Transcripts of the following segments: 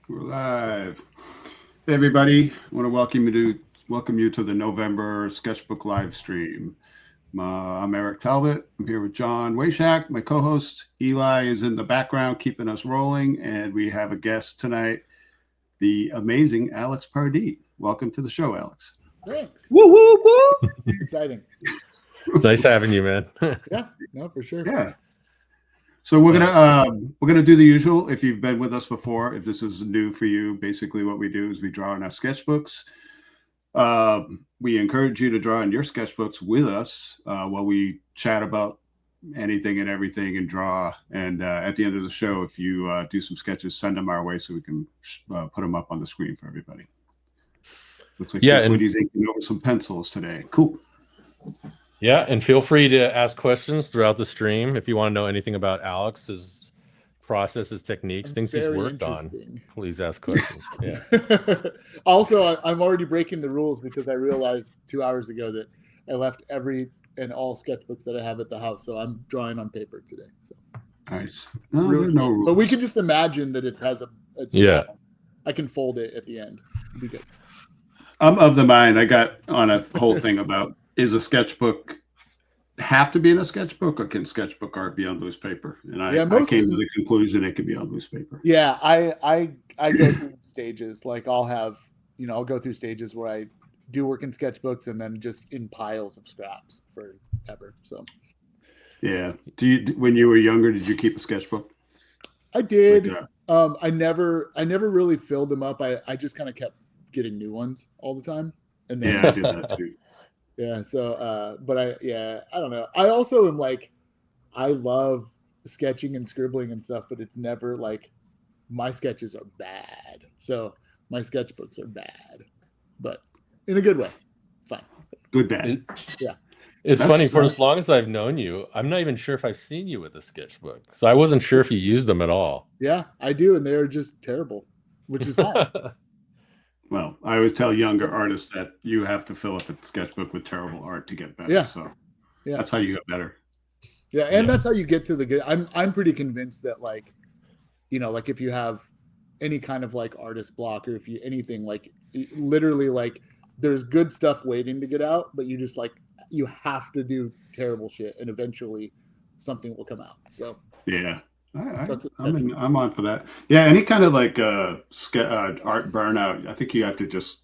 We're live. Hey everybody, I want to welcome you to the November sketchbook live stream. I'm Eric Talbot. I'm here with John Wayshak, my co-host. Eli is in the background keeping us rolling, and we have a guest tonight, the amazing Alex Pardee. Welcome to the show, Alex. Thanks. Woo woo woo! Exciting. It's nice having you, man. Yeah, no, for sure. Yeah. So we're gonna do the usual. If you've been with us before, if this is new for you, basically what we do is we draw in our sketchbooks. We encourage you to draw in your sketchbooks with us while we chat about anything and everything and draw. And at the end of the show, if you do some sketches, send them our way so we can put them up on the screen for everybody. Looks like Yeah, what do you think? Over some pencils today. Cool. Yeah, and feel free to ask questions throughout the stream if you want to know anything about Alex's process, his techniques, things he's worked on. Please ask questions. Yeah. Also, I'm already breaking the rules because I realized 2 hours ago that I left every and all sketchbooks that I have at the house, so I'm drawing on paper today. So. Nice. No, there are no rules. But we can just imagine that it has a. Yeah. I can fold it at the end. It'll be good. I'm of the mind. I got on a whole thing about. Is a sketchbook have to be in a sketchbook, or can sketchbook art be on loose paper? And I came to the conclusion it could be on loose paper. Yeah, I go through stages. Like I'll go through stages where I do work in sketchbooks and then just in piles of scraps forever. So yeah. When you were younger, did you keep a sketchbook? I did. I never really filled them up. I just kind of kept getting new ones all the time. And then I did that too. Yeah. So, but I don't know. I also am like, I love sketching and scribbling and stuff, but it's never like my sketches are bad. So my sketchbooks are bad, but in a good way. Fine. Good bad. Yeah. It's funny, for as long as I've known you, I'm not even sure if I've seen you with a sketchbook. So I wasn't sure if you used them at all. Yeah, I do. And they're just terrible, which is fine. Well, I always tell younger artists that you have to fill up a sketchbook with terrible art to get better. Yeah. So that's how you get better. Yeah, and that's how you get to the good. I'm pretty convinced that like if you have any kind of like artist block, or if you anything like literally like there's good stuff waiting to get out, but you just like you have to do terrible shit, and eventually something will come out. So yeah. I'm on for that. Yeah, any kind of like art burnout. I think you have to just.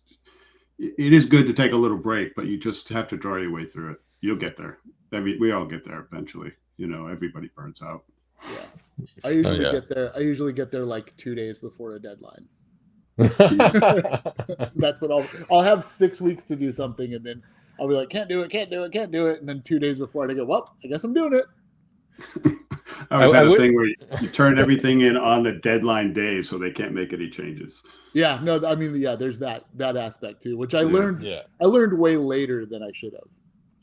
It is good to take a little break, but you just have to draw your way through it. You'll get there. We all get there eventually. Everybody burns out. Yeah, I usually get there like 2 days before a deadline. That's what I'll have 6 weeks to do something, and then I'll be like, can't do it, and then 2 days before I go, well, I guess I'm doing it. I always had a thing where you turn everything in on the deadline day, so they can't make any changes. Yeah, no, I mean, yeah, there's that aspect too, which I learned. Yeah. I learned way later than I should have.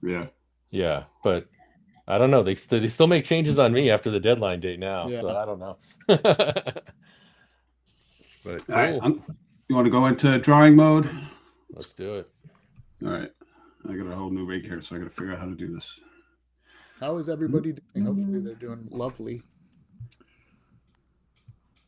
Yeah, yeah, but I don't know. They still make changes on me after the deadline date now, so I don't know. But cool. You want to go into drawing mode? Let's do it. All right, I got a whole new rig here, so I got to figure out how to do this. How is everybody doing? Hopefully they're doing lovely.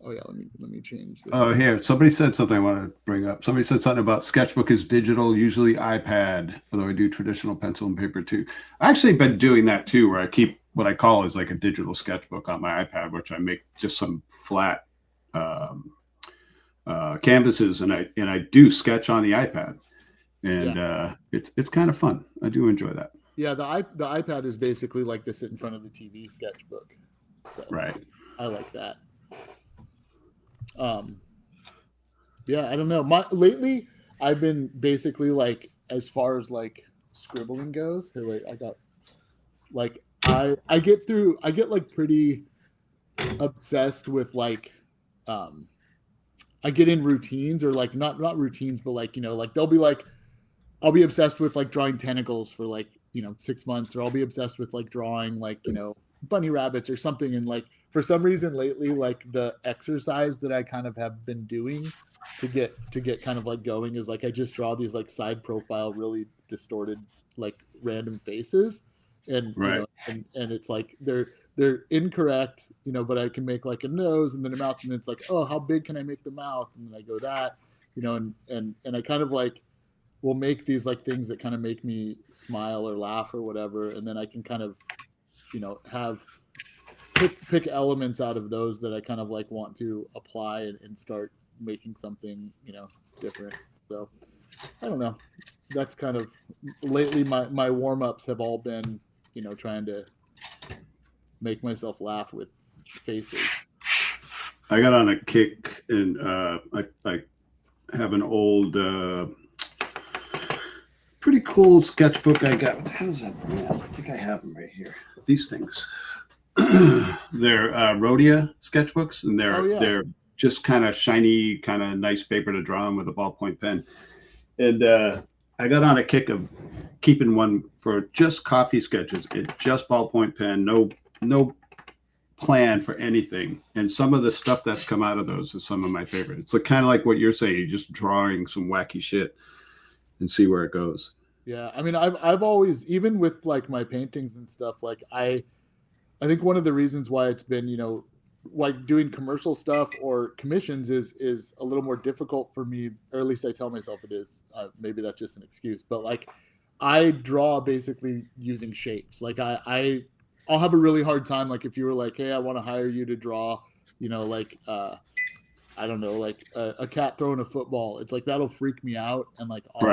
Oh yeah, let me change this. Oh, here, somebody said something I want to bring up. Somebody said something about sketchbook is digital, usually iPad, although I do traditional pencil and paper too. I actually been doing that too, where I keep what I call is like a digital sketchbook on my iPad, which I make just some flat canvases, and I do sketch on the iPad, and it's kind of fun. I do enjoy that. Yeah, the iPad is basically like the sit in front of the TV sketchbook. So right. I like that. Yeah, I don't know. Lately, I've been basically like, as far as like scribbling goes. Here, wait, I got like I get like pretty obsessed with like I get in routines, or like not routines, but like like they'll be like I'll be obsessed with like drawing tentacles for like 6 months, or I'll be obsessed with like drawing like bunny rabbits or something, and like for some reason lately, like the exercise that I kind of have been doing to get kind of like going is like I just draw these like side profile really distorted like random faces, and right. And it's like they're they're incorrect, you know, but I can make like a nose and then a mouth, and then it's like, oh, how big can I make the mouth? And then I go that, you know, and I kind of like will make these like things that kind of make me smile or laugh or whatever, and then I can kind of, you know, have pick elements out of those that I kind of like want to apply and start making something, you know, different. So I don't know. That's kind of lately my warm-ups have all been, you know, trying to make myself laugh with faces. I got on a kick, and I have an old, pretty cool sketchbook I got. What the hell is that? Yeah, I think I have them right here. These things. They're Rhodia sketchbooks, and they're just kind of shiny, kind of nice paper to draw on with a ballpoint pen. And I got on a kick of keeping one for just coffee sketches. It's just ballpoint pen, no plan for anything. And some of the stuff that's come out of those is some of my favorite. It's kind of like what you're saying. You're just drawing some wacky shit and see where it goes. Yeah, I mean, I've always, even with like my paintings and stuff, like I think one of the reasons why it's been, you know, like doing commercial stuff or commissions is a little more difficult for me, or at least I tell myself it is. Maybe that's just an excuse, but like I draw basically using shapes. Like I'll have a really hard time. Like if you were like, hey, I want to hire you to draw, you know, like I don't know, like a cat throwing a football. It's like that'll freak me out, and like I'll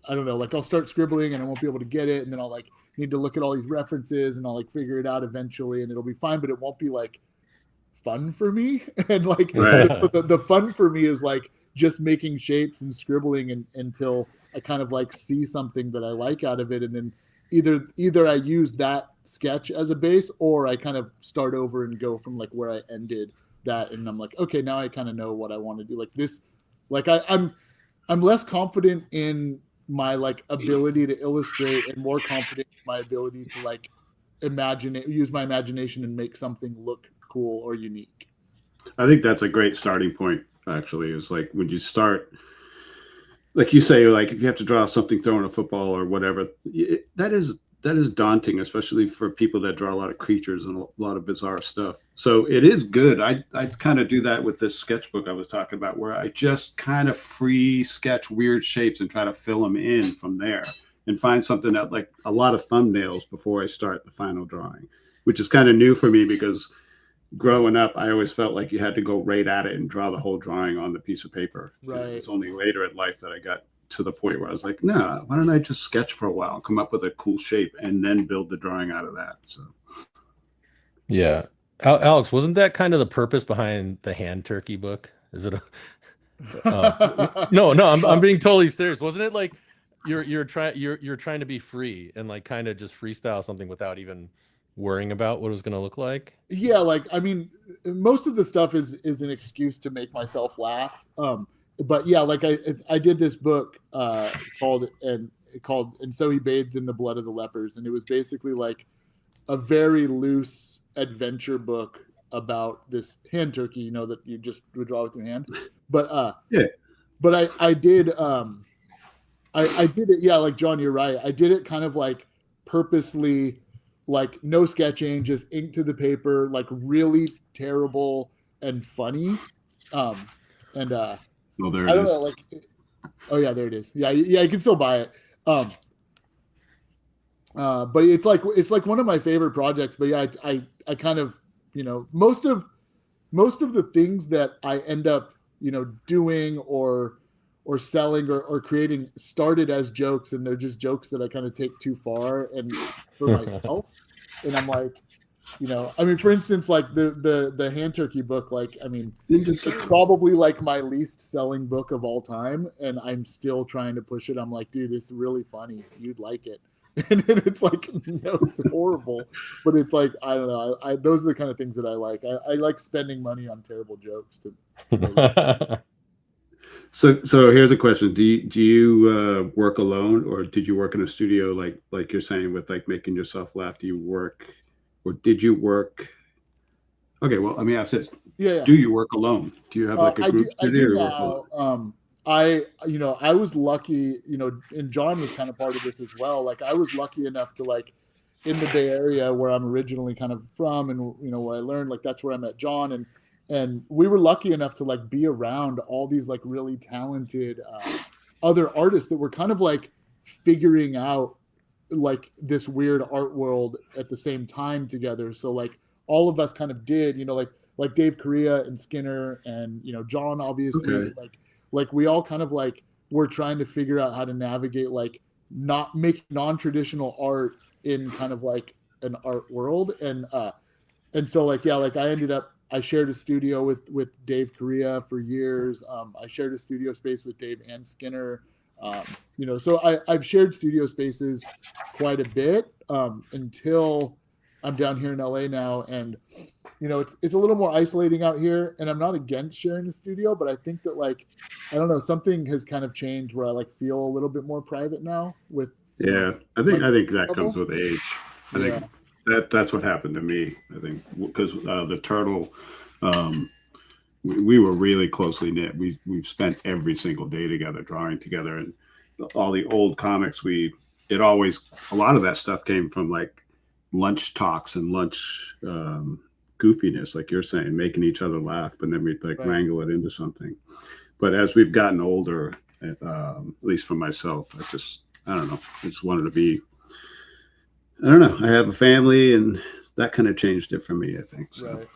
I don't know, like I'll start scribbling and I won't be able to get it, and then I'll like need to look at all these references and I'll like figure it out eventually, and it'll be fine, but it won't be like fun for me. And like the fun for me is like just making shapes and scribbling until I kind of like see something that I like out of it, and then either I use that sketch as a base, or I kind of start over and go from like where I ended that, and I'm like, okay, now I kind of know what I want to do. Like this, like I'm less confident in my like ability to illustrate and more confident in my ability to like use my imagination and make something look cool or unique. I think that's a great starting point, actually, is like when you start, like you say, like if you have to draw something throwing a football or whatever, that is daunting, especially for people that draw a lot of creatures and a lot of bizarre stuff. So it is good. I kind of do that with this sketchbook I was talking about, where I just kind of free sketch weird shapes and try to fill them in from there and find something that, like, a lot of thumbnails before I start the final drawing, which is kind of new for me because growing up, I always felt like you had to go right at it and draw the whole drawing on the piece of paper. Right. It's only later in life that I got to the point where I was like, no, why don't I just sketch for a while, come up with a cool shape, and then build the drawing out of that. So, yeah. Alex, wasn't that kind of the purpose behind the hand turkey book? Is it no, I'm being totally serious. Wasn't it like you're trying to be free and like kind of just freestyle something without even worrying about what it was going to look like? Yeah, like I mean, most of the stuff is an excuse to make myself laugh. But yeah, like I did this book called And So He Bathed in the Blood of the Lepers, and it was basically like a very loose adventure book about this hand turkey, you know, that you just would draw with your hand. But yeah. But I did I did it, yeah, like John, you're right. I did it kind of like purposely, like no sketching, just ink to the paper, like really terrible and funny. Well, there I it don't is. know, like, oh yeah, there it is. Yeah, you can still buy it. But it's like one of my favorite projects. But yeah, I kind of, you know, most of the things that I end up, you know, doing or selling or creating started as jokes, and they're just jokes that I kind of take too far and for myself. And I'm like, you know, I mean, for instance, like the hand turkey book, like, I mean, it's probably like my least selling book of all time, and I'm still trying to push it. I'm like, dude, it's really funny. You'd like it. And then it's like, no, it's horrible. But it's like, I don't know. Those are the kind of things that I like. I like spending money on terrible jokes. So here's a question: Do you work alone, or did you work in a studio like you're saying with like making yourself laugh? Do you work, or did you work? Okay, well, let me ask this: Yeah. Do you work alone? Do you have like a group studio? You know, I was lucky, you know, and John was kind of part of this as well. Like I was lucky enough to like in the Bay Area, where I'm originally kind of from, and where I learned, like that's where I met John, and we were lucky enough to like be around all these like really talented other artists that were kind of like figuring out like this weird art world at the same time together. So like all of us kind of did, like Dave Correa and Skinner and John obviously, Okay. like we all kind of like were trying to figure out how to navigate like not make non-traditional art in kind of like an art world. And so like like I shared a studio with Dave Correa for years. I shared a studio space with Dave and Skinner. So I've shared studio spaces quite a bit until I'm down here in LA now, and it's a little more isolating out here. And I'm not against sharing a studio, but I think that like I don't know, something has kind of changed where I like feel a little bit more private now with. Yeah, I think that comes with age. I think that's what happened to me. I think because the Turtle, we were really closely knit. We've spent every single day together, drawing together, and all the old comics. A lot of that stuff came from like lunch talks and lunch goofiness, like you're saying, making each other laugh, and then we'd like wrangle it into something. But as we've gotten older, at least for myself, I don't know. I just wanted to be. I don't know. I have a family, and that kind of changed it for me, I think. So. Right.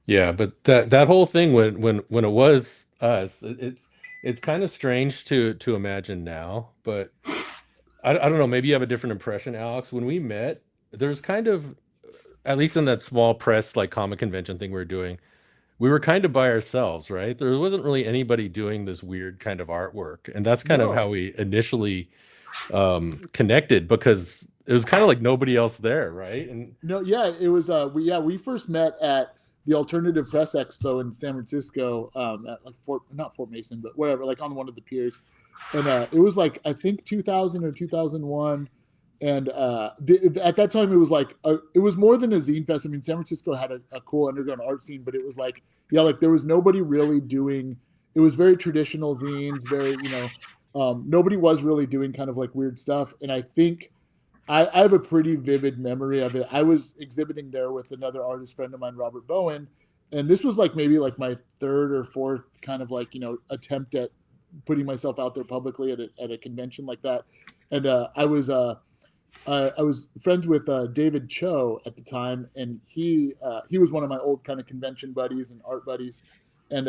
Yeah, but that whole thing when it was us, it's kind of strange to imagine now. But I don't know. Maybe you have a different impression, Alex. When we met, there's kind of, at least in that small press like comic convention thing we were doing, we were kind of by ourselves, right? There wasn't really anybody doing this weird kind of artwork, and that's kind of how we initially connected, because it was kind of like nobody else there, right? And it was we first met at the Alternative Press Expo in San Francisco, at like not Fort Mason, but whatever, like on one of the piers. And it was like I think 2000 or 2001. And at that time, it was like it was more than a zine fest. I mean, San Francisco had a cool underground art scene, but it was like like there was nobody really doing. It was very traditional zines, very nobody was really doing kind of like weird stuff. And I think I have a pretty vivid memory of it. I was exhibiting there with another artist friend of mine, Robert Bowen, and this was like maybe like my third or fourth kind of like attempt at putting myself out there publicly at a convention like that. And I was friends with David Cho at the time, and he was one of my old kind of convention buddies and art buddies, and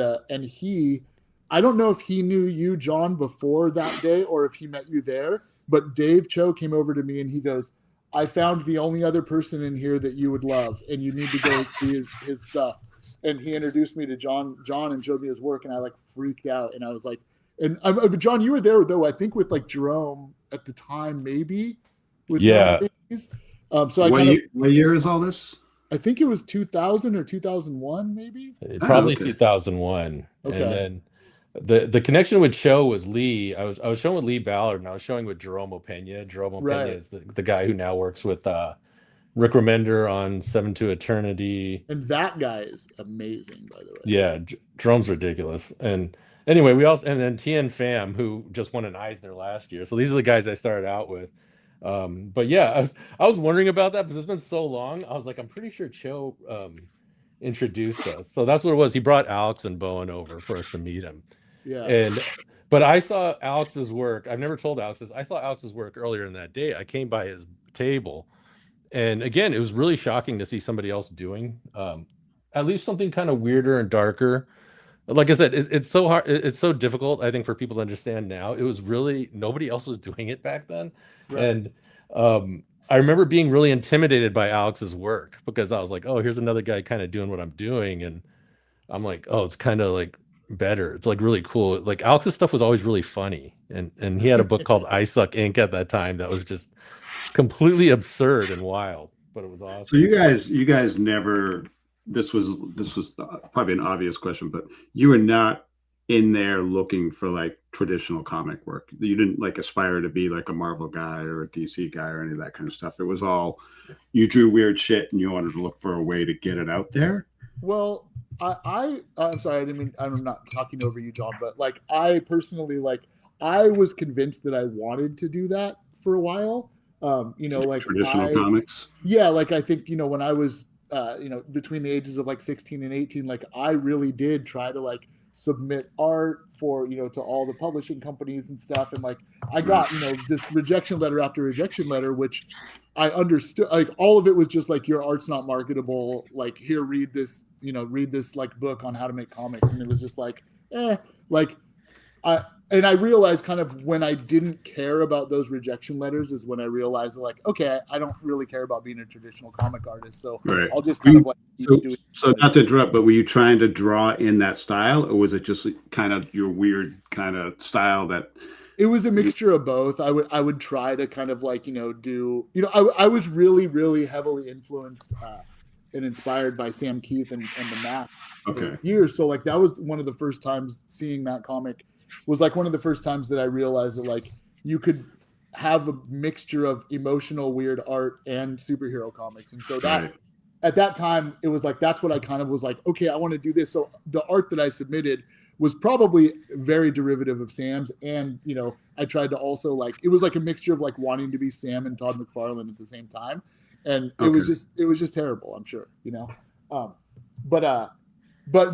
I don't know if he knew you, John, before that day or if he met you there, but Dave Cho came over to me and he goes, "I found the only other person in here that you would love, and you need to go see his stuff." And he introduced me to John and showed me his work, and I like freaked out, and I was like, but John, you were there though, I think with like Jerome at the time, maybe. So what year is all this? I think it was 2000 or 2001, maybe. Probably 2001. Okay. And then the connection with Cho was Lee. I was showing with Lee Ballard, and I was showing with Jerome Opeña. Jerome Opeña is the guy who now works with Rick Remender on 7 to Eternity. And that guy is amazing, by the way. Yeah, Jerome's ridiculous. And anyway, and then Tien Pham, who just won an Eisner last year. So these are the guys I started out with. But yeah, I was wondering about that because it's been so long. I was like, I'm pretty sure Cho introduced us. So that's what it was. He brought Alex and Bowen over for us to meet him. Yeah. But I saw Alex's work. I've never told Alex this. I saw Alex's work earlier in that day. I came by his table, and again, it was really shocking to see somebody else doing at least something kind of weirder and darker. Like I said, it's so hard. It's so difficult, I think, for people to understand now. It was really nobody else was doing it back then. Right. And I remember being really intimidated by Alex's work because I was like, oh, here's another guy kind of doing what I'm doing. And I'm like, oh, it's kind of like better. It's like really cool. Like Alex's stuff was always really funny. And he had a book called I Suck Ink at that time that was just completely absurd and wild, but it was awesome. So you guys never, this was probably an obvious question, but you were not in there looking for like traditional comic work. You didn't like aspire to be like a Marvel guy or a DC guy or any of that kind of stuff. It was all, you drew weird shit and you wanted to look for a way to get it out there. Well, I'm sorry, I'm not talking over you, John, but like I personally, like I was convinced that I wanted to do that for a while. Like traditional comics. Yeah, like I think, when I was between the ages of like 16 and 18, like I really did try to like submit art for, to all the publishing companies and stuff. And like I got, just rejection letter after rejection letter, which I understood, like all of it was just like, your art's not marketable. Like, here, read this like book on how to make comics. And it was just like, like I realized kind of when I didn't care about those rejection letters is when I realized like, okay, I don't really care about being a traditional comic artist. So Right. I'll just kind of like keep doing. So not to interrupt, but were you trying to draw in that style, or was it just kind of your weird kind of style that? It was a mixture of both. I would try to kind of like, do, I was really, really heavily influenced and inspired by Sam Keith and the Mac for years. So like that was one of the first times seeing that comic was like one of the first times that I realized that like you could have a mixture of emotional weird art and superhero comics. And so that at that time it was like, that's what I kind of was like, okay, I want to do this. So the art that I submitted was probably very derivative of Sam's. And, I tried to also like, it was like a mixture of like wanting to be Sam and Todd McFarlane at the same time. And it was just terrible, I'm sure, but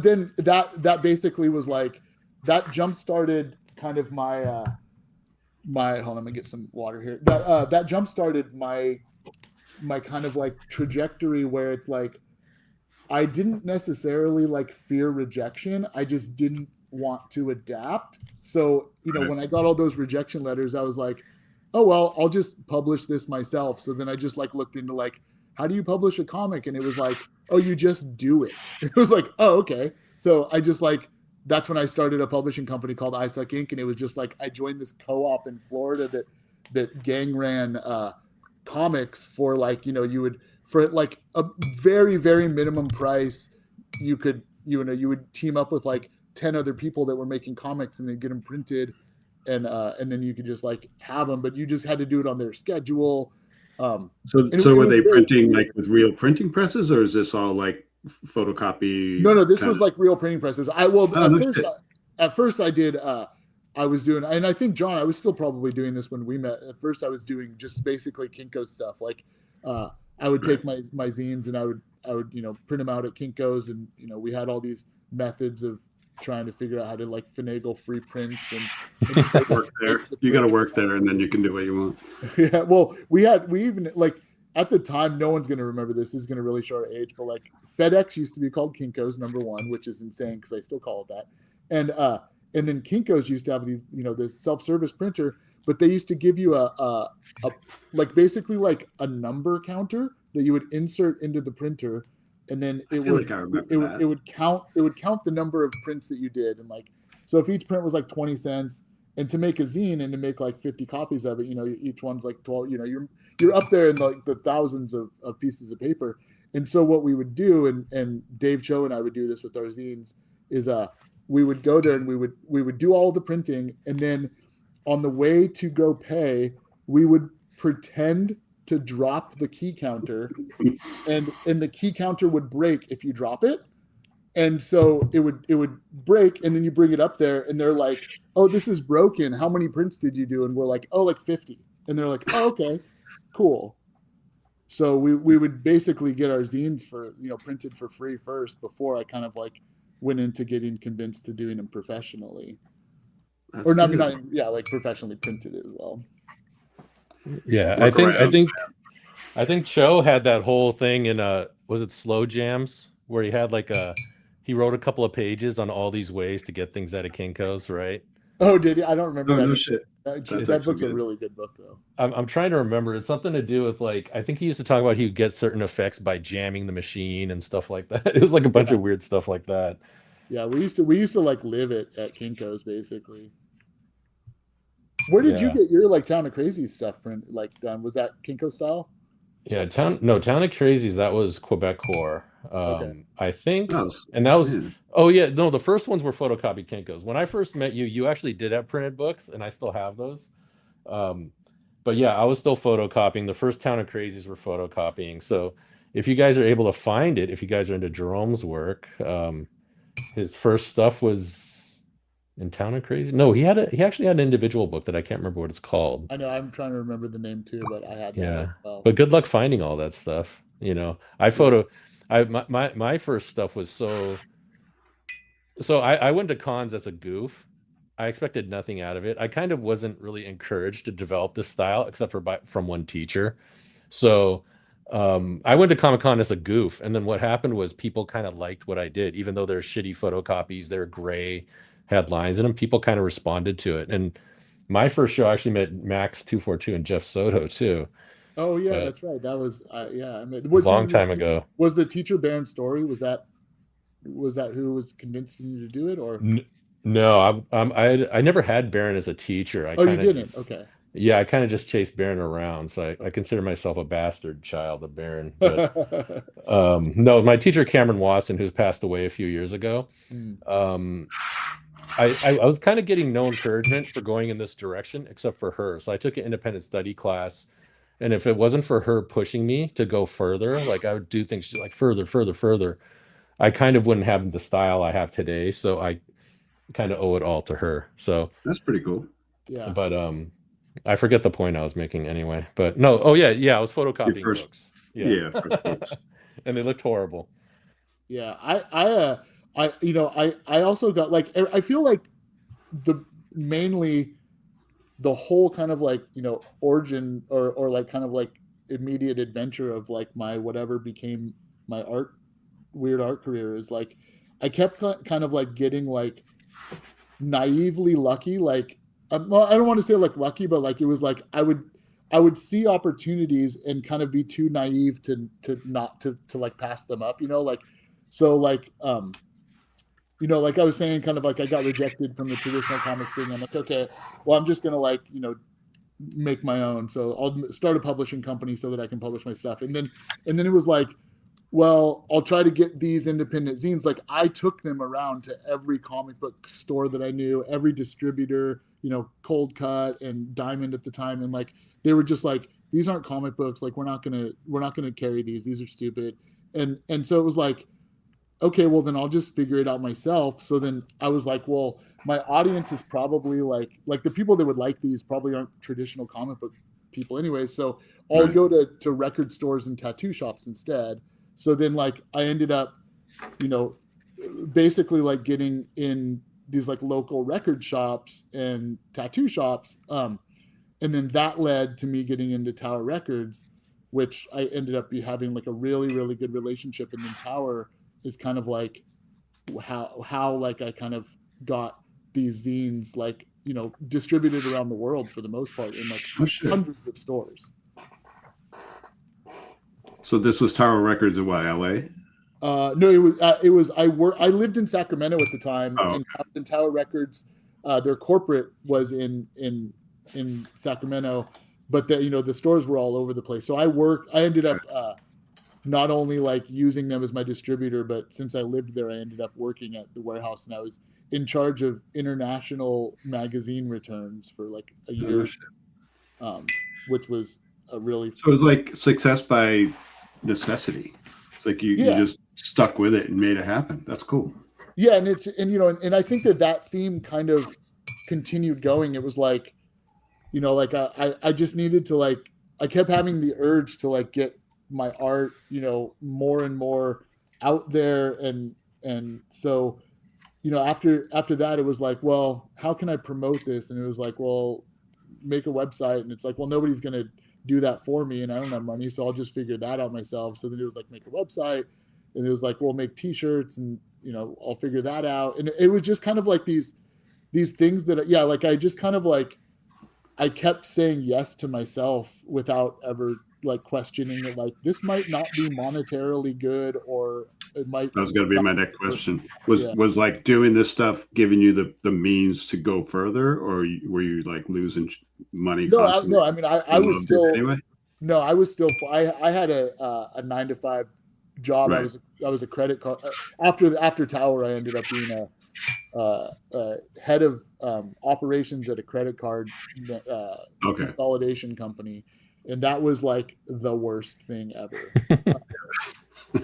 then that basically was like, that jump started kind of my hold on, let me get some water here. That jump started my kind of like trajectory where it's like, I didn't necessarily like fear rejection. I just didn't want to adapt. So, when I got all those rejection letters, I was like, oh, well, I'll just publish this myself. So then I just like looked into like, how do you publish a comic? And it was like, oh, you just do it. It was like, oh, okay. So I just like, that's when I started a publishing company called I Suck Inc. And it was just like, I joined this co-op in Florida that gang ran comics for like, you would, for like a very, very minimum price, you could, you would team up with like 10 other people that were making comics and they'd get them printed. And then you could just like have them, but you just had to do it on their schedule. So were they printing like with real printing presses, or is this all like photocopy? No, this was like real printing presses. At first I did, I was doing, and I think John, I was still probably doing this when we met. At first I was doing just basically Kinko stuff. Like, I would take my zines and I would, print them out at Kinko's, and, we had all these methods of trying to figure out how to like finagle free prints and work there. You got to work there, and then you can do what you want. Yeah. Well, we even like at the time, no one's going to remember this. This is going to really show our age, but like FedEx used to be called Kinko's #1, which is insane because I still call it that. And then Kinko's used to have these, this self-service printer, but they used to give you a like basically like a number counter that you would insert into the printer. And then it would count the number of prints that you did. And like, so if each print was like 20 cents, and to make a zine and to make like 50 copies of it, each one's like 12, you're up there in like the thousands of pieces of paper. And so what we would do, and Dave Cho and I would do this with our zines, is we would go there and we would do all the printing. And then on the way to go pay, we would pretend to drop the key counter, and the key counter would break if you drop it. And so it would break, and then you bring it up there and they're like, oh, this is broken. How many prints did you do? And we're like, oh, like 50. And they're like, oh, okay, cool. So we would basically get our zines for, printed for free first before I kind of like went into getting convinced to doing them professionally. Or not, like professionally printed as well. Yeah, I think Cho had that whole thing in was it Slow Jams, where he had like he wrote a couple of pages on all these ways to get things out of Kinko's, right? Oh, did he? I don't remember that. No shit. That book's a really good book, though. I'm trying to remember. It's something to do with like, I think he used to talk about he would get certain effects by jamming the machine and stuff like that. It was like a bunch of weird stuff like that. Yeah, we used to like live at Kinko's basically. Where did you get your like Town of Crazy stuff print like done? Was that Kinko style? Yeah, Town of Crazies, that was Quebecois. I think, and that was the first ones were photocopied Kinkos. When I first met you, you actually did have printed books, and I still have those. But yeah, I was still photocopying. The first Town of Crazies were photocopying. So if you guys are able to find it, if you guys are into Jerome's work, his first stuff was In Town and Crazy. No, he actually had an individual book that I can't remember what it's called. I know I'm trying to remember the name too, but I had that Yeah, as well. but good luck finding all that stuff. My first stuff was so I went to cons as a goof. I expected nothing out of it. I kind of wasn't really encouraged to develop this style except from one teacher. So I went to Comic Con as a goof, and then what happened was people kind of liked what I did, even though they're shitty photocopies, they're gray, had lines in them. People kind of responded to it. And my first show I actually met Max 242 and Jeff Soto too, Oh yeah, but that's right. That was yeah. I mean, a long time ago. was the teacher Baron story? Was that who was convincing you to do it, or No, I never had Baron as a teacher. oh you didn't? Okay. I kind of just chased Baron around. So I consider myself a bastard child of Baron. But no, my teacher Cameron Watson, who's passed away a few years ago, Mm. I was kind of getting no encouragement for going in this direction except for her. So I took an independent study class. And if it wasn't for her pushing me to go further, like I would do things like further, further, further, I kind of wouldn't have the style I have today. So I kind of owe it all to her. So, That's pretty cool. Yeah. but I forget the point I was making anyway. But no, oh yeah, I was photocopying books. Yeah, first books. And they looked horrible. Yeah. I also got like I feel like mainly the whole kind of like origin or like kind of like immediate adventure of like my whatever became my weird art career is like I kept kind of like getting like naively lucky, like well, I don't want to say like lucky, but like it was like I would see opportunities and kind of be too naive to not to like pass them up, like so like like I was saying, kind of like I got rejected from the traditional comics thing. I'm like, okay, well, I'm just gonna like make my own. So I'll start a publishing company so that I can publish my stuff. And then it was like, well, I'll try to get these independent zines. Like I took them around to every comic book store that I knew, every distributor, Cold Cut and Diamond at the time, and like they were just like, these aren't comic books. Like we're not gonna carry these. These are stupid. And so it was like, okay, well then I'll just figure it out myself. So then I was like, well, my audience is probably like the people that would like these probably aren't traditional comic book people anyway. So I'll go to record stores and tattoo shops instead. So then like I ended up, basically like getting in these like local record shops and tattoo shops. And then that led to me getting into Tower Records, which I ended up having like a really, really good relationship. And then Tower is kind of like how like I kind of got these zines like distributed around the world for the most part in like hundreds of stores. So this was Tower Records in what, LA? No, it was I lived in Sacramento at the time, and Tower Records, their corporate was in Sacramento, but the stores were all over the place. So I ended up not only like using them as my distributor, but since I lived there, I ended up working at the warehouse, and I was in charge of international magazine returns for like a year, which was a really. So it was like success by necessity. It's like you just stuck with it and made it happen. That's cool. Yeah, and I think that theme kind of continued going. It was like, like I just needed to like I kept having the urge to like get my art, more and more out there. And so, after that, it was like, well, how can I promote this? And it was like, well, make a website. And it's like, well, nobody's going to do that for me. And I don't have money. So I'll just figure that out myself. So then it was like, make a website. And it was like, well, make t-shirts and, I'll figure that out. And it was just kind of like these things that, like I just kind of like, I kept saying yes to myself without ever like questioning it. Like this might not be monetarily good, or it might. That was going to be my next question. Was like doing this stuff giving you the means to go further, or were you like losing money? No, I mean, I was still. Anyway? No, I was still. I had a 9-to-5 job. Right. I was a credit card after Tower. I ended up being a head of operations at a credit card consolidation company, and that was like the worst thing ever.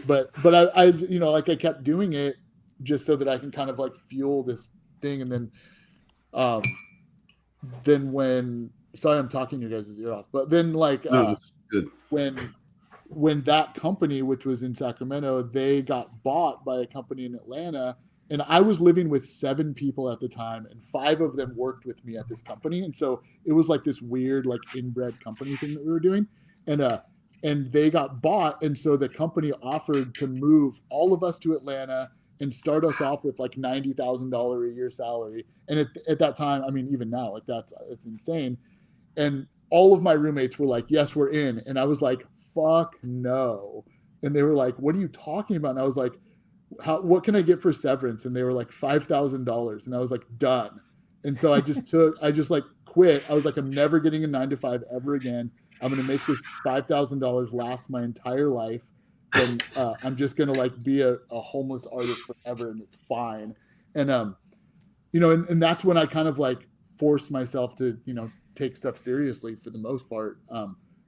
but I like I kept doing it just so that I can kind of like fuel this thing, and then Then when sorry, I'm talking your guys' ear off, but then like No, that's good. when that company, which was in Sacramento, they got bought by a company in Atlanta. And I was living with 7 people at the time, and 5 of them worked with me at this company. And so it was like this weird, like inbred company thing that we were doing. And they got bought. And so the company offered to move all of us to Atlanta and start us off with like $90,000 a year salary. And at that time, I mean, even now, like it's insane. And all of my roommates were like, yes, we're in. And I was like, fuck no. And they were like, what are you talking about? And I was like, what can I get for severance? And they were like $5,000. And I was like, done. And so I just like quit. I was like, I'm never getting a 9-to-5 ever again. I'm going to make this $5,000 last my entire life. And I'm just going to like be a homeless artist forever. And it's fine. And, and that's when I kind of like forced myself to, take stuff seriously for the most part.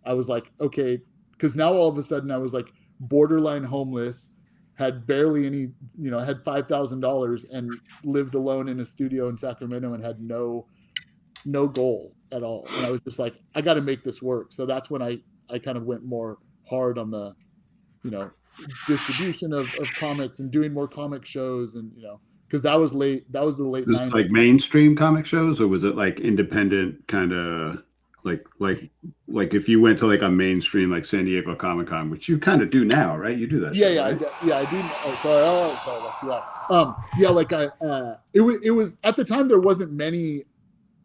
I was like, okay, because now all of a sudden I was like borderline homeless, had barely any, had $5,000 and lived alone in a studio in Sacramento and had no goal at all. And I was just like, I got to make this work. So that's when I kind of went more hard on the, distribution of comics and doing more comic shows and, because that was the late Was 90s. it like mainstream comic shows, or was it like independent kind of like if you went to like a mainstream like San Diego Comic-Con, which you kind of do now, right? You do that. Yeah, show, yeah, right? I do. Oh, sorry, let's see that. Yeah, like it was at the time there wasn't many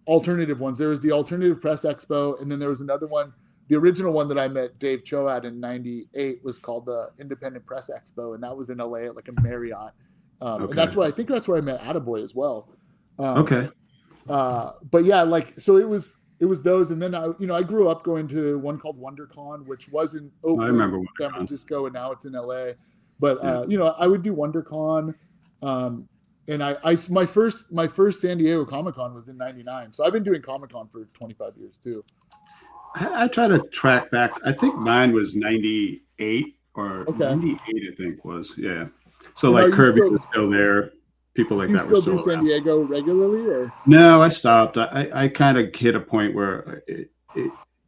alternative ones. There was the Alternative Press Expo, and then there was another one. The original one that I met Dave Cho at in '98 was called the Independent Press Expo, and that was in LA at like a Marriott. And that's where I met Attaboy as well. Okay. But yeah, like so it was those, and then I grew up going to one called WonderCon, which was in Oakland, I remember San Francisco, and now it's in LA. But Yeah. I would do WonderCon, and my first San Diego Comic-Con was in '99, so I've been doing Comic-Con for 25 years too. I try to track back. I think mine was 98 or Okay. 98, I think was. Yeah. So And like Kirby was still there. People like you that were still do still San around. Diego regularly, or No, I stopped. I kind of hit a point where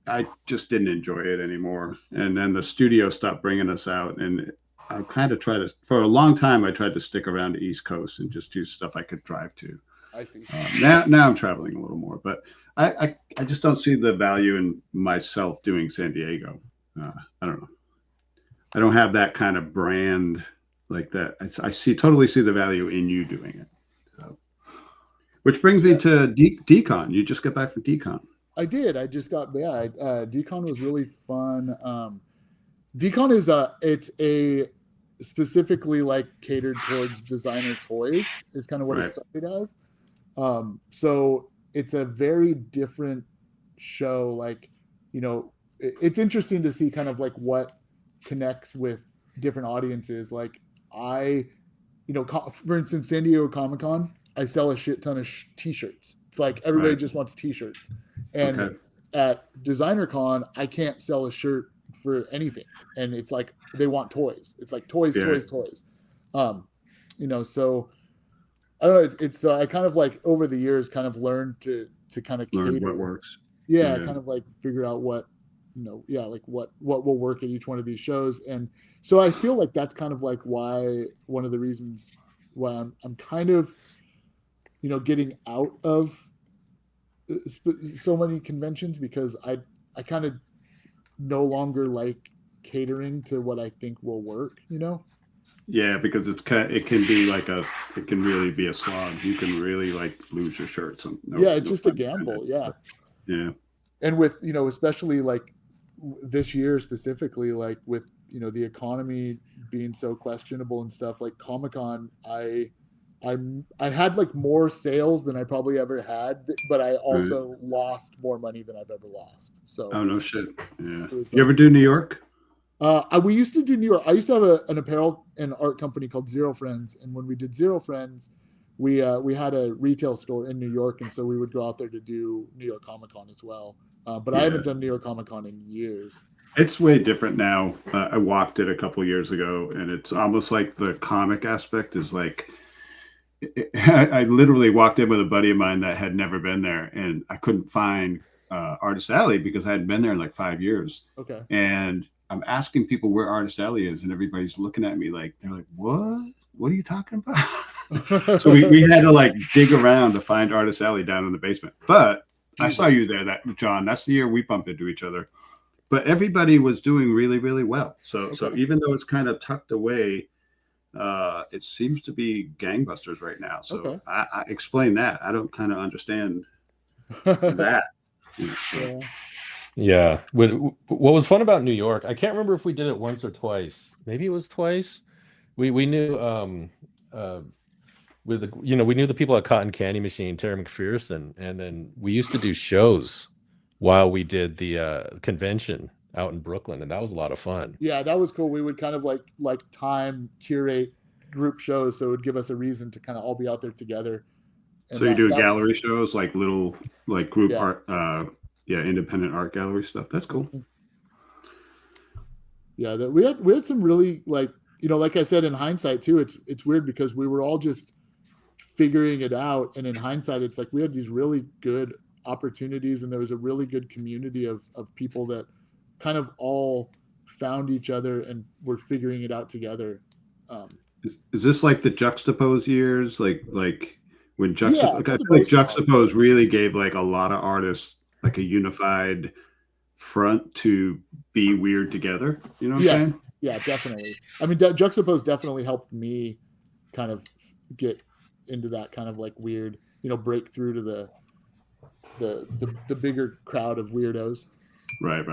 I just didn't enjoy it anymore. And then the studio stopped bringing us out. And I kind of tried to, for a long time, I tried to stick around the East Coast and just do stuff I could drive to. I see. Now I'm traveling a little more, but I just don't see the value in myself doing San Diego. I don't know. I don't have that kind of brand like that. I totally see the value in you doing it. So, which brings me to Decon. You just got back from Decon. I did. I just got Decon was really fun. Decon is it's a specifically like catered towards designer toys is kind of what it started as. So it's a very different show. Like, it's interesting to see kind of like what connects with different audiences. Like for instance, San Diego Comic-Con, I sell a shit ton of t-shirts. It's like everybody just wants t-shirts. And at Designer Con, I can't sell a shirt for anything. And it's like, they want toys. It's like toys. So I don't know. It's I kind of like over the years kind of learned to kind of Learn cater. what works. Yeah, kind of like figure out what, like what will work at each one of these shows. And so I feel like that's kind of like why one of the reasons why I'm kind of, getting out of so many conventions, because I kind of no longer like catering to what I think will work, Yeah, because it can really be a slog. You can really like lose your shirts. It's just a gamble. Yeah. And with, especially like this year specifically, like with, the economy being so questionable and stuff, like Comic-Con, I had like more sales than I probably ever had, but I also lost more money than I've ever lost. So. Oh, no shit. Yeah. Was, you ever do New York? We used to do New York. I used to have an apparel and art company called Zero Friends, and when we did Zero Friends, we had a retail store in New York, and so we would go out there to do New York Comic-Con as well. But I haven't done New York Comic-Con in years. It's way different now. I walked it a couple years ago, and it's almost like the comic aspect is like I literally walked in with a buddy of mine that had never been there, and I couldn't find Artist Alley because I hadn't been there in like 5 years. Okay. And I'm asking people where Artist Alley is, and everybody's looking at me like, they're like, what? What are you talking about? So we had to like dig around to find Artist Alley down in the basement. But I saw you there, John. That's the year we bumped into each other. But everybody was doing really, really well. So even though it's kind of tucked away, it seems to be gangbusters right now. So I explain that. I don't kind of understand that. Yeah. What was fun about New York, I can't remember if we did it once or twice. Maybe it was twice. We knew we knew the people at Cotton Candy Machine, Terry McPherson, and then we used to do shows while we did the convention out in Brooklyn, and that was a lot of fun. Yeah, that was cool. We would kind of like time curate group shows, so it would give us a reason to kind of all be out there together. And so you do gallery shows, like little like group art, independent art gallery stuff. That's cool. Yeah, we had some really like I said, in hindsight too, it's weird because we were all just figuring it out, and in hindsight, it's like we had these really good opportunities, and there was a really good community of people that kind of all found each other and were figuring it out together. Is this like the Juxtapose years, like when Juxtapose? I feel like Juxtapose really gave like a lot of artists like a unified front to be weird together. You know what I'm saying? Yeah, definitely. I mean, Juxtapose definitely helped me kind of get into that kind of like weird, break through to the bigger crowd of weirdos. Right.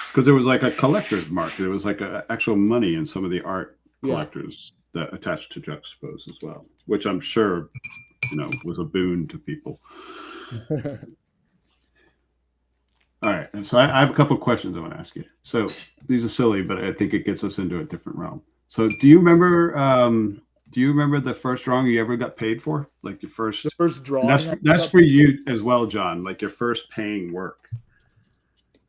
Because there was like a collector's market. There was like actual money in some of the art collectors that attached to Juxtapose as well, which I'm sure, was a boon to people. All right. And so I have a couple of questions I want to ask you. So these are silly, but I think it gets us into a different realm. So do you remember the first drawing you ever got paid for? Like the first drawing? That's for you as well, John. Like your first paying work.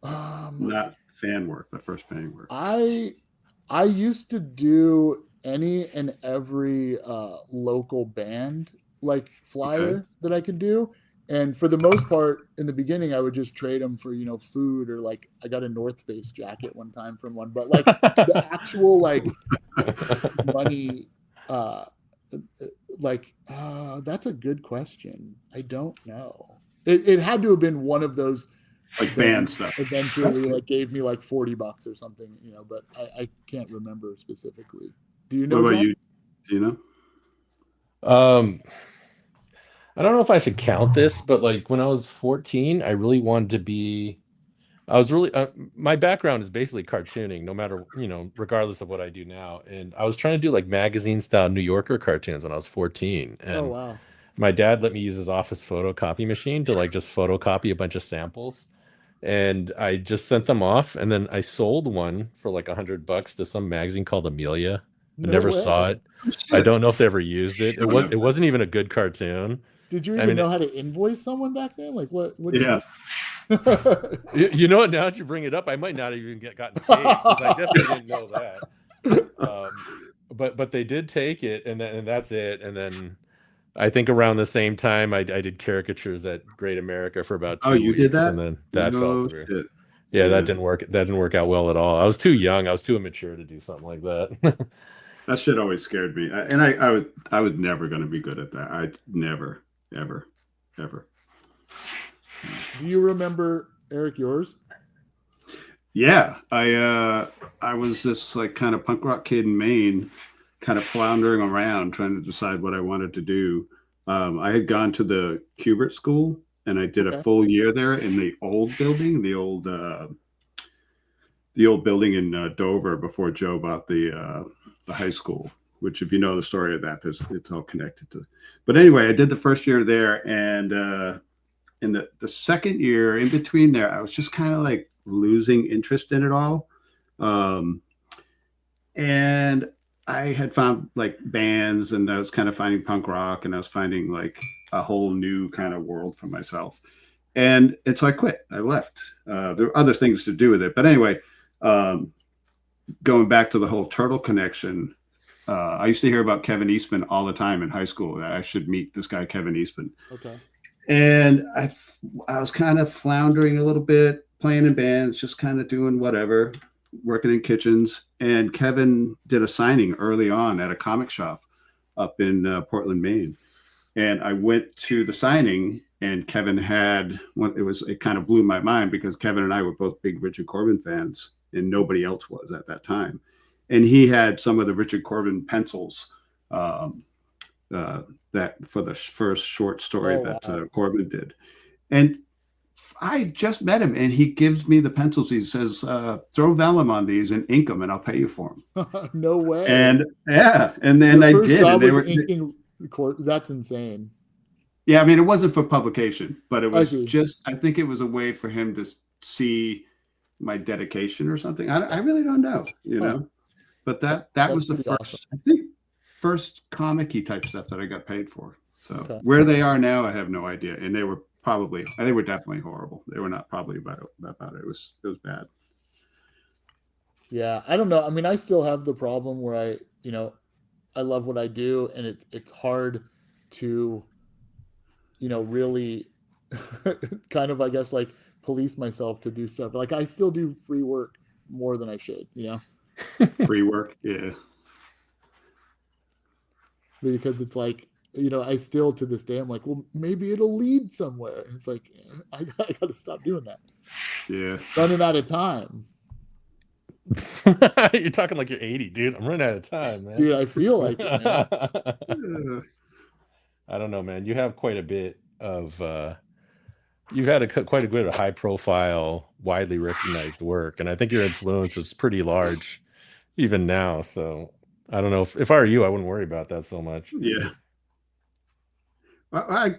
Not fan work, but first paying work. I used to do any and every local band like flyer that I could do. And for the most part, in the beginning, I would just trade them for, food, or like I got a North Face jacket one time from one. But like the actual like money, that's a good question. I don't know. It had to have been one of those like band stuff. Eventually, like gave me like $40 or something, but I can't remember specifically. Do you know? What about John? you? Do you know? I don't know if I should count this, but like when I was 14, I really wanted to be. I was really my background is basically cartooning, no matter regardless of what I do now. And I was trying to do like magazine style New Yorker cartoons when I was 14. And oh wow! My dad let me use his office photocopy machine to like just photocopy a bunch of samples, and I just sent them off. And then I sold one for like $100 to some magazine called Amelia. I never saw it. I don't know if they ever used it. It wasn't even a good cartoon. Did you even know how to invoice someone back then? Like what yeah. You know what? Now that you bring it up, I might not even gotten paid, because I definitely didn't know that. But they did take it, and that's it. And then I think around the same time, I did caricatures at Great America for about 2 weeks. You did that? And then that fell through. Yeah, that didn't work. That didn't work out well at all. I was too young. I was too immature to do something like that. That shit always scared me, and I was never going to be good at that. I never, ever. Do you remember, Eric, yours? Yeah, I was this like kind of punk rock kid in Maine, kind of floundering around trying to decide what I wanted to do. I had gone to the Kubert School, and I did a full year there in the old building, the old building in Dover before Joe bought the high school. Which, if you know the story of that, it's all connected to. But anyway, I did the first year there, and in the second year, in between there, I was just kind of like losing interest in it all. And I had found like bands, and I was kind of finding punk rock, and I was finding like a whole new kind of world for myself. And so I quit. I left. There were other things to do with it. But anyway, going back to the whole turtle connection, I used to hear about Kevin Eastman all the time in high school. That I should meet this guy, Kevin Eastman. Okay. And I was kind of floundering a little bit, playing in bands, just kind of doing whatever, working in kitchens. And Kevin did a signing early on at a comic shop up in Portland, Maine. And I went to the signing, and Kevin had one. It kind of blew my mind because Kevin and I were both big Richard Corbin fans, and nobody else was at that time. And he had some of the Richard Corbin pencils um, that for the first short story that Corbin did. And I just met him, and he gives me the pencils. He says, "Throw vellum on these and ink them, and I'll pay you for them." No way. And yeah, and then I did. Job and was inking. That's insane. Yeah, I mean, it wasn't for publication, but it was just, I think it was a way for him to see my dedication or something. I really don't know, you know, but that was the first, awesome. I think, first comic-y type stuff that I got paid for. So where they are now, I have no idea. And they were definitely horrible. They were not probably about it. It was bad. Yeah. I don't know. I mean, I still have the problem where I love what I do, and it's hard to, really kind of, I guess, like police myself to do stuff. Like I still do free work more than I should, Free work. Yeah. Because it's like, I still to this day, I'm like, well, maybe it'll lead somewhere. It's like, I got to stop doing that. Yeah. Running out of time. You're talking like you're 80, dude. I'm running out of time, man. Dude, I feel like it, man. I don't know, man. You have quite a bit of you've had quite a bit of high profile, widely recognized work, and I think your influence is pretty large even now. So I don't know, if I were you, I wouldn't worry about that so much. Yeah. I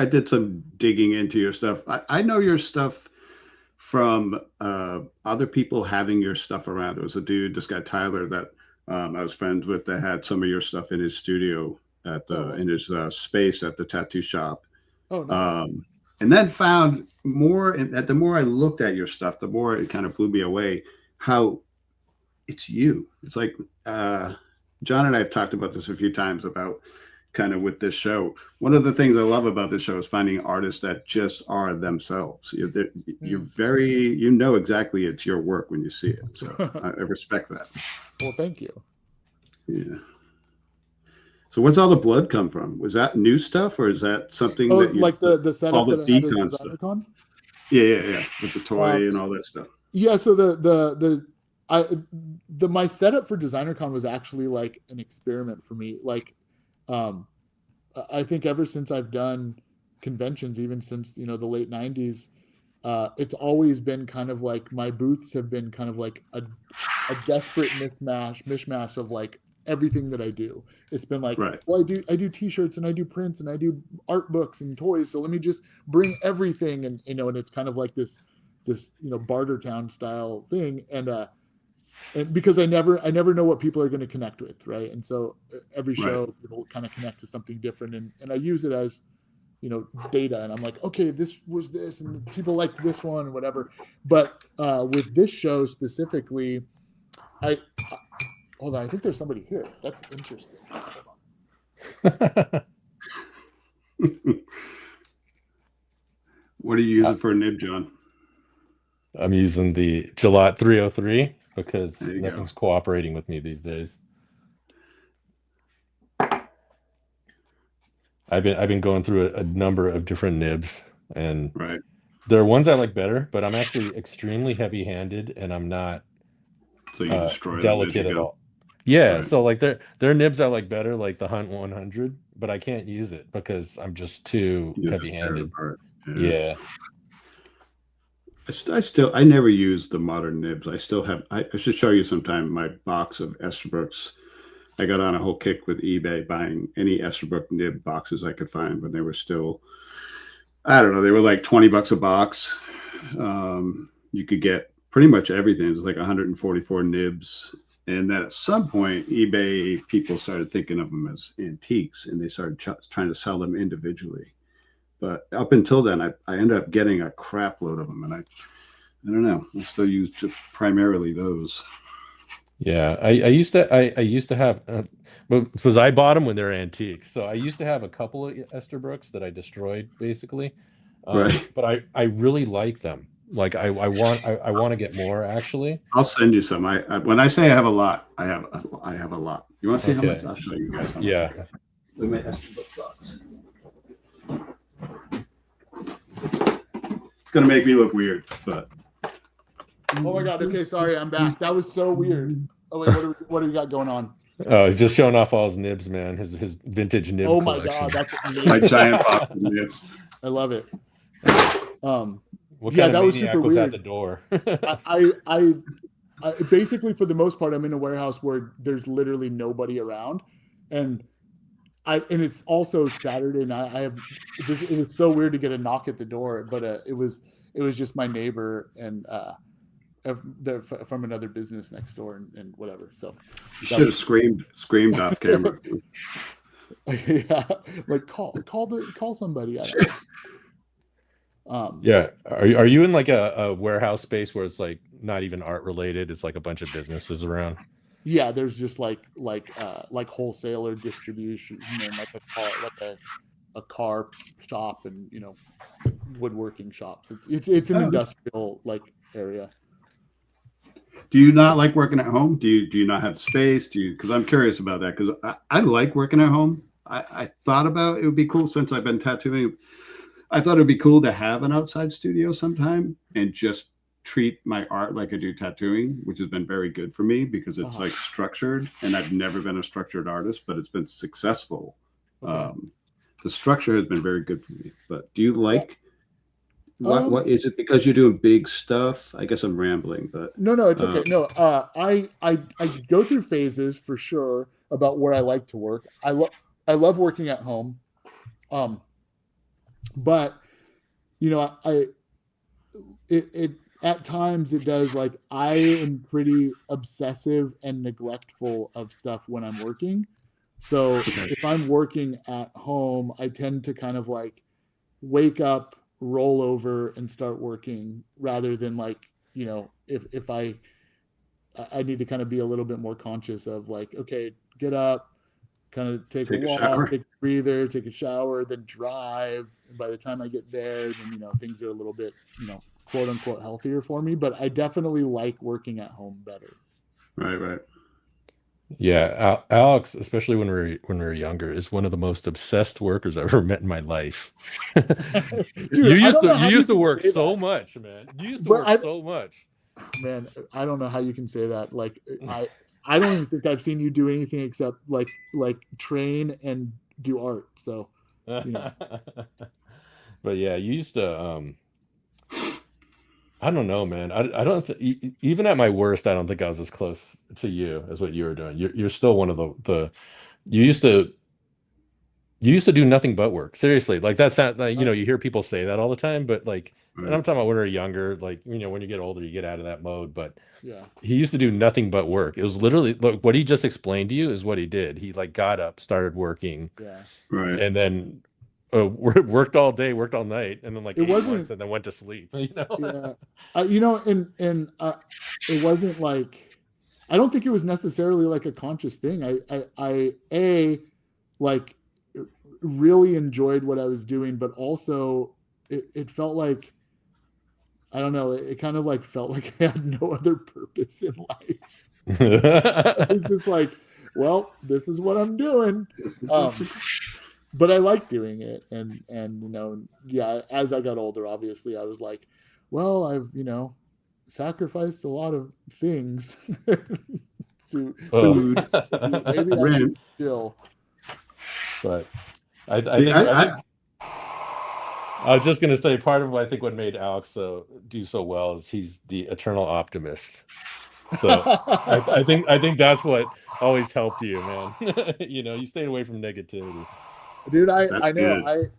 did some digging into your stuff. I know your stuff from other people having your stuff around. There was a dude, this guy Tyler, that I was friends with, that had some of your stuff in his studio in his space at the tattoo shop. Oh, nice. And then found more. And the more I looked at your stuff, the more it kind of blew me away. How it's you. It's like John and I have talked about this a few times about kind of with this show. One of the things I love about this show is finding artists that just are themselves. You're very, exactly it's your work when you see it. So I respect that. Well, thank you. Yeah. So what's all the blood come from? Was that new stuff, or is that something that like the setup all the that I had at DeCon? Yeah. With the toy and all that stuff. Yeah. So my setup for DesignerCon was actually like an experiment for me. Like, I think ever since I've done conventions, even since, the late 90s, it's always been kind of like my booths have been kind of like a desperate mishmash of like everything that I do. It's been like, well, I do t-shirts and I do prints and I do art books and toys. So let me just bring everything. And, and it's kind of like this, Bartertown style thing. And because I never know what people are going to connect with. Right. And so every show people kind of connect to something different. And I use it as, data. And I'm like, okay, this was this and people liked this one and whatever. But with this show specifically, hold on, I think there's somebody here. That's interesting. Hold on. What are you using for a nib, John? I'm using the Gillette 303 because nothing's cooperating with me these days. I've been going through a number of different nibs, and there are ones I like better, but I'm actually extremely heavy-handed, and I'm not delicate at all. Yeah, so like there are nibs I like better, like the Hunt 100, but I can't use it because I'm just too heavy-handed. Yeah. I never use the modern nibs. I still have. I should show you sometime my box of Esterbrook's. I got on a whole kick with eBay buying any Esterbrook nib boxes I could find when they were still, I don't know, they were like $20 a box. You could get pretty much everything. It was like 144 nibs. And then at some point, eBay people started thinking of them as antiques, and they started trying to sell them individually. But up until then, I ended up getting a crap load of them, and I don't know. I still use just primarily those. Yeah, I used to have, because I bought them when they're antiques. So I used to have a couple of Esterbrook's that I destroyed basically, Right. but I really like them. Like I want to get more actually. I'll send you some. I when I say I have a lot, I have a lot. You want to see how much? Okay. I'll show you guys how much. Yeah. I got. Look at my Esterbrook box. It's gonna make me look weird, but Oh my god. Okay, sorry, I'm back. That was so weird. Oh wait, what do we got going on? Oh, he's just showing off all his nibs, man. His vintage nib Oh my collection. god, that's my amazing. giant box of nibs. I love it. What Yeah, kind that of was maniac super was at weird. the door? I basically, for the most part, I'm in a warehouse where there's literally nobody around, and it's also Saturday night. It was so weird to get a knock at the door, but it was just my neighbor and from another business next door and whatever. So You should have screamed off camera. yeah, like call somebody. I don't know. Yeah. Are you in like a warehouse space where it's like not even art related? It's like a bunch of businesses around. Yeah, there's just like wholesaler distribution and like a car shop and woodworking shops. It's an industrial like area. Do you not like working at home? Do you not have space? Because I'm curious about that, because I like working at home. I thought about it would be cool since I've been tattooing. I thought it would be cool to have an outside studio sometime and just treat my art like I do tattooing, which has been very good for me because it's like structured, and I've never been a structured artist, but it's been successful. Okay. The structure has been very good for me. But do you like what is it because you're doing big stuff? I guess I'm rambling, but no, it's okay. No, I go through phases for sure about where I like to work. I love working at home, but it at times it does, like, I am pretty obsessive and neglectful of stuff when I'm working. So if I'm working at home, I tend to kind of like wake up, roll over, and start working rather than like, if I need to kind of be a little bit more conscious of like, okay, get up, kind of take a walk, take a breather, take a shower, then drive. And by the time I get there, then, things are a little bit, quote unquote healthier for me. But I definitely like working at home better. Right. Yeah, Alex, especially when we were younger, is one of the most obsessed workers I've ever met in my life. Dude, you used to work so that. much, man. You used to work so much. Man, I don't know how you can say that. Like, I don't even think I've seen you do anything except like train and do art. So, but yeah, you used to. I don't know, man. I don't even at my worst, I don't think I was as close to you as what you were doing. You're still one of the you used to do nothing but work. Seriously, like that's not like, you hear people say that all the time, but like, and I'm talking about when we were younger, like, when you get older, you get out of that mode. But yeah, he used to do nothing but work. It was literally, look, what he just explained to you is what he did. He like got up, started working, and then worked all day, worked all night, and then like ate once, and then went to sleep. And it wasn't like, I don't think it was necessarily like a conscious thing. I like really enjoyed what I was doing, but also it felt like, I don't know, it kind of like felt like I had no other purpose in life. It was just like, well, this is what I'm doing. But I like doing it. And as I got older, obviously I was like, well, I've, sacrificed a lot of things to food. Maybe I should chill. But I was just gonna say, part of what I think what made Alex do so well is he's the eternal optimist. So I think that's what always helped you, man. You stayed away from negativity. Dude, I know.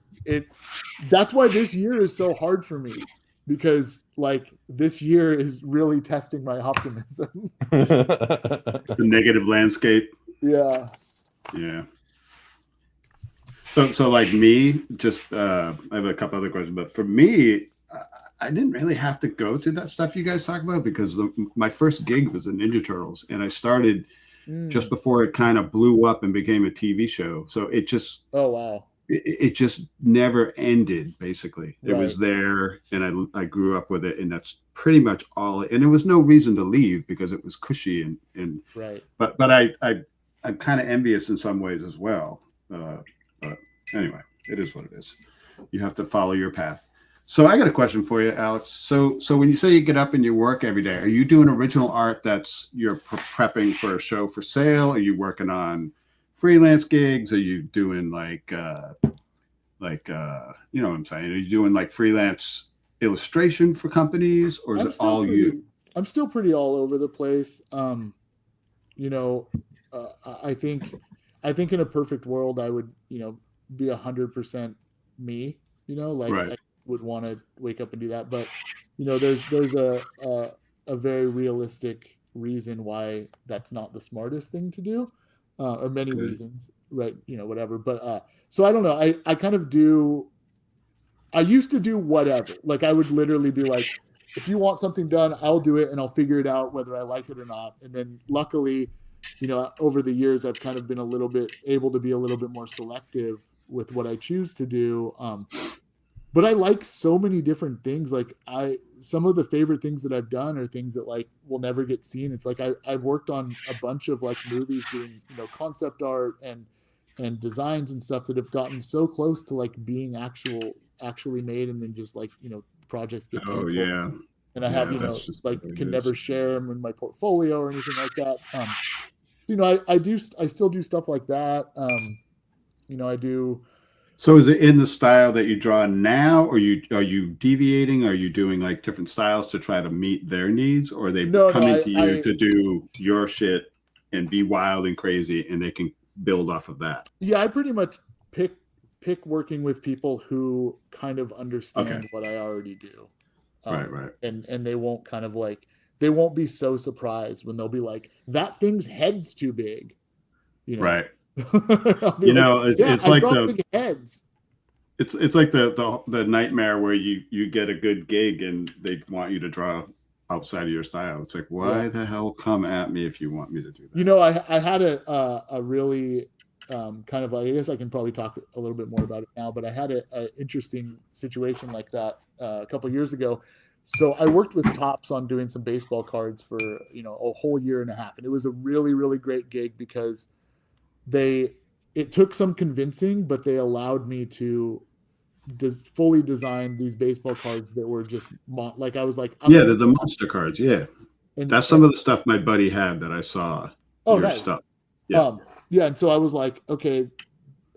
That's why this year is so hard for me, because like this year is really testing my optimism. The negative landscape. Yeah. So like me, just I have a couple other questions, but for me, I didn't really have to go through that stuff you guys talk about because my first gig was in Ninja Turtles, and I started just before it kind of blew up and became a TV show. So it just Oh wow. it just never ended. Basically, it was Right. there, and I grew up with it, and that's pretty much all. And there was no reason to leave because it was cushy and Right. but I'm kind of envious in some ways as well. But anyway, it is what it is. You have to follow your path. So I got a question for you, Alex. So when you say you get up and you work every day, are you doing original art that's you're prepping for a show for sale? Are you working on freelance gigs? Are you doing like you know what I'm saying? Are you doing like freelance illustration for companies, or is I'm it still all pretty. you? I'm still pretty all over the place. You know, I think in a perfect world, I would, be 100% me. Like Right. I would want to wake up and do that, but there's a very realistic reason why that's not the smartest thing to do, or many Good. reasons, right? Whatever. But so I don't know. I kind of do. I used to do whatever. Like I would literally be like, if you want something done, I'll do it and I'll figure it out whether I like it or not. And then luckily, over the years, I've kind of been able to be a little bit more selective with what I choose to do. But I like so many different things. Like some of the favorite things that I've done are things that like will never get seen. It's like I've worked on a bunch of like movies doing, concept art and designs and stuff that have gotten so close to like being actually made, and then just like projects get Oh canceled, yeah. and I have Yeah, that's just the like way it can is. never share them in my portfolio or anything like that. I still do stuff like that. I do. So is it in the style that you draw now, or are you deviating? Are you doing like different styles to try to meet their needs, or are they No, no, coming to you I to do your shit and be wild and crazy, and they can build off of that? yeah, I pretty much pick working with people who kind of Okay. understand what I already do, Right, right, and they won't kind of like they won't be so surprised when they'll be like, that thing's head's too big, you know. right. I'll be like, yeah, It's I like draw big heads. it's like the nightmare where you get a good gig and they want you to draw outside of your style. It's like, Yeah. why the hell come at me if you want me to do that? I had a really kind of like, I guess I can probably talk a little bit more about it now, but I had a interesting situation like that a couple of years ago. So I worked with Topps on doing some baseball cards for a whole year and a half, and it was a really really great gig because it took some convincing, but they allowed me to fully design these baseball cards that were just like I was like, I'm Yeah, gonna the monster cards. Yeah, and that's some of the stuff my buddy had that I saw oh your nice. stuff. Yeah. Yeah, and so I was like, okay,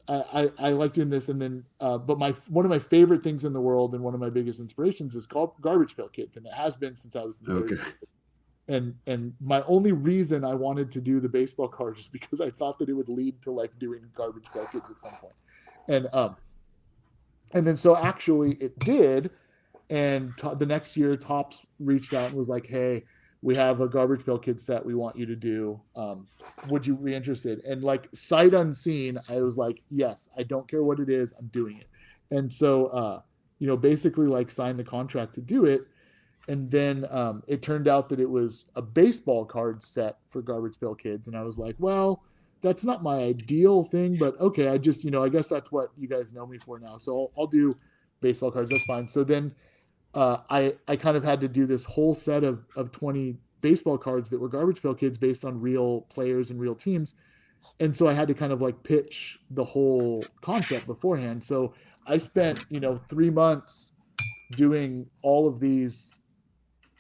I like doing this, and then but one of my favorite things in the world and one of my biggest inspirations is called Garbage Pail Kids, and it has been since I was in third Okay. grade. And my only reason I wanted to do the baseball cards is because I thought that it would lead to like doing Garbage Pail Kids at some point, and then so actually it did, and the next year Topps reached out and was like, hey, we have a Garbage Pail Kids set we want you to do. Would you be interested? And like sight unseen, I was like, yes, I don't care what it is, I'm doing it. And so basically like signed the contract to do it. And then it turned out that it was a baseball card set for Garbage Pail Kids, and I was like, well, that's not my ideal thing, but okay, I just I guess that's what you guys know me for now, so I'll do baseball cards, that's fine. So then I kind of had to do this whole set of 20 baseball cards that were Garbage Pail Kids based on real players and real teams. And so I had to kind of like pitch the whole concept beforehand. So I spent, 3 months doing all of these,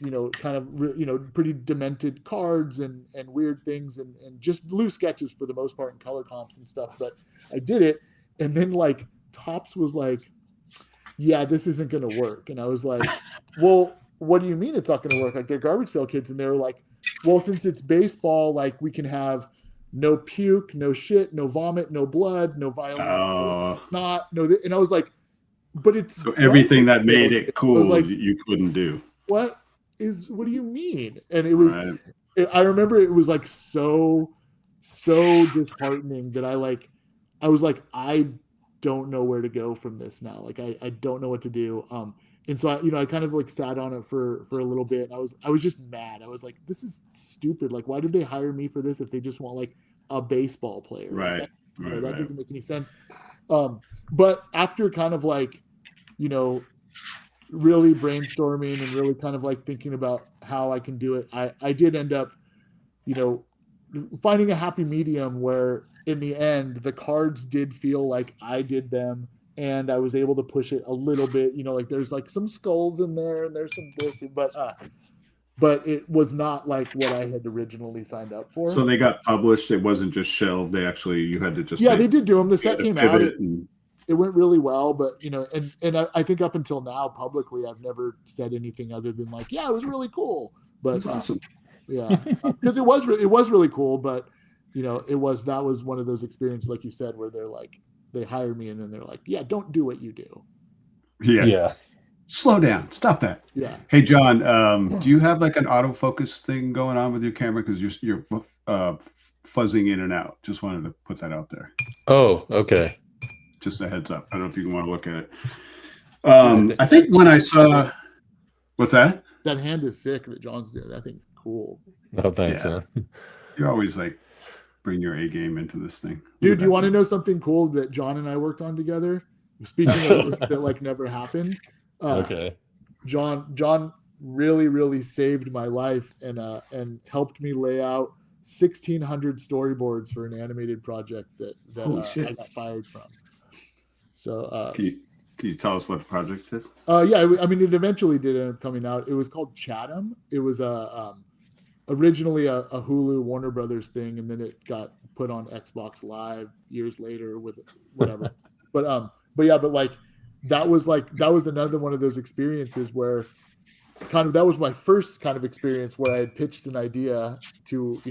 kind of, pretty demented cards and weird things and just blue sketches for the most part and color comps and stuff. But I did it. And then like Topps was like, yeah, this isn't going to work. And I was like, well, what do you mean it's not going to work? Like, they're Garbage Pail Kids. And they were like, well, since it's baseball, like we can have no puke, no shit, no vomit, no blood, no violence, Oh, and I was like, but it's so everything that made Garbage Pail it Kids. I was cool, like, you couldn't do. what do you mean? And Right. I remember it was like so disheartening that I was like, I don't know where to go from this now. Like I don't know what to do. And so I kind of like sat on it for a little bit. I was just mad. I was like, this is stupid. Like, why did they hire me for this if they just want like a baseball player? Right. Like that, Right. that doesn't make any sense. But after kind of like, really brainstorming and really kind of like thinking about how I can do it, I did end up, finding a happy medium where in the end the cards did feel like I did them, and I was able to push it a little bit. Like there's like some skulls in there and there's some this, but it was not like what I had originally signed up for. So they got published. It wasn't just shelved. They actually, you had to just they did do them. The set came out. And... It went really well, but and I think up until now publicly I've never said anything other than like, yeah, it was really cool. But that's awesome. Yeah, because it was really cool, but that was one of those experiences, like you said, where they're like, they hire me and then they're like, yeah, don't do what you do. Yeah. Slow down. Stop that. Yeah. Hey, John, do you have like an autofocus thing going on with your camera? Because you're fuzzing in and out. Just wanted to put that out there. Oh, okay. Just a heads up. I don't know if you want to look at it. I think when I saw, what's that? That hand is sick that John's doing. That thing's cool. Oh, thanks. Yeah. You always like bring your A game into this thing. Dude, do you want to know something cool that John and I worked on together? Speaking of that like never happened. Okay. John really, really saved my life and helped me lay out 1,600 storyboards for an animated project that I got fired from. So can you tell us what the project is? It eventually did end up coming out. It was called Chatham. It was originally a Hulu Warner Brothers thing, and then it got put on Xbox Live years later with whatever. but that was another one of those experiences where that was my first kind of experience where I had pitched an idea to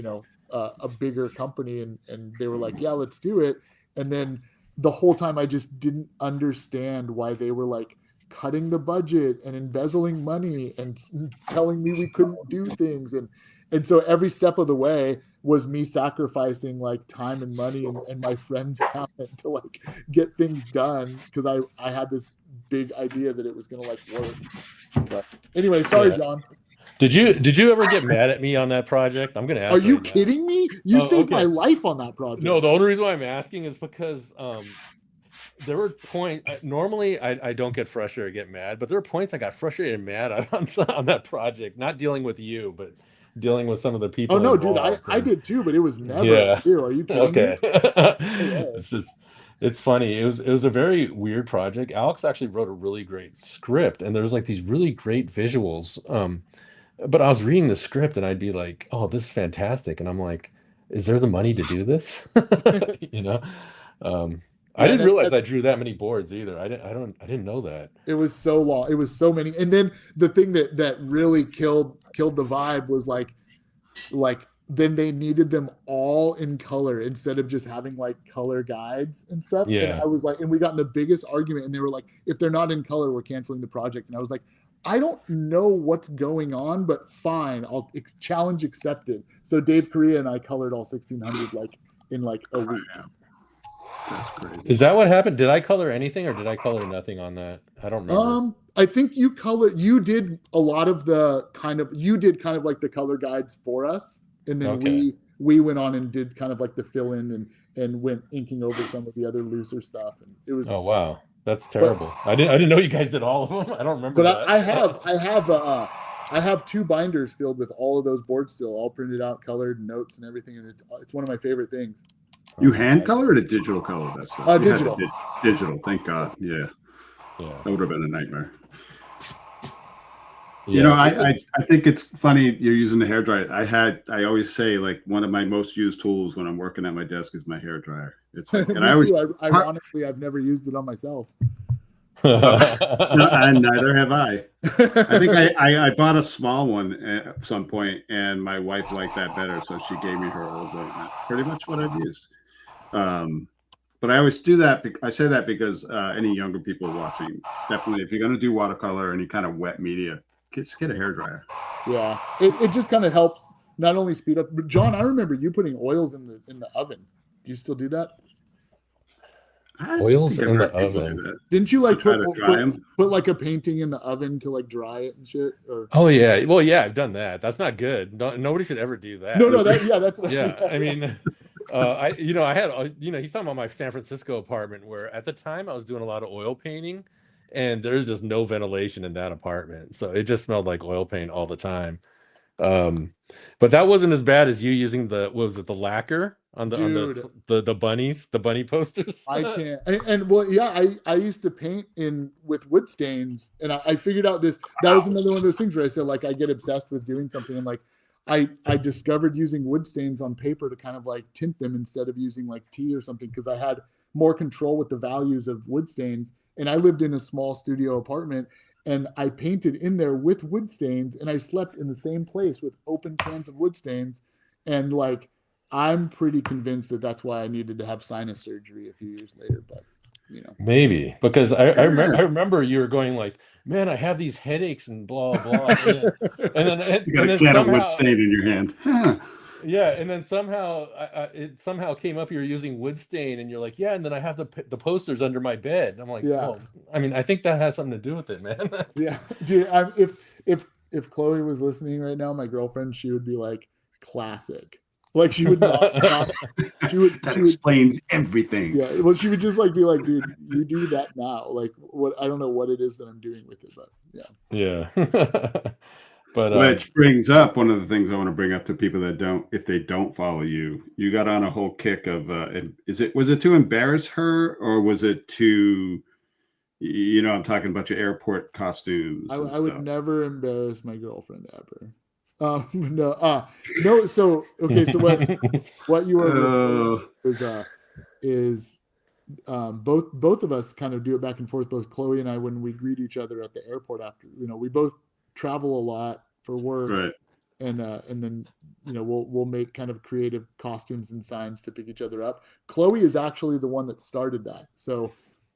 a bigger company, and they were like, yeah, let's do it. And then the whole time I just didn't understand why they were like cutting the budget and embezzling money and telling me we couldn't do things. And so every step of the way was me sacrificing like time and money and my friends' talent to like get things done. Cause I had this big idea that it was going to like work. But anyway, sorry, John. Did you ever get mad at me on that project? I'm going to ask. Are you kidding me? You saved my life on that project. No, the only reason why I'm asking is because there were points. Normally, I don't get frustrated or get mad, but there were points I got frustrated and mad on that project. Not dealing with you, but dealing with some of the people. Oh no, dude, I did too, but it was never you. Are you kidding me? It's funny. It was a very weird project. Alex actually wrote a really great script, and there's like these really great visuals. But I was reading the script and I'd be like, oh, this is fantastic. And I'm like, is there the money to do this? I didn't realize I drew that many boards either. I didn't know that. It was so long. It was so many. And then the thing that really killed the vibe was like then they needed them all in color instead of just having like color guides and stuff. Yeah. And I was like, and we got in the biggest argument, and they were like, if they're not in color, we're canceling the project. And I was like, I don't know what's going on, but fine. I'll challenge accepted. So Dave Correa and I colored all 1,600 like in like a week. That's great. Is that what happened? Did I color anything or did I color nothing on that? I don't remember. I think you did a lot of the kind of like the color guides for us. And then we went on and did kind of like the fill in and went inking over some of the other looser stuff. And it was, oh, wow. That's terrible. I didn't know you guys did all of them. I don't remember. But that. I have 2 binders filled with all of those boards still, all printed out, colored, notes, and everything, and it's one of my favorite things. You hand colored or digital color that stuff? Digital. Digital. Thank God. Yeah. That would have been a nightmare. Yeah. I think it's funny you're using the hairdryer. I always say like one of my most used tools when I'm working at my desk is my hairdryer. It's like, and ironically, I've never used it on myself. And neither have I. I think I bought a small one at some point, and my wife liked that better, so she gave me her old one. That's pretty much what I've used. But I always do that. I say that because any younger people watching, definitely, if you're going to do watercolor or any kind of wet media, just get a hairdryer. Yeah, it just kind of helps not only speed up. But John, I remember you putting oils in the oven. Do you still do that? I Oils think I've in the heard people do oven. that. Didn't you like Try to dry 'em? put like a painting in the oven to like dry it and shit? Or Oh yeah, well yeah, I've done that. That's not good. Nobody should ever do that. no, that's Yeah, I mean, I had, he's talking about my San Francisco apartment where at the time I was doing a lot of oil painting, and there's just no ventilation in that apartment, so it just smelled like oil paint all the time. Um, but that wasn't as bad as you using the, what was it, the lacquer on the Dude. the bunnies, the bunny posters. I can't. And well, yeah, I used to paint in with wood stains, and I figured out this. That was another one of those things where I said like I get obsessed with doing something, and like I discovered using wood stains on paper to kind of like tint them instead of using like tea or something because I had more control with the values of wood stains. And I lived in a small studio apartment, and I painted in there with wood stains, and I slept in the same place with open cans of wood stains, and like. I'm pretty convinced that that's why I needed to have sinus surgery a few years later, but Maybe because I Yeah. remember you were going like, man, I have these headaches and blah blah, and then You got and a then can of wood somehow, stain in your hand. Huh. yeah, and then somehow it somehow came up you're using wood stain, and you're like, yeah, and then I have the posters under my bed. And I'm like, yeah, well, I mean, I think that has something to do with it, man. yeah. Dude, if Chloe was listening right now, my girlfriend, she would be like, classic. Like she would not That explains everything. yeah. Well, she would just like be like, dude, you do that now. Like what? I don't know what it is that I'm doing with it, but yeah. Yeah. But Which brings up one of the things I want to bring up to people that don't, if they don't follow you, you got on a whole kick of, was it to embarrass her or was it to, I'm talking about your airport costumes? I and would stuff. never embarrass my girlfriend ever. No. So okay. So what you are referring is both of us kind of do it back and forth. Both Chloe and I, when we greet each other at the airport after, we both travel a lot for work, right. And then we'll make kind of creative costumes and signs to pick each other up. Chloe is actually the one that started that, so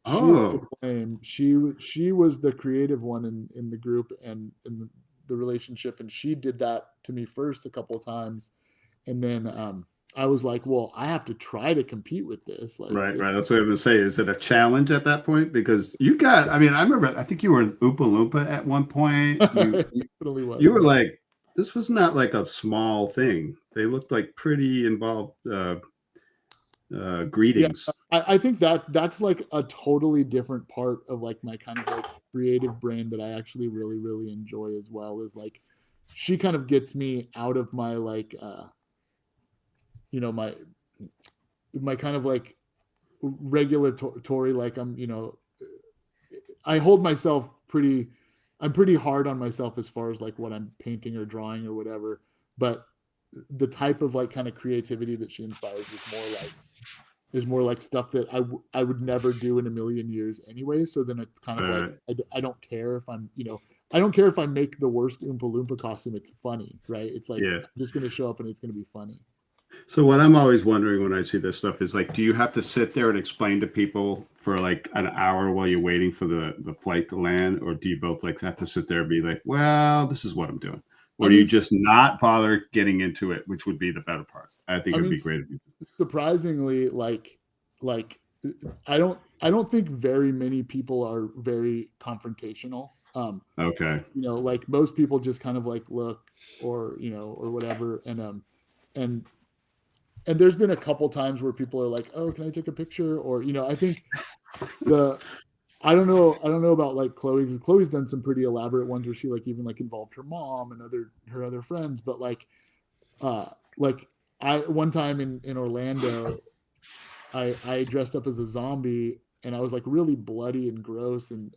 she is to blame. She was the creative one in the group and in the relationship, and she did that to me first a couple of times, and then I was like, well, I have to try to compete with this. Like, right. That's what I was going to say. Is it a challenge at that point? Because I remember, I think you were an Oompa Loompa at one point. You were like, this was not like a small thing. They looked like pretty involved greetings. Yeah, I think that's like a totally different part of like my kind of like creative brain that I actually really, really enjoy as well, is like she kind of gets me out of my like my kind of like regulatory, like I hold myself I'm pretty hard on myself as far as like what I'm painting or drawing or whatever, but the type of like kind of creativity that she inspires is more like stuff that I would never do in a million years anyway. So then it's kind of like I don't care if I don't care if I make the worst Oompa Loompa costume. It's funny, right? It's like I'm just going to show up and it's going to be funny. So what I'm always wondering when I see this stuff is like, do you have to sit there and explain to people for like an hour while you're waiting for the flight to land, or do you both like have to sit there and be like, well, this is what I'm doing, or do you just not bother getting into it, which would be the better part? I think it'd be great. Surprisingly, like I don't think very many people are very confrontational. Okay. Like most people just kind of like look or whatever, and there's been a couple times where people are like, oh, can I take a picture? Or, I think I don't know about like Chloe, because Chloe's done some pretty elaborate ones where she like even like involved her mom and her other friends. But like I one time in Orlando, I dressed up as a zombie and I was like really bloody and gross and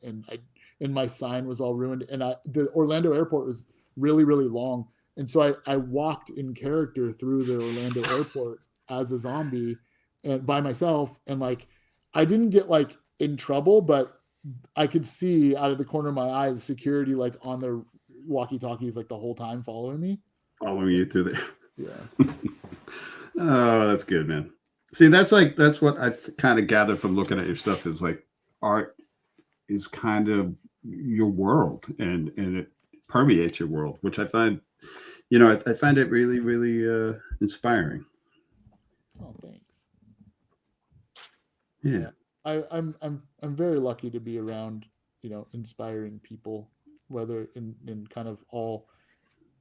my sign was all ruined. And the Orlando airport was really, really long. And so I walked in character through the Orlando airport as a zombie and by myself. And like, I didn't get like in trouble, but I could see out of the corner of my eye, the security, like on their walkie talkies, like the whole time following you through there. Yeah. Oh, that's good, man. See, that's what I kind of gathered from looking at your stuff is like art is kind of your world and it permeates your world, which I find, I find it really, really inspiring. Oh, thanks. Yeah. I'm very lucky to be around, inspiring people, whether in kind of all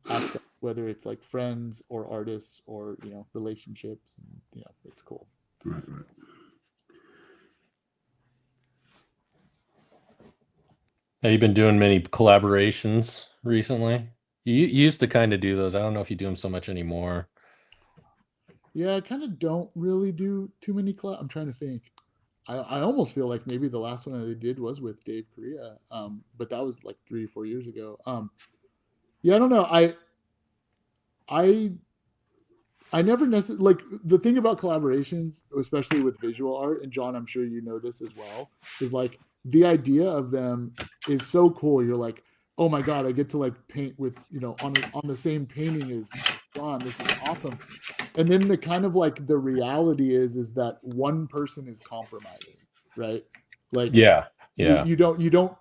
aspects, whether it's like friends or artists or relationships. And, it's cool. Right, right. Have you been doing many collaborations recently? You used to kind of do those. I don't know if you do them so much anymore. Yeah, I kind of don't really do too many I'm trying to think. I almost feel like maybe the last one I did was with Dave Korea, but that was like 3 or 4 years ago. Yeah, I don't know. I I never necessarily like the thing about collaborations, especially with visual art, and John, I'm sure you know this as well, is like the idea of them is so cool. You're like, oh my god, I get to like paint with on the same painting as John. This is awesome. And then the kind of like the reality is that one person is compromising, right? Like Yeah, you yeah.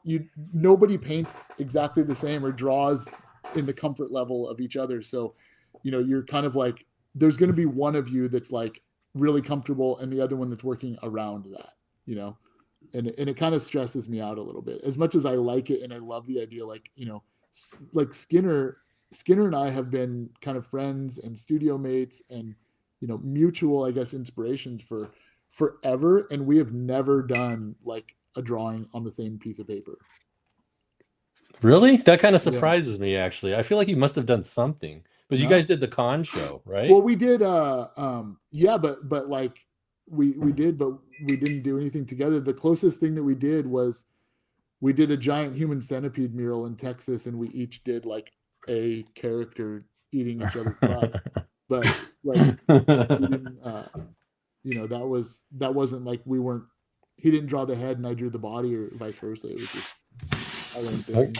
you nobody paints exactly the same or draws in the comfort level of each other. So, you're kind of like there's going to be one of you that's like really comfortable and the other one that's working around that, and it kind of stresses me out a little bit. As much as I like it and I love the idea, like, like Skinner and I have been kind of friends and studio mates and mutual, I guess, inspirations for forever, and we have never done like a drawing on the same piece of paper. Really? That kind of Yeah. surprises me, actually. I feel like you must have done something. Because you No. guys did the con show, right? Well, we did yeah, but like we did, but we didn't do anything together. The closest thing that we did was we did a giant human centipede mural in Texas, and we each did like a character eating each other's butt. But like we didn't that wasn't like he didn't draw the head and I drew the body or vice versa. It was just our own thing.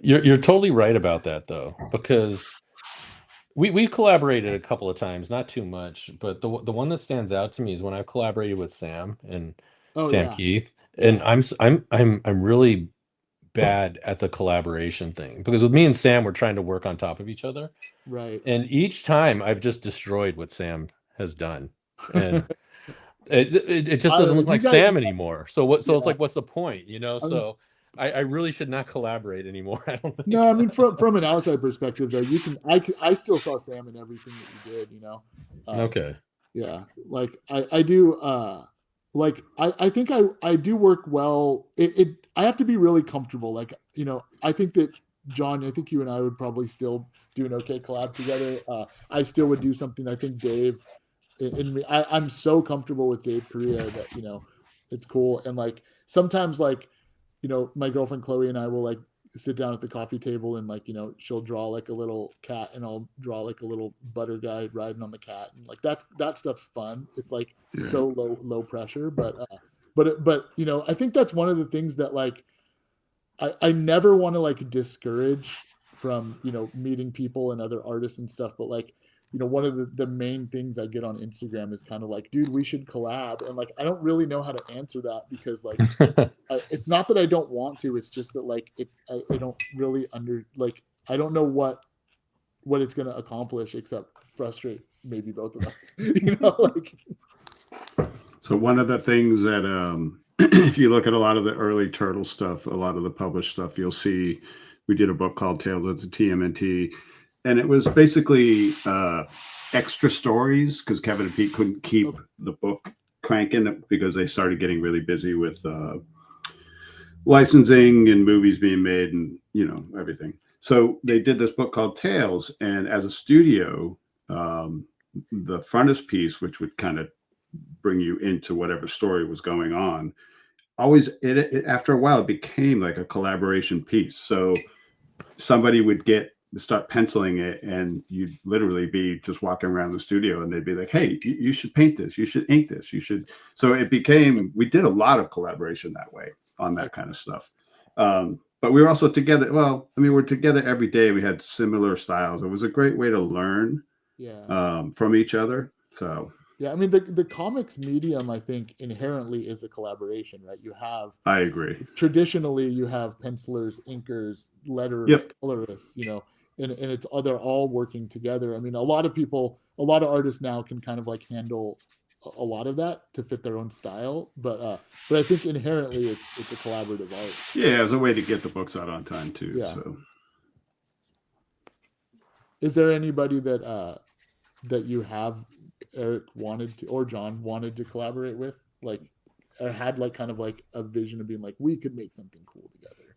You're totally right about that, though, because we collaborated a couple of times, not too much, but the one that stands out to me is when I collaborated with Sam and Sam Keith, and I'm really bad at the collaboration thing because with me and Sam we're trying to work on top of each other, right? And each time I've just destroyed what Sam has done, and it just doesn't look like Sam anymore. So what? So it's like, what's the point? So I really should not collaborate anymore. I don't think. No, I mean from an outside perspective though, I still saw Sam in everything that you did. Okay. Yeah, like I do. Like I think I do work well. I have to be really comfortable. Like I think that John, I think you and I would probably still do an okay collab together. I still would do something. I think Dave, I'm so comfortable with Dave Korea that it's cool. And like sometimes like my girlfriend Chloe and I will like sit down at the coffee table and like she'll draw like a little cat and I'll draw like a little butter guy riding on the cat, and like that stuff's fun. It's like so low pressure, but I think that's one of the things that like I never want to like discourage from meeting people and other artists and stuff, but like one of the main things I get on Instagram is kind of like, dude, we should collab, and like I don't really know how to answer that because like it's not that I don't want to, it's just that like I don't really I don't know what it's going to accomplish except frustrate maybe both of us. Like. So one of the things that if you look at a lot of the early Turtle stuff, a lot of the published stuff, you'll see we did a book called Tales of the TMNT, and it was basically extra stories because Kevin and Pete couldn't keep the book cranking because they started getting really busy with licensing and movies being made and everything. So they did this book called Tales, and as a studio, the frontispiece, which would kind of bring you into whatever story was going on, always after a while it became like a collaboration piece. So somebody would start penciling it, and you'd literally be just walking around the studio and they'd be like, hey, you should paint this, you should ink this, you should. So it became, we did a lot of collaboration that way on that kind of stuff. But we were also together. Well, I mean, we're together every day. We had similar styles. It was a great way to learn from each other. So yeah, I mean the comics medium I think inherently is a collaboration, right? I agree. Traditionally, you have pencilers, inkers, letterers, colorists, and they're all working together. I mean, a lot of artists now can kind of like handle a lot of that to fit their own style. But I think inherently it's a collaborative art. Yeah, as a way to get the books out on time too. Yeah. So Is there anybody that you have, Eric, wanted to, or John wanted to collaborate with, like, or had like kind of like a vision of being like, we could make something cool together?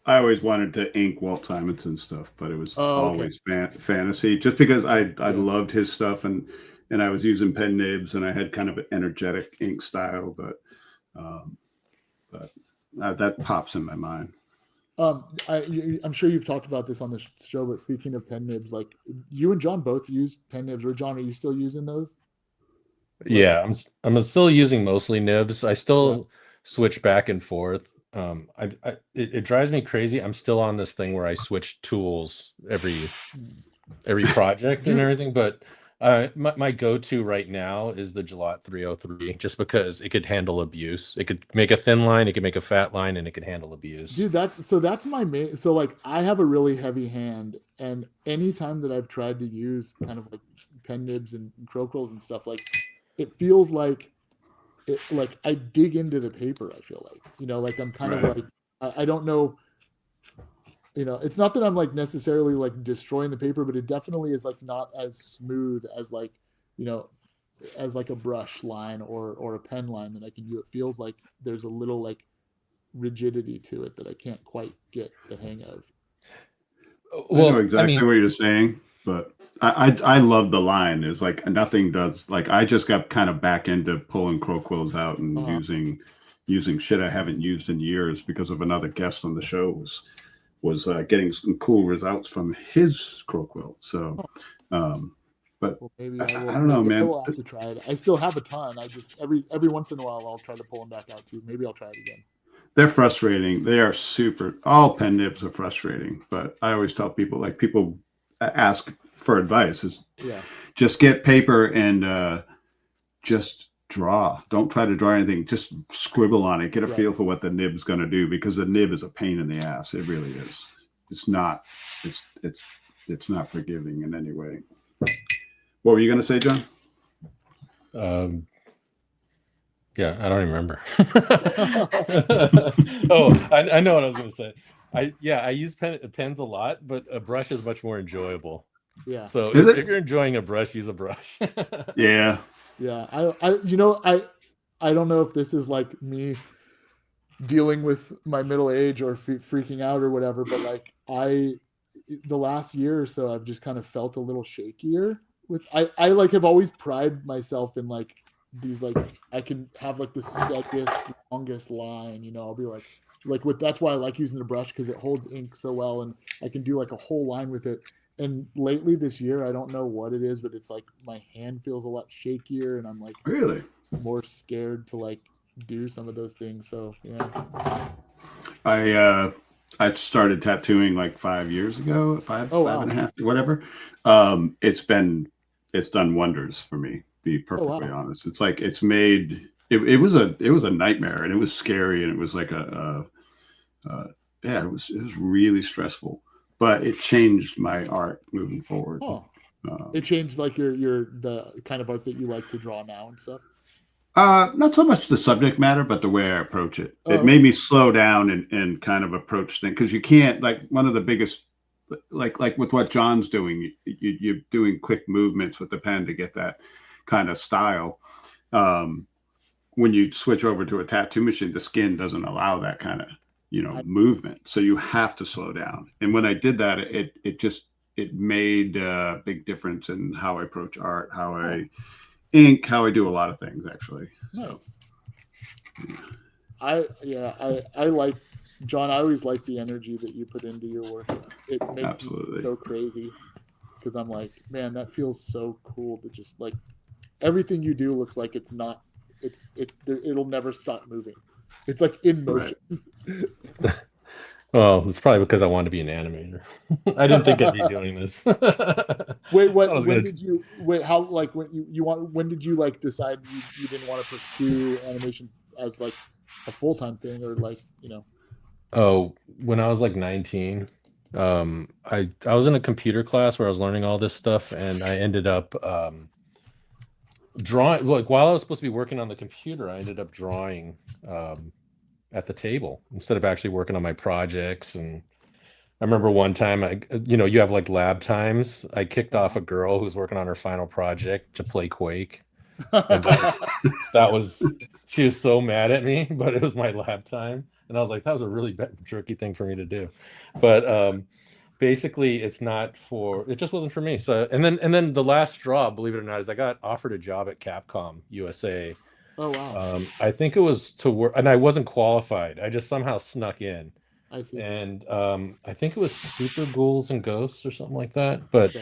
I always wanted to ink Walt Simonson stuff, but it was Oh, okay. always fantasy, just because I loved his stuff, and I was using pen nibs, and I had kind of an energetic ink style, but that pops in my mind. I'm sure you've talked about this on the show, but speaking of pen nibs, like you and John both use pen nibs. Or John, are you still using those? Yeah, I'm still using mostly nibs. I still switch back and forth. It drives me crazy. I'm still on this thing where I switch tools every project and everything, but my go-to right now is the Gillette 303, just because it could handle abuse. It could make a thin line, it could make a fat line, and it could handle abuse. Dude, that's my main. So like I have a really heavy hand, and anytime that I've tried to use kind of like pen nibs and crow quills and stuff, like it feels like I dig into the paper. I feel like, like I'm kind of like, I don't know, it's not that I'm like necessarily like destroying the paper, but it definitely is like not as smooth as like, as like a brush line or a pen line that I can do. It feels like there's a little like rigidity to it that I can't quite get the hang of. Well, I know exactly what you're saying, but I love the line. It's like nothing does. Like I just got kind of back into pulling crow quills out and using shit I haven't used in years because of another guest on the show was getting some cool results from his crow quill. So, but maybe I don't know, man. I will have to try it. I still have a ton. I just every once in a while I'll try to pull them back out too. Maybe I'll try it again. They're frustrating. They are all pen nibs are frustrating, but I always tell people, like, people ask for advice is just get paper and just draw. Don't try to draw anything. Just scribble on it. Get a feel for what the nib's going to do, because the nib is a pain in the ass. It really is. It's not forgiving in any way. What were you going to say, John? Yeah, I don't remember. I know what I was going to say. I use pens a lot, but a brush is much more enjoyable. Yeah. So if you're enjoying a brush, use a brush. Yeah. Yeah. I don't know if this is like me dealing with my middle age or freaking out or whatever, but like the last year or so, I've just kind of felt a little shakier with, I like have always prided myself in like these, like I can have like the steadiest, longest line, I'll be like with, that's why I like using the brush, because it holds ink so well and I can do like a whole line with it. And lately this year, I don't know what it is, but it's like my hand feels a lot shakier and I'm like really more scared to like do some of those things. So yeah. I started tattooing like 5 years ago, five and a half, whatever. It's done wonders for me, to be perfectly honest. It's like it's made it was a nightmare, and it was scary, and it was like it was really stressful, but it changed my art moving forward. It changed like the kind of art that you like to draw now and stuff. Not so much the subject matter, but the way I approach it. It made me slow down and kind of approach things, because you can't, like, one of the biggest, like with what John's doing, you're doing quick movements with the pen to get that kind of style. When you switch over to a tattoo machine, the skin doesn't allow that kind of movement, so you have to slow down. And when I did that, it made a big difference in how I approach art, how I ink, how I do a lot of things, actually. Nice. So. I like, John, I always like the energy that you put into your work. It makes me so crazy, because I'm like, man, that feels so cool to just like, everything you do looks like it'll never stop moving. It's like in motion. Right. Well, it's probably because I wanted to be an animator. I didn't think I'd be doing this. Wait, when did you like decide you didn't want to pursue animation as like a full-time thing, or like, Oh, when I was like 19, I was in a computer class where I was learning all this stuff, and I ended up drawing, like while I was supposed to be working on the computer, I ended up drawing at the table instead of actually working on my projects. And I remember one time you have like lab times. I kicked off a girl who was working on her final project to play Quake. And that was she was so mad at me, but it was my lab time. And I was like, that was a really tricky thing for me to do. But basically it just wasn't for me. So and then the last straw, believe it or not, is I got offered a job at Capcom USA. Oh wow. I think it was to work, and I wasn't qualified. I just somehow snuck in. I see. And I think it was Super Ghouls and Ghosts or something like that. But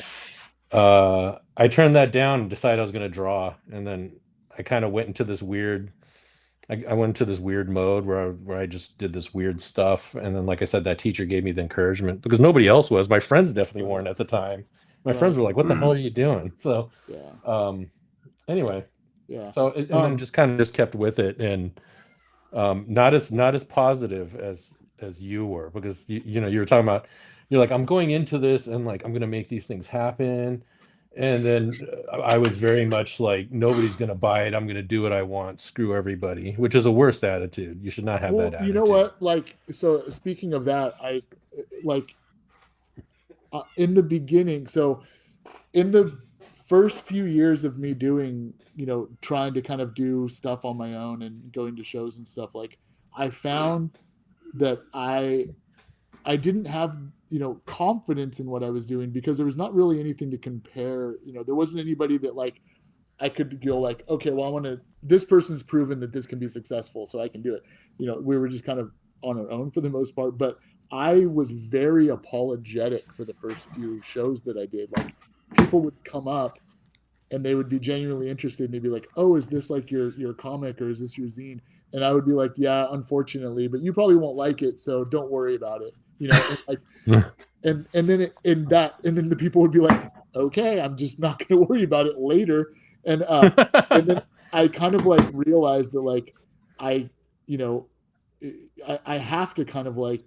I turned that down and decided I was going to draw. And then I kind of went into this weird I went into this weird mode where I just did this weird stuff. And then, like I said, that teacher gave me the encouragement because nobody else was. My friends definitely weren't at the time. My friends were like, "What the hell are you doing?" So, anyway, So and then just kind of just kept with it, and not as positive as you were, because you were talking about, you're like, I'm going into this and like I'm going to make these things happen. And then I was very much like, nobody's going to buy it. I'm going to do what I want. Screw everybody, which is a worst attitude. You should not have that attitude. You know what? Like, so speaking of that, I like in the beginning. So in the first few years of me doing, trying to kind of do stuff on my own and going to shows and stuff, like I found that I didn't have confidence in what I was doing because there was not really anything to compare. There wasn't anybody that like I could go like, okay, well, this person's proven that this can be successful, so I can do it. We were just kind of on our own for the most part, but I was very apologetic for the first few shows that I did. Like people would come up and they would be genuinely interested and they'd be like, oh, is this like your comic or is this your zine? And I would be like, yeah, unfortunately, but you probably won't like it, so don't worry about it. And then the people would be like, okay, I'm just not going to worry about it later. And then I kind of like realized that like I have to kind of like,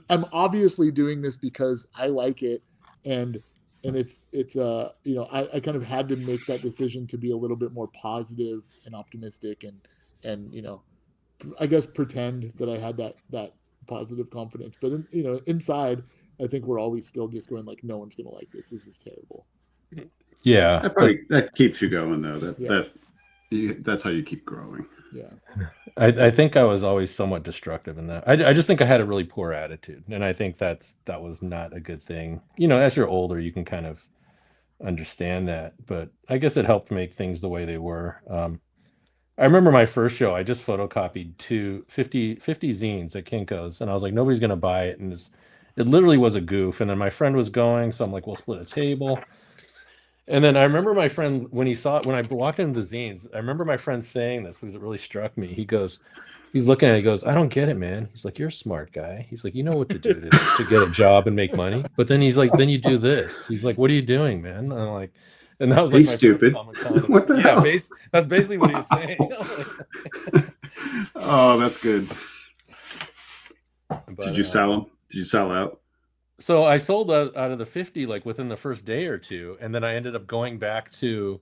I'm obviously doing this because I like it, and it's I kind of had to make that decision to be a little bit more positive and optimistic and I guess pretend that I had that positive confidence, but inside I think we're always still just going like, no one's gonna like this is terrible. Yeah, that keeps you going though. That's how you keep growing. I think I was always somewhat destructive in that. I just think I had a really poor attitude, and I think that was not a good thing. As you're older, you can kind of understand that, but I guess it helped make things the way they were. I remember my first show, I just photocopied 50 zines at Kinko's, and I was like, nobody's going to buy it. And it literally was a goof. And then my friend was going, so I'm like, we'll split a table. And then I remember my friend, when I walked into the zines, I remember my friend saying this because it really struck me. He's looking at it, he goes, I don't get it, man. He's like, you're a smart guy. He's like, you know what to do to get a job and make money. But then he's like, then you do this. He's like, what are you doing, man? And I'm like, and that was like, my stupid. First what the hell? That's basically what he was saying. Oh, that's good. But, did you sell them? Did you sell out? So I sold out of the 50 like within the first day or two, and then I ended up going back to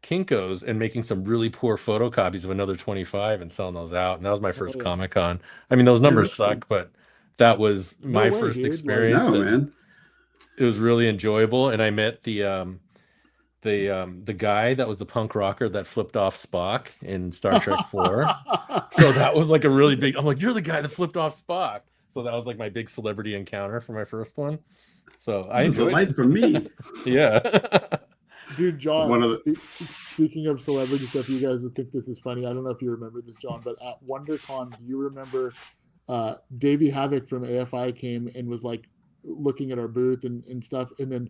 Kinko's and making some really poor photocopies of another 25 and selling those out. And that was my first Comic-Con. I mean, those numbers suck, but that was my first experience. Man. It was really enjoyable, and I met the guy that was the punk rocker that flipped off Spock in Star Trek 4. So that was like a really big, I'm like, you're the guy that flipped off Spock. So that was like my big celebrity encounter for my first one. So I enjoyed it for me. Yeah. Dude, John, speaking of celebrity stuff, you guys would think this is funny. I don't know if you remember this, John, but at WonderCon, do you remember Davey Havoc from AFI came and was like looking at our booth and stuff, and then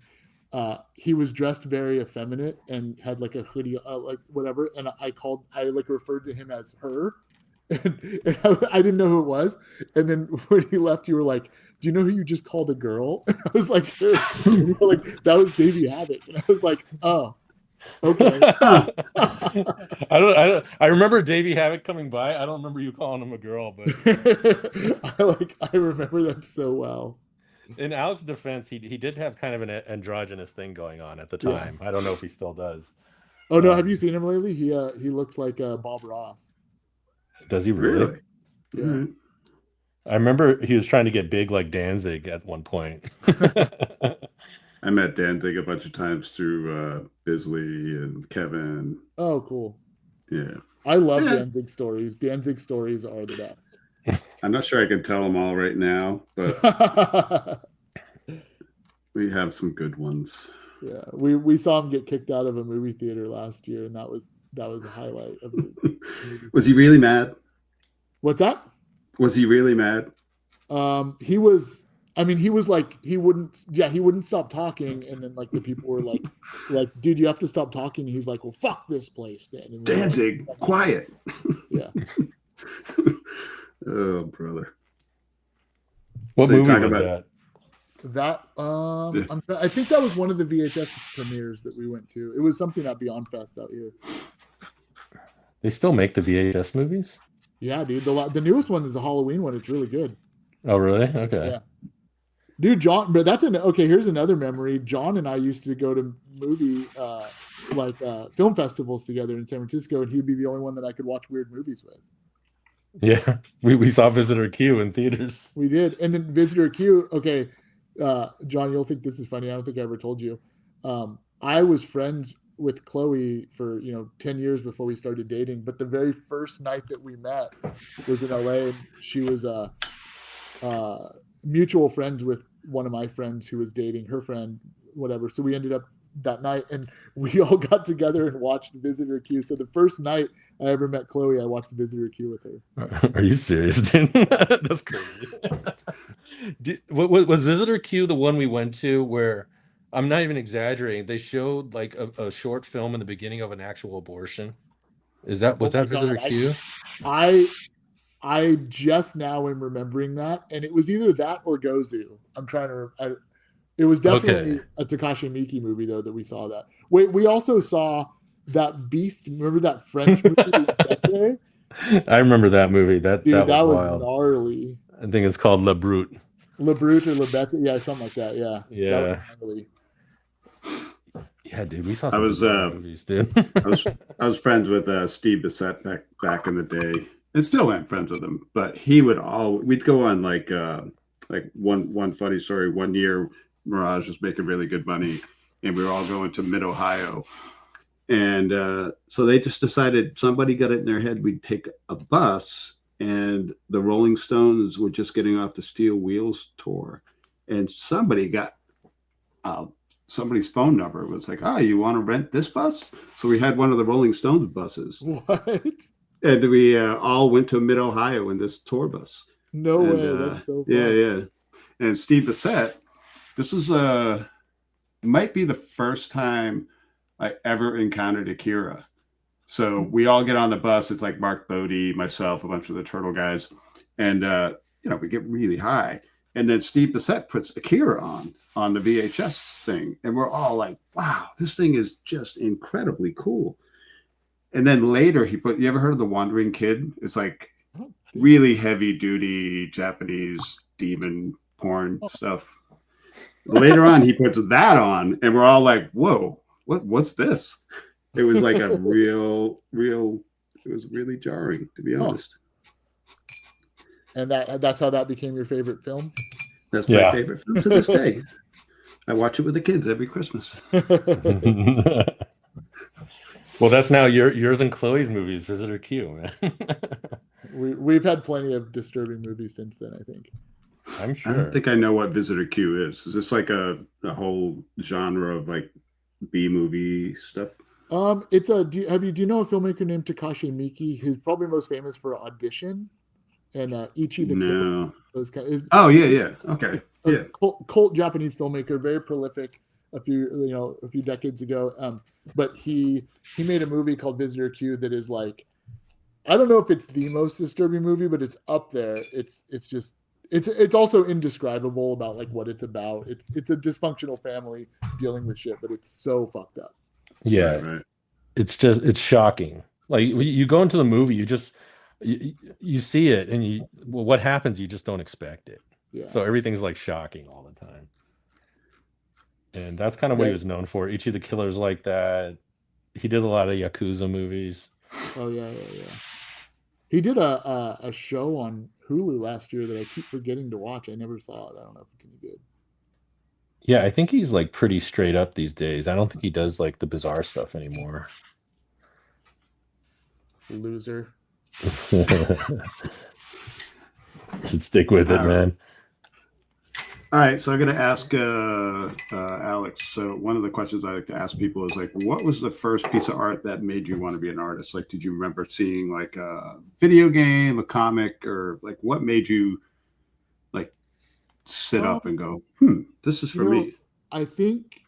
he was dressed very effeminate and had like a hoodie, like whatever, and I like referred to him as her, and I didn't know who it was, and then when he left, you were like, do you know who you just called a girl? And I was like, and you were like, that was Davey Havoc, and I was like, oh, okay. I remember Davey Havoc coming by. I don't remember you calling him a girl, but I remember that so well. In Alex's defense, he did have kind of an androgynous thing going on at the time. I don't know if he still does, Oh no, have you seen him lately? He looks like Bob Ross. Does he really? Yeah. All right. I remember he was trying to get big like Danzig at one point. I met Danzig a bunch of times through Bisley and Kevin. Oh, cool. Yeah. I love Yeah. Danzig stories. Danzig stories are the best. I'm not sure I can tell them all right now, but we have some good ones. Yeah, we saw him get kicked out of a movie theater last year, and that was a highlight of the movie. Was he really mad? What's that? Was he really mad? He was. I mean, he was like he wouldn't stop talking, and then like the people were like, dude, you have to stop talking. And he's like, well, fuck this place, then. And Danzig, like, quiet. Yeah. Oh, brother. What So you movie talk was about- that? That I think that was one of the VHS premieres that we went to. It was something at Beyond Fest out here. They still make the VHS movies? Yeah, dude. The newest one is a Halloween one. It's really good. Oh, really? Okay. Yeah. Dude, John, but okay. Here's another memory. John and I used to go to movie film festivals together in San Francisco, and he'd be the only one that I could watch weird movies with. Yeah, we saw Visitor Q in theaters. We did, and then Visitor Q. Okay, John, you'll think this is funny. I don't think I ever told you. I was friends with Chloe for 10 years before we started dating, but the very first night that we met was in LA, and she was mutual friends with one of my friends who was dating her friend, whatever. So we ended up that night, and we all got together and watched Visitor Q. So the first night I ever met Chloe, I watched Visitor Q with her. Are you serious, dude? That's crazy. Was Visitor Q the one we went to where, I'm not even exaggerating, they showed like a short film in the beginning of an actual abortion? Was that Visitor God, Q? I just now am remembering that, and it was either that or Gozu. I'm trying to. It was definitely a Takashi Miike movie though that we saw that. Wait, we also saw that Beast. Remember that French movie? I remember that movie. That was wild. Gnarly. I think it's called Le Brute. Le Brute or Le Bête, yeah, something like that. Yeah. Yeah. That was gnarly. Yeah, dude, we saw some movies, dude. I was friends with Steve Bissett back in the day. And still am friends with him, but we'd go on like one funny story. One year, Mirage was making really good money, and we were all going to Mid Ohio, and so they just decided, somebody got it in their head, we'd take a bus, and the Rolling Stones were just getting off the Steel Wheels tour, and somebody got somebody's phone number. It was like, you want to rent this bus? So we had one of the Rolling Stones buses. What? And we all went to Mid Ohio in this tour bus. No way! That's so fun. Yeah. And Steve Bissett, this was might be the first time I ever encountered Akira. So we all get on the bus. It's like Mark Bodie, myself, a bunch of the Turtle guys, and we get really high. And then Steve Bissett puts Akira on the VHS thing, and we're all like, "Wow, this thing is just incredibly cool." And then later you ever heard of The Wandering Kid? It's like really heavy duty Japanese demon porn stuff. Later on, he puts that on, and we're all like, whoa, what's this? It was like a real, it was really jarring, to be honest. And that's how that became your favorite film? That's my favorite film to this day. I watch it with the kids every Christmas. Well, that's now yours and Chloe's movies, Visitor Q, man. We've had plenty of disturbing movies since then, I think. I'm sure. I don't think I know what Visitor Q is. Is this like a whole genre of like B movie stuff? It's do you know a filmmaker named Takashi Miike? He's probably most famous for Audition and Ichi the Killer. Those oh yeah. Okay. Yeah. Cult Japanese filmmaker, very prolific. A few decades ago, but he made a movie called Visitor Q that is like, I don't know if it's the most disturbing movie, but it's up there. It's also indescribable about like what it's about. It's a dysfunctional family dealing with shit, but it's so fucked up. Yeah, right. It's shocking. Like you go into the movie, you see it, and what happens, you just don't expect it. Yeah. So everything's like shocking all the time. And that's kind of what he was known for. Ichi the Killer's like that. He did a lot of Yakuza movies. Oh yeah. He did a show on Hulu last year that I keep forgetting to watch. I never saw it. I don't know if it's any good. Yeah, I think he's like pretty straight up these days. I don't think he does like the bizarre stuff anymore. Loser. Should stick with it, man. All right, so I'm going to ask Alex. So one of the questions I like to ask people is like, what was the first piece of art that made you want to be an artist? Like, did you remember seeing like a video game, a comic, or like what made you like sit up and go, this is for me? I think,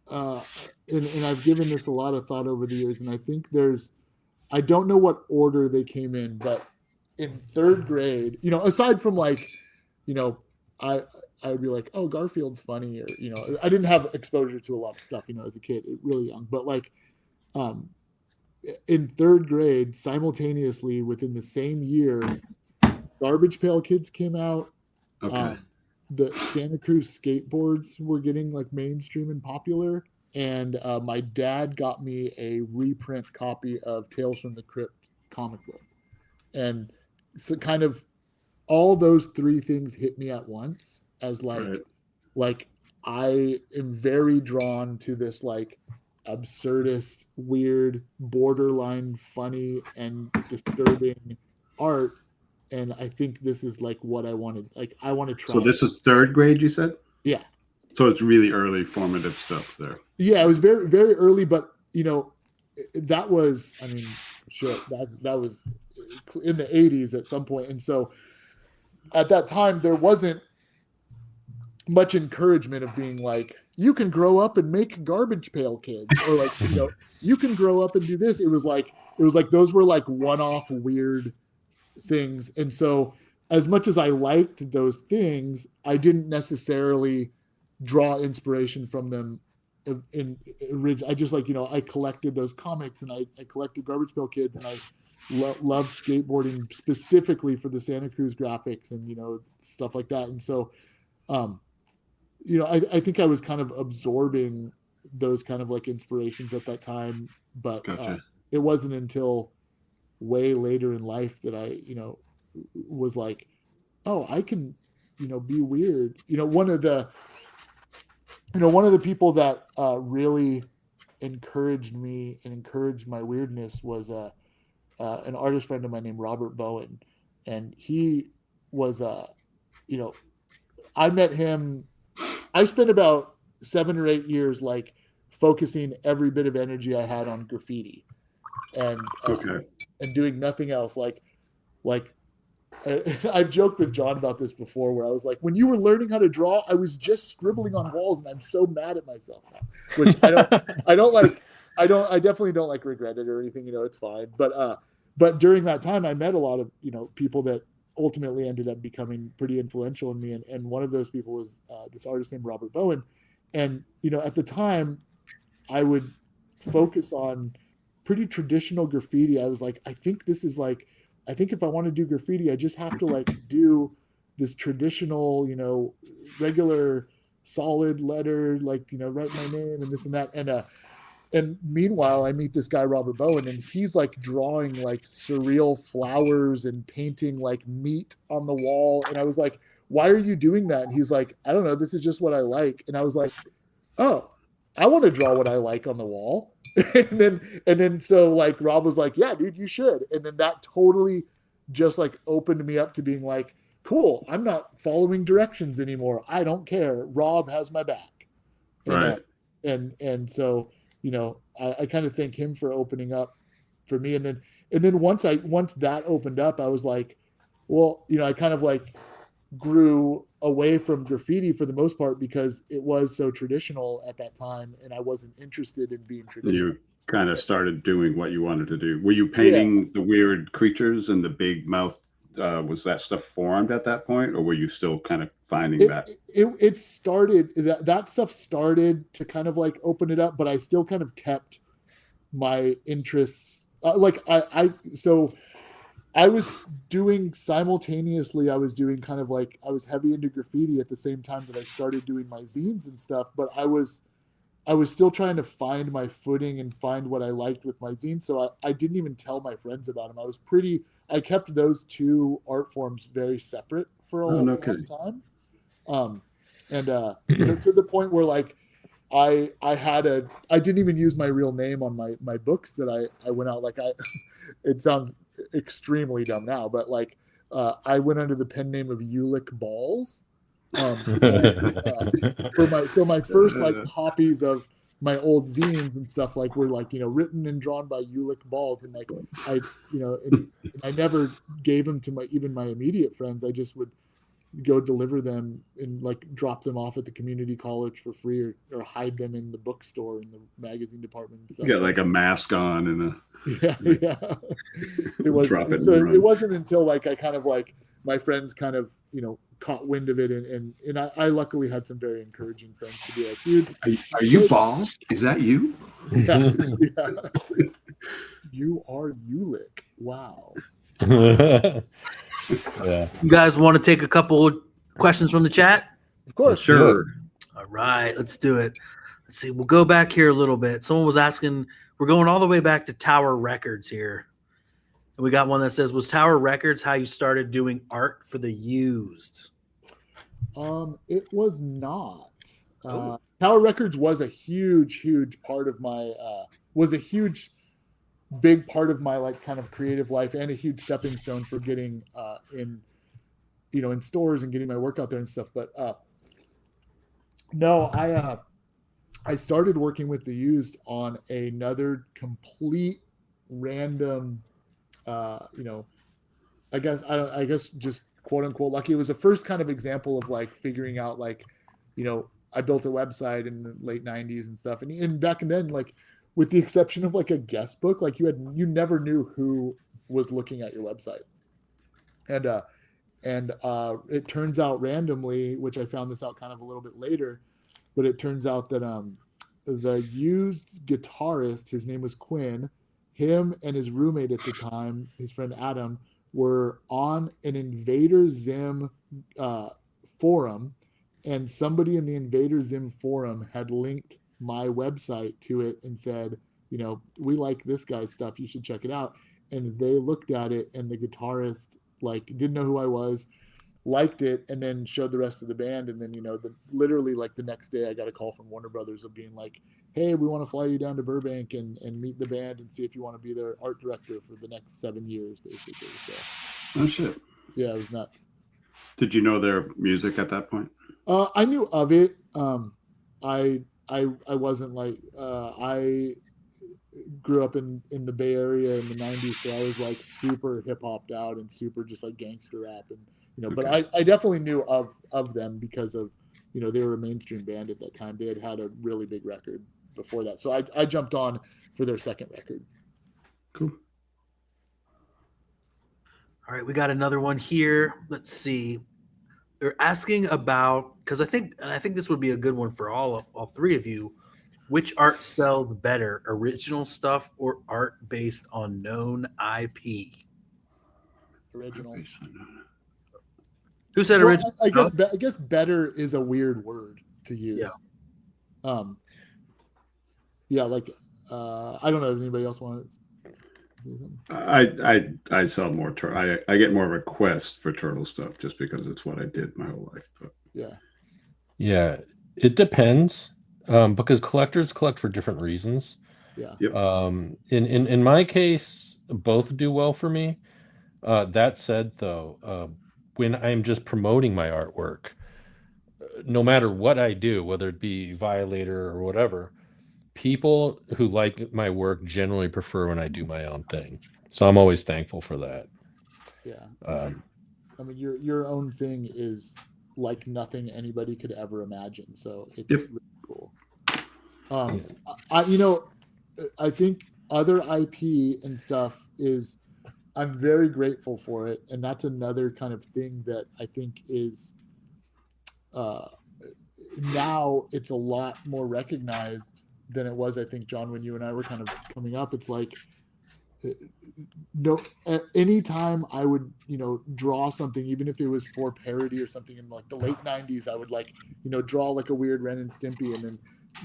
and I've given this a lot of thought over the years, and I think I don't know what order they came in, but in third grade, aside from like, I would be like, oh, Garfield's funny, or I didn't have exposure to a lot of stuff, as a kid, really young. But like, in third grade, simultaneously within the same year, Garbage Pail Kids came out. Okay. The Santa Cruz skateboards were getting like mainstream and popular, and my dad got me a reprint copy of Tales from the Crypt comic book, and so kind of all those three things hit me at once. As like I am very drawn to this like absurdist, weird, borderline funny and disturbing art, and I think this is like what I wanted. Like I want to try. So this is third grade, you said? Yeah. So it's really early formative stuff there. Yeah, it was very, very early, but that was, I mean, shit, that was in the 80s at some point, and so at that time there wasn't much encouragement of being like, you can grow up and make Garbage Pail Kids, or like, you can grow up and do this. It was like those were like one-off weird things. And so as much as I liked those things, I didn't necessarily draw inspiration from them in I just like, I collected those comics, and I collected Garbage Pail Kids, and I loved skateboarding specifically for the Santa Cruz graphics and, stuff like that. And so, I think I was kind of absorbing those kind of like inspirations at that time, but Gotcha. It wasn't until way later in life that I, was like, oh, I can, be weird. One of the people that really encouraged me and encouraged my weirdness was an artist friend of mine named Robert Bowen, and he was I met him. I spent about 7 or 8 years like focusing every bit of energy I had on graffiti, and doing nothing else. Like I've joked with John about this before, where I was like, when you were learning how to draw, I was just scribbling on walls, and I'm so mad at myself now. Which I don't like. I definitely don't like regret it or anything. It's fine. But during that time, I met a lot of people that ultimately ended up becoming pretty influential in me, and one of those people was this artist named Robert Bowen. And at the time, I would focus on pretty traditional graffiti. I was like, I think if I want to do graffiti, I just have to like do this traditional, regular solid letter, like write my name and this and that. And meanwhile, I meet this guy, Robert Bowen, and he's like drawing like surreal flowers and painting like meat on the wall. And I was like, why are you doing that? And he's like, I don't know. This is just what I like. And I was like, oh, I want to draw what I like on the wall. and then so like Rob was like, yeah, dude, you should. And then that totally just like opened me up to being like, cool, I'm not following directions anymore. I don't care. Rob has my back. Right. And so, I kind of thank him for opening up for me. And then once that opened up, I was like, well, I kind of like grew away from graffiti for the most part because it was so traditional at that time, and I wasn't interested in being traditional. You kind of started doing what you wanted to do. Were you painting the weird creatures and the big mouth? Was that stuff formed at that point, or were you still kind of finding that? It started, that stuff started to kind of like open it up, but I still kind of kept my interests. So I was doing simultaneously, I was doing kind of like, I was heavy into graffiti at the same time that I started doing my zines and stuff, but I was I was still trying to find my footing and find what I liked with my zine. So I didn't even tell my friends about them. I kept those two art forms very separate for a Oh, no long kidding. time. To the point where like I didn't even use my real name on my books that I went out, like it sounds extremely dumb now, but like I went under the pen name of Ulick Balls. For my first like copies of my old zines and stuff like were like, written and drawn by Ulick Balls, and like and I never gave them to my immediate friends. I just would go deliver them and like drop them off at the community college for free, or hide them in the bookstore in the magazine department. You got like a mask on and yeah. It was so it wasn't until like I kind of like my friends kind of caught wind of it, and I luckily had some very encouraging friends to be like, dude, are you Balls? Is that you? Yeah. You are Ulick. Wow. Yeah. You guys want to take a couple questions from the chat? Of course. Sure. All right, let's do it. Let's see. We'll go back here a little bit. Someone was asking, we're going all the way back to Tower Records here. And we got one that says, was Tower Records how you started doing art for the used? It was not. Tower Records was a huge part of my big part of my like kind of creative life, and a huge stepping stone for getting in stores and getting my work out there and stuff. But no, I started working with the used on another complete random I guess just quote unquote lucky. It was the first kind of example of like figuring out like, I built a website in the late 90s and stuff, and back then, like, with the exception of like a guest book, like you never knew who was looking at your website. And it turns out randomly, which I found this out kind of a little bit later, but it turns out that the used guitarist, his name was Quinn, him and his roommate at the time, his friend Adam, were on an Invader Zim forum, and somebody in the Invader Zim forum had linked my website to it and said, we like this guy's stuff, you should check it out. And they looked at it, and the guitarist like didn't know who I was, liked it, and then showed the rest of the band. And then literally like the next day I got a call from Warner Brothers of being like, hey, we want to fly you down to Burbank and meet the band and see if you want to be their art director for the next 7 years, basically. So Oh shit. yeah, it was nuts. Did you know their music at that point? I knew of it. I wasn't like I grew up in the Bay Area in the 90s, so I was like super hip hopped out and super just like gangster rap, and but I definitely knew of them because of they were a mainstream band at that time. They had a really big record before that, so I jumped on for their second record. Cool. All right, we got another one here. Let's see. They're asking about, because I think this would be a good one for all three of you. Which art sells better, original stuff or art based on known IP? Original. Who said original? I guess better is a weird word to use. Yeah. Yeah, like I don't know. Does anybody else want to? I sell more I get more requests for turtle stuff just because it's what I did my whole life. But yeah, it depends, because collectors collect for different reasons. Yeah. Yep. In my case, both do well for me. That said, though, when I'm just promoting my artwork, no matter what I do, whether it be Violator or whatever, people who like my work generally prefer when I do my own thing. So I'm always thankful for that. Yeah. I mean, your own thing is like nothing anybody could ever imagine. So it's really cool. I think other IP and stuff is, I'm very grateful for it. And that's another kind of thing that I think is, now it's a lot more recognized than it was, I think, John, when you and I were kind of coming up. It's like, anytime I would, draw something, even if it was for parody or something in like the late 90s, I would like, draw like a weird Ren and Stimpy and then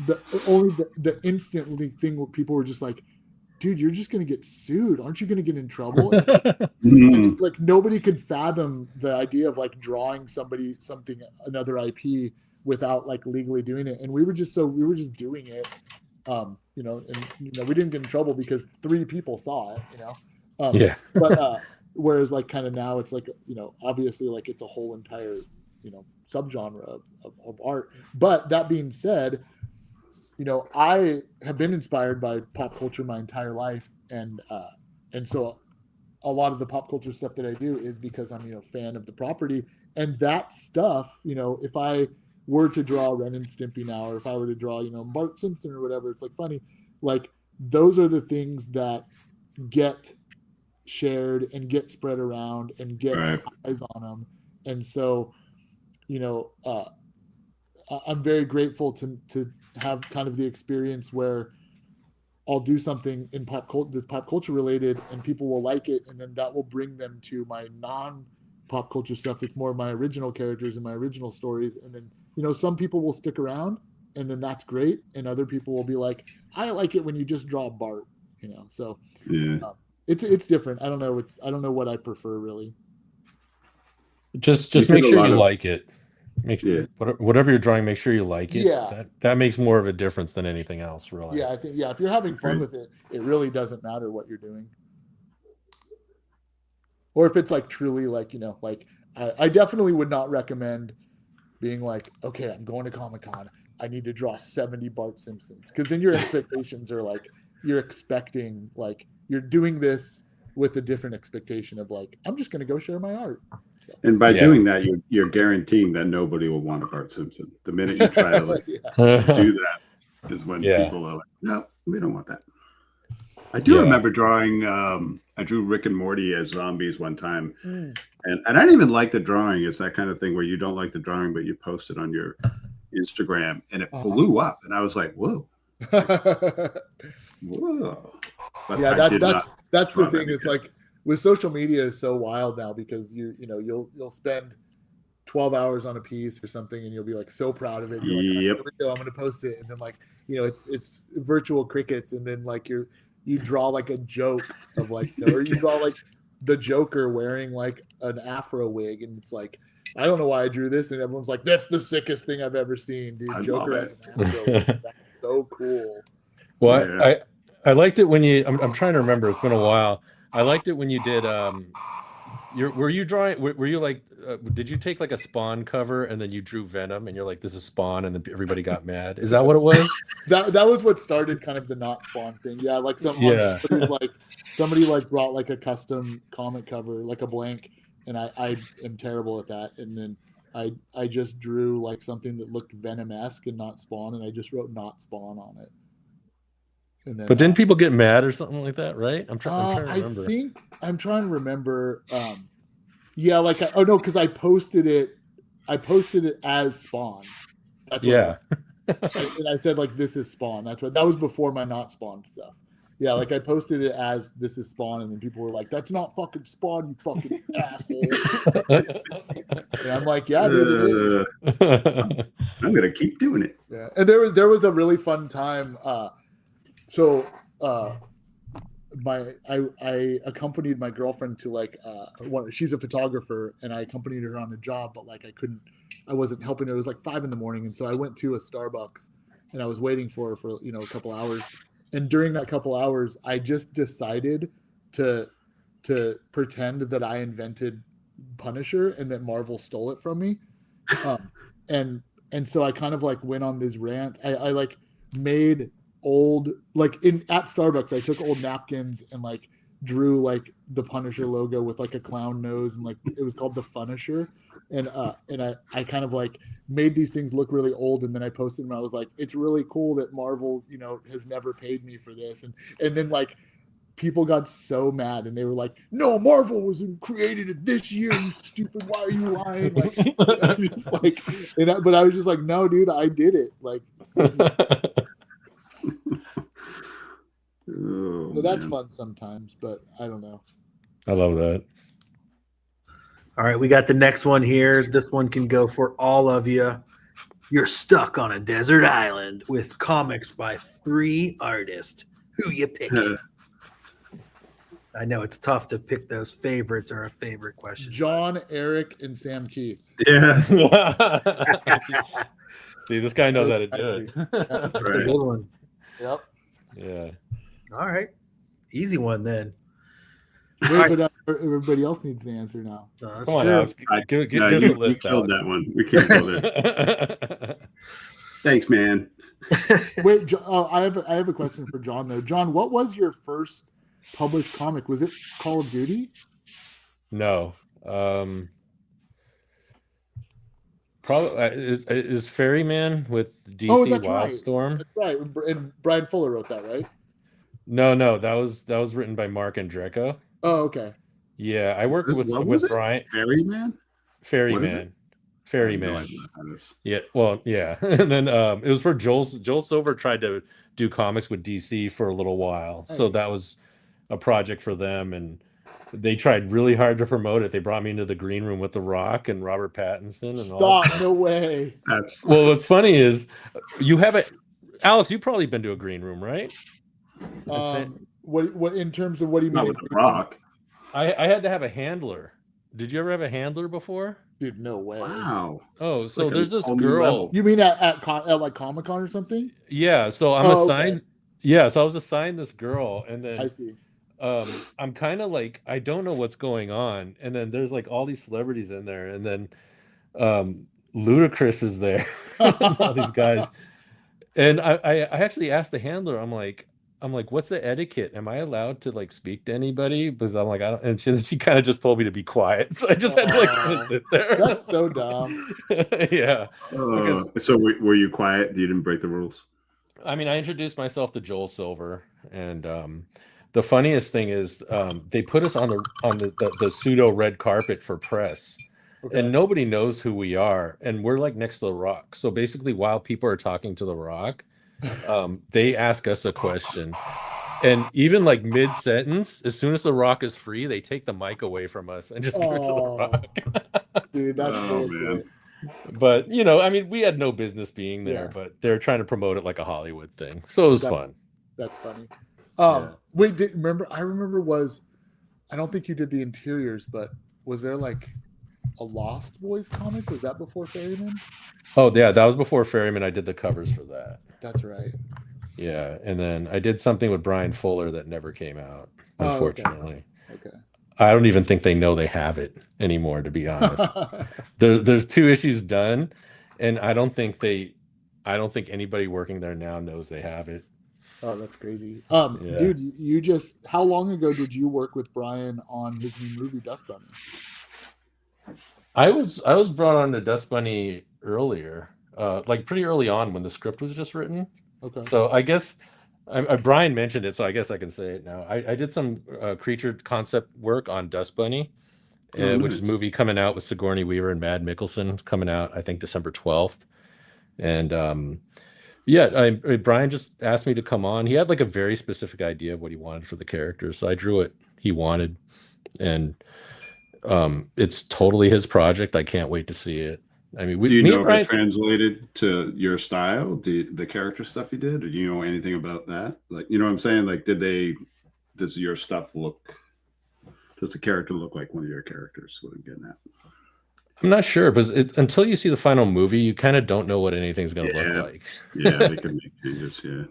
the instant thing where people were just like, dude, you're just going to get sued. Aren't you going to get in trouble? Mm. Like nobody could fathom the idea of like drawing another IP without like legally doing it. And we were just doing it, and we didn't get in trouble because 3 people saw it, Yeah. But whereas like kind of now it's like, obviously like it's a whole entire, subgenre of art. But that being said, I have been inspired by pop culture my entire life, and so a lot of the pop culture stuff that I do is because I'm a fan of the property, and that stuff. If I were to draw Ren and Stimpy now, or if I were to draw Bart Simpson or whatever, it's like funny, like those are the things that get shared and get spread around and get eyes on them, and so I'm very grateful to have kind of the experience where I'll do something in pop culture related, and people will like it, and then that will bring them to my non-pop culture stuff that's more of my original characters and my original stories, and then some people will stick around, and then that's great, and other people will be like, I like it when you just draw Bart, so Yeah. It's different. I don't know what I prefer really. Just You make did a sure lot you of- like it. Whatever you're drawing, make sure you like it. Yeah. That makes more of a difference than anything else, really. Yeah, I think if you're having fun with it, it really doesn't matter what you're doing. Or if it's like truly like, like I definitely would not recommend being like, okay, I'm going to Comic-Con, I need to draw 70 Bart Simpsons, because then your expectations are like, you're expecting, like you're doing this with a different expectation of like, I'm just going to go share my art. So. And by doing that, you're guaranteeing that nobody will want a Bart Simpson. The minute you try to do that is when people are like, no, we don't want that. I do remember drawing, I drew Rick and Morty as zombies one time. And I didn't even like the drawing. It's that kind of thing where you don't like the drawing, but you post it on your Instagram, and it blew up. And I was like, whoa. Whoa. But yeah, that's the thing. It's like with social media is so wild now, because you'll spend 12 hours on a piece or something, and you'll be like so proud of it. You're like, here we go, I'm going to post it, and then like it's virtual crickets, and then like you draw like a joke of like, or you draw like the Joker wearing like an afro wig, and it's like, I don't know why I drew this, and everyone's like, that's the sickest thing I've ever seen, dude. Joker has an afro wig. That's so cool. Well, I liked it when you. I'm trying to remember. It's been a while. I liked it when you did. Were you drawing? Were you like? Did you take like a Spawn cover and then you drew Venom and you're like, this is Spawn, and then everybody got mad? Is that what it was? that was what started kind of the not Spawn thing. Yeah, like somebody brought like a custom comic cover, like a blank, and I am terrible at that. And then I just drew like something that looked Venom-esque and not Spawn, and I just wrote not Spawn on it. And then, but didn't people get mad or something like that, right? I'm trying to remember. I'm trying to remember. Yeah, like because I posted it as Spawn. That's and I said like, this is Spawn. That was before my not Spawn stuff. Yeah, like I posted it as this is Spawn, and then people were like, that's not fucking Spawn, you fucking asshole. And I'm like, yeah, dude, it is. I'm gonna keep doing it. Yeah, and there was a really fun time. I accompanied my girlfriend to like she's a photographer, and I accompanied her on a job, but like I wasn't helping her. It was like 5 a.m, and so I went to a Starbucks, and I was waiting for her for a couple hours. And during that couple hours, I just decided to pretend that I invented Punisher and that Marvel stole it from me. And so I kind of like went on this rant. I like made old, like at Starbucks, I took old napkins and like drew like the Punisher logo with like a clown nose, and like it was called the Funisher. And I kind of like made these things look really old, and then I posted them. I was like, it's really cool that Marvel, has never paid me for this. And then like people got so mad, and they were like, no, Marvel was created it this year, you stupid, why are you lying? Like, just like, but I was just like, no, dude, I did it. Like, so that's fun sometimes, but I don't know. I love that. All right, we got the next one here. This one can go for all of you. You're stuck on a desert island with comics by 3 artists. Who you picking? I know it's tough to pick those favorites or a favorite question. John, Eric, and Sam Keith. Yeah. See, this guy knows how to do it. That's a Right. good one. Yep. Yeah. All right. Easy one then. Wait, but everybody else needs the answer now. No, that's Come on, true. Alex. Give No, us a you list, killed Alex. that one. We killed it. Thanks, man. Wait, I have a question for John though. John, what was your first published comic? Was it Call of Duty? No. Probably is Ferryman with DC that's right. Wildstorm. That's right. And Brian Fuller wrote that, right? No, that was written by Mark Andrecco. Oh, okay. Yeah, I worked What was with it? Brian Ferryman? Ferryman. Ferryman. No, Yeah, well, yeah. And then it was for Joel Silver tried to do comics with DC for a little while. So that was a project for them, and they tried really hard to promote it. They brought me into the green room with The Rock and Robert Pattinson and all that. Stop! No way. That's Well, what's funny is you have it, Alex. You've probably been to a green room, right? What in terms of what do you not mean? with The Rock. I had to have a handler. Did you ever have a handler before? Dude, no way. Wow. Oh, It's so like there's a this whole new girl. level. You mean at like Comic-Con or something? Yeah, so I'm Oh, assigned. okay. Yeah, so I was assigned this girl, and then I see. I'm kind of like I don't know what's going on, and then there's like all these celebrities in there, and then Ludacris is there, and all these guys, and I actually asked the handler, I'm like, what's the etiquette? Am I allowed to like speak to anybody? Because I'm like, I don't, and she kind of just told me to be quiet, so I just had to like kind of sit there. That's so dumb. Yeah. So were you quiet? You didn't break the rules? I mean, I introduced myself to Joel Silver, and the funniest thing is they put us on the pseudo red carpet for press, Okay. and nobody knows who we are, and we're like next to The Rock. So basically, while people are talking to The Rock, they ask us a question, and even like mid sentence, as soon as The Rock is free, they take the mic away from us and just give it to The Rock. Dude, that's Oh, bullshit. man. But I mean, we had no business being there, Yeah. but they're trying to promote it like a Hollywood thing, so it was fun. That's funny. Yeah. Wait, I remember I don't think you did the interiors, but was there like a Lost Boys comic? Was that before Ferryman? Oh yeah, that was before Ferryman. I did the covers for that. That's right. Yeah, and then I did something with Brian Fuller that never came out, Oh, okay. unfortunately. Okay. I don't even think they know they have it anymore, to be honest. There's 2 issues done, and I don't think anybody working there now knows they have it. Oh, that's crazy. Yeah. Dude, how long ago did you work with Brian on his new movie Dust Bunny? I was brought on to Dust Bunny earlier, like pretty early on when the script was just written. Okay. So I guess Brian mentioned it, so I guess I can say it now. I did some creature concept work on Dust Bunny, which is a movie coming out with Sigourney Weaver and Mad Mikkelsen. It's coming out, I think, December 12th. And Brian just asked me to come on. He had like a very specific idea of what he wanted for the character, so I drew what he wanted, and it's totally his project. I can't wait to see it. I mean, Do you know if Brian, it translated to your style, the character stuff you did? Or do you know anything about that? Like, you know what I'm saying? Like, does your stuff does the character look like one of your characters? What I'm getting at. I'm not sure, because until you see the final movie, you kind of don't know what anything's going to Yeah. look like. Yeah, they could make changes. Yeah.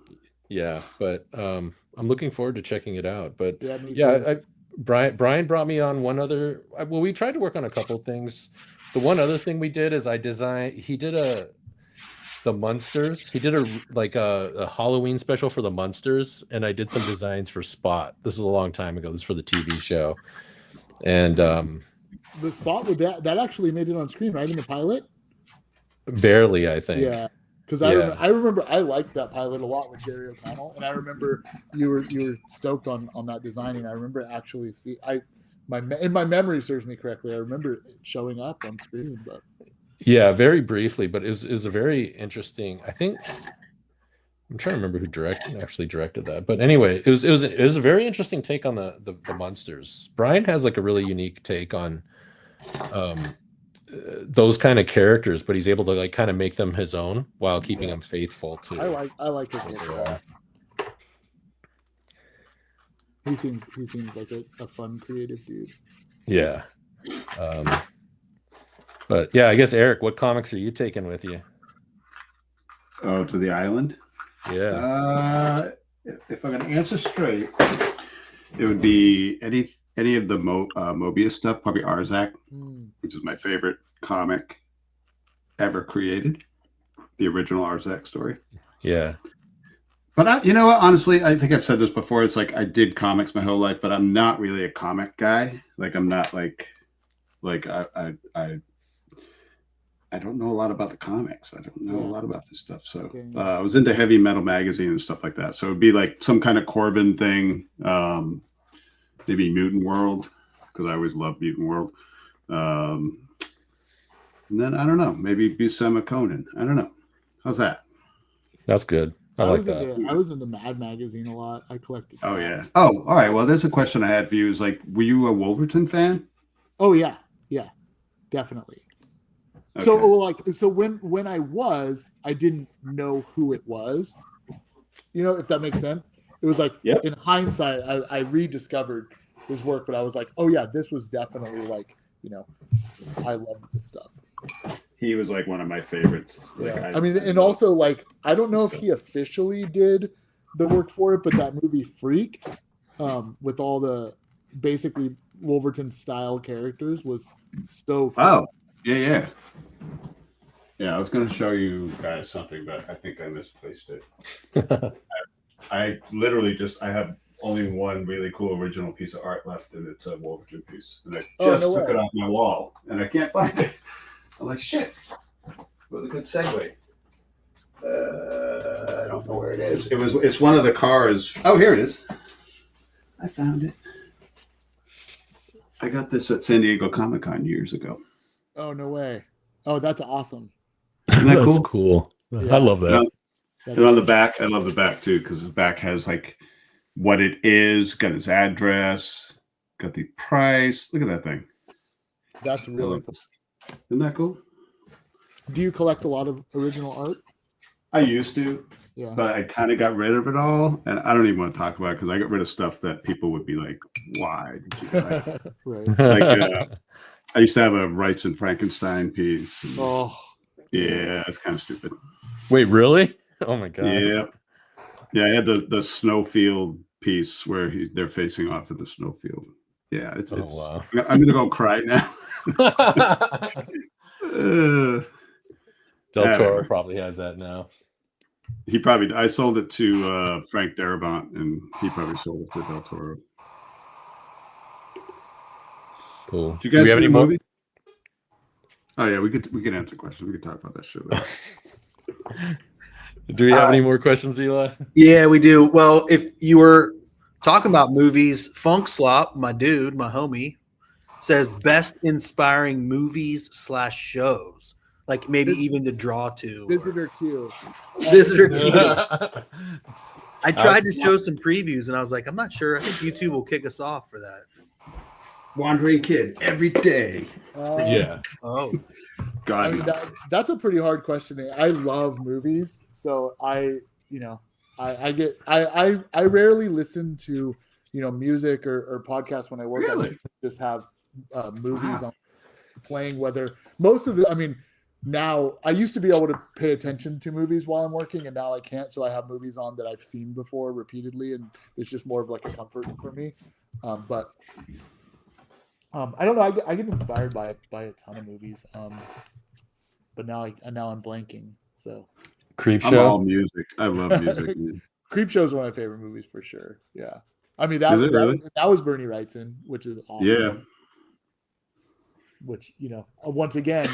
Yeah, but I'm looking forward to checking it out. But Yeah, me yeah, too. Brian brought me on one other. Well, we tried to work on a couple things. The one other thing we did is he did the Munsters. He did a Halloween special for the Munsters, and I did some designs for Spot. This is a long time ago. This is for the TV show, and The Spot with that actually made it on screen, right, in the pilot? barely, I think. Yeah. Because Yeah. I remember I liked that pilot a lot with Jerry O'Connell, and I remember you were stoked on that designing. I remember actually in my memory serves me correctly. I remember it showing up on screen, but Yeah, very briefly, but it was a very interesting. I think I'm trying to remember who actually directed that, but anyway, it was a very interesting take on the Munsters. Brian has like a really unique take on those kind of characters, but he's able to like kind of make them his own while keeping them faithful to. I like his what work. they are. He seems like a fun, creative dude. Yeah. But yeah, I guess Eric, what comics are you taking with you? Oh, to the island. Yeah. If I'm gonna answer straight, it would be any of the Mobius stuff, probably Arzak, which is my favorite comic ever created, the original Arzak story. Yeah. But you know what? Honestly, I think I've said this before. It's like I did comics my whole life, but I'm not really a comic guy. Like I'm not like I don't know a lot about the comics. I don't know a lot about this stuff. So I was into Heavy Metal magazine and stuff like that. So it'd be like some kind of Corbin thing, maybe Mutant World, because I always loved Mutant World. And then I don't know, maybe Buscema Conan. I don't know. How's that? That's good. I like that. I was in the Mad magazine a lot. I collected. Oh yeah. Oh, all right. Well, there's a question I had for you. Is like, were you a Wolverton fan? Oh yeah, definitely. Okay. So when I didn't know who it was. You know, if that makes sense. It was like in hindsight, I rediscovered his work, but I was like, oh yeah, this was definitely like, you know, I loved this stuff. He was like one of my favorites. Like, I mean, and also like I don't know if he officially did the work for it, but that movie Freaked, with all the basically Wolverton style characters was so cool. Oh, yeah. Yeah, I was going to show you guys something, but I think I misplaced it. I literally I have only one really cool original piece of art left, and it's a Wolverton piece. And I just took it off my wall, and I can't find it. I'm like, shit. It was a good segue. I don't know where it is. It's one of the cars. Oh, here it is. I found it. I got this at San Diego Comic-Con years ago. Oh, no way. Oh, that's awesome. Isn't that That's cool? I love that. And on the back, I love the back too, because the back has like what it is, got his address, got the price. Look at that thing. That's really cool. Isn't that cool? Do you collect a lot of original art? I used to, Yeah. but I kind of got rid of it all, and I don't even want to talk about it because I got rid of stuff that people would be like, "Why did you buy it?" Right. Like I used to have a Wrights and Frankenstein piece. Oh, Yeah, it's kind of stupid. Wait, really? Oh my god. Yeah. I had the snowfield piece where they're facing off of the snowfield. Yeah, it's. Wow. I'm gonna go cry now. Del Toro probably has that now. He probably. I sold it to Frank Darabont, and he probably sold it to Del Toro. Cool. Do you guys we have see any the more? movie? Oh yeah, we could answer questions. We could talk about that shit later. Do we have any more questions, Eli? Yeah, we do. Well, if you were talking about movies, Funk Slop, my dude, my homie, says best inspiring movies / shows, like maybe even to draw to. Visitor Q. Visitor Q. I tried to show some previews, and I was like, I'm not sure. I think YouTube will kick us off for that. Wandering Kid every day. Yeah. Oh, God, I mean, that's a pretty hard question. I love movies, so I rarely listen to music or podcasts when I work. Really? I just have movies on playing. Whether most of it, I mean, now I used to be able to pay attention to movies while I'm working, and now I can't. So I have movies on that I've seen before repeatedly, and it's just more of like a comfort for me. But I don't know. I get inspired by a ton of movies. But now I'm blanking. So Creep I'm Show. all music. I love music. Creep Show is one of my favorite movies for sure. Yeah. I mean Is it really? that was Bernie Wrightson, which is awesome. Yeah. Which once again,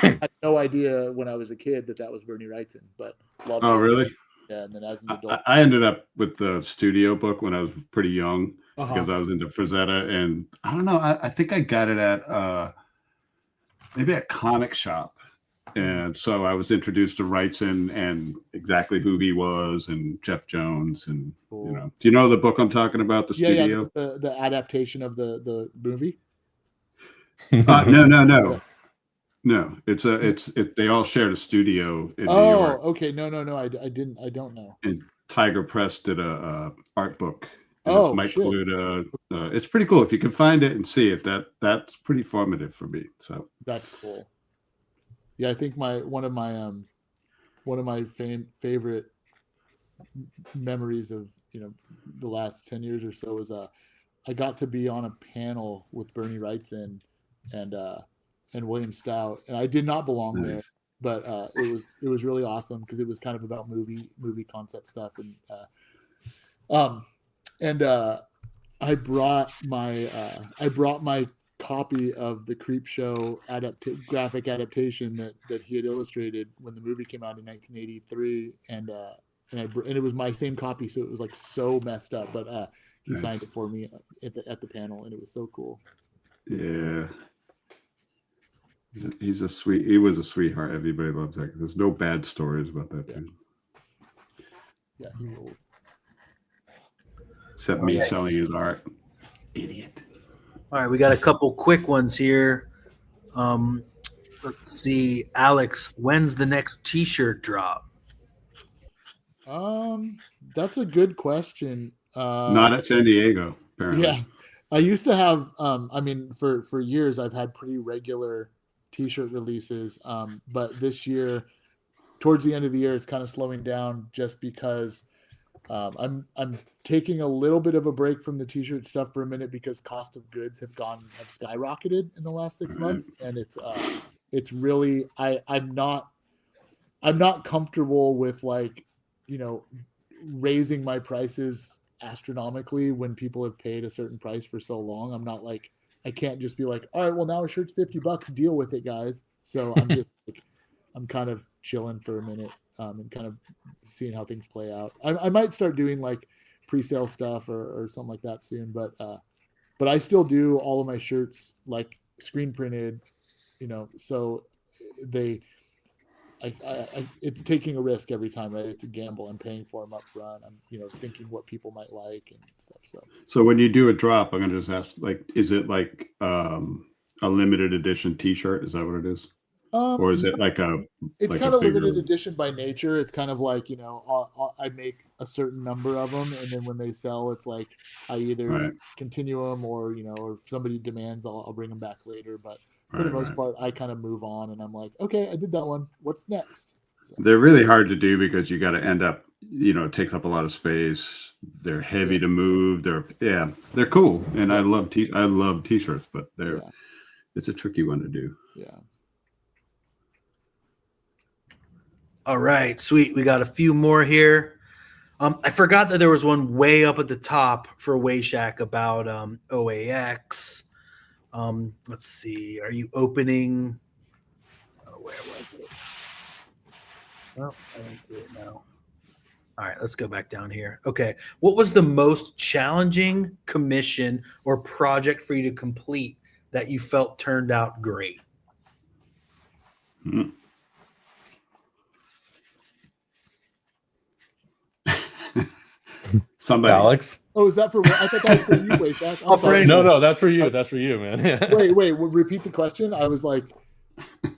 I had no idea when I was a kid that was Bernie Wrightson, but loved it. Oh, really? Yeah, and then as an adult, I ended up with the studio book when I was pretty young Uh-huh. because I was into Frazetta, and I don't know. I think I got it at maybe a comic shop. And so I was introduced to Wrightson and exactly who he was, and Jeff Jones, and Cool. Do you know the book I'm talking about? The studio. Yeah, the adaptation of the movie. No. No, they all shared a studio in New Oh, York, okay. No. I don't know. and Tiger Press did a art book. And it's Oh, Mike shit. Paluda. It's pretty cool if you can find it and see it. That's pretty formative for me. So That's cool. Yeah, I think one of my favorite memories of the last 10 years or so is I got to be on a panel with Bernie Wrightson and William Stout, and I did not belong there, nice. but it was really awesome because it was kind of about movie concept stuff, and I brought my copy of the Creep Show graphic adaptation that he had illustrated when the movie came out in 1983, and it was my same copy, so it was like so messed up, but he Nice. signed it for me at the panel, and it was so cool. Yeah. He was a sweetheart. Everybody loves that. There's no bad stories about that dude. Yeah, he rules. Except me selling his art. Idiot. All right, we got a couple quick ones here. Let's see, Alex, when's the next T-shirt drop? That's a good question. Not at San Diego, apparently. Yeah, I used to have. I mean, for years, I've had pretty regular T-shirt releases. But this year, towards the end of the year, it's kind of slowing down just because I'm taking a little bit of a break from the T-shirt stuff for a minute because cost of goods have skyrocketed in the last 6 months, and it's really I'm not comfortable with raising my prices astronomically when people have paid a certain price for so long. I'm not like, I can't just be like, all right, well now a shirt's $50, deal with it, guys. So I'm just I'm kind of chilling for a minute and kind of seeing how things play out. I might start doing like pre-sale stuff or something like that soon, but I still do all of my shirts like screen printed, so it's taking a risk every time, right? It's a gamble. I'm paying for them up front. I'm, thinking what people might like and stuff. So when you do a drop, I'm gonna just ask, is it like a limited edition T-shirt? Is that what it is? Or is it like it's like kind a of bigger... limited edition by nature. It's kind of like, I make a certain number of them, and then when they sell, it's like I either continue them or if somebody demands, I'll bring them back later. But for the most part, I kind of move on, and I'm like, okay, I did that one. What's next? So. They're really hard to do because you got to end up, it takes up a lot of space. They're heavy to move. They're cool, and I love T-shirts, but it's a tricky one to do. Yeah. All right, sweet. We got a few more here. I forgot that there was one way up at the top for Wayshack about OAX. Let's see. Are you opening? Oh, where was it? Well, I don't see it now. All right, let's go back down here. Okay. What was the most challenging commission or project for you to complete that you felt turned out great? Somebody. Alex. Oh, is that for? I thought that was for you, Wayshack. I'm sorry. No, that's for you. That's for you, man. Wait. Repeat the question. I was like,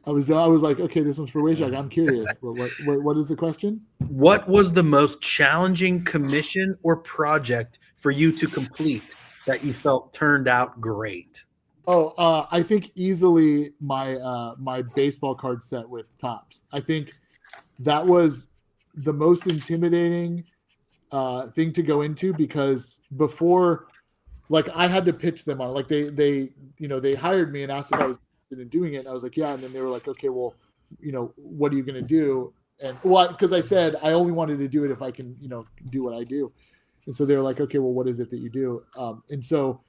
okay, this one's for Wayshack. I'm curious. What is the question? What was the most challenging commission or project for you to complete that you felt turned out great? Oh, I think easily my baseball card set with Topps. I think that was the most intimidating thing to go into because before, like, I had to pitch them on it. Like they hired me and asked if I was interested in doing it, and I was like, yeah. And then they were like, okay, well, what are you going to do? And because I said I only wanted to do it if I can, do what I do. And so they were like, okay, well, what is it that you do? And so,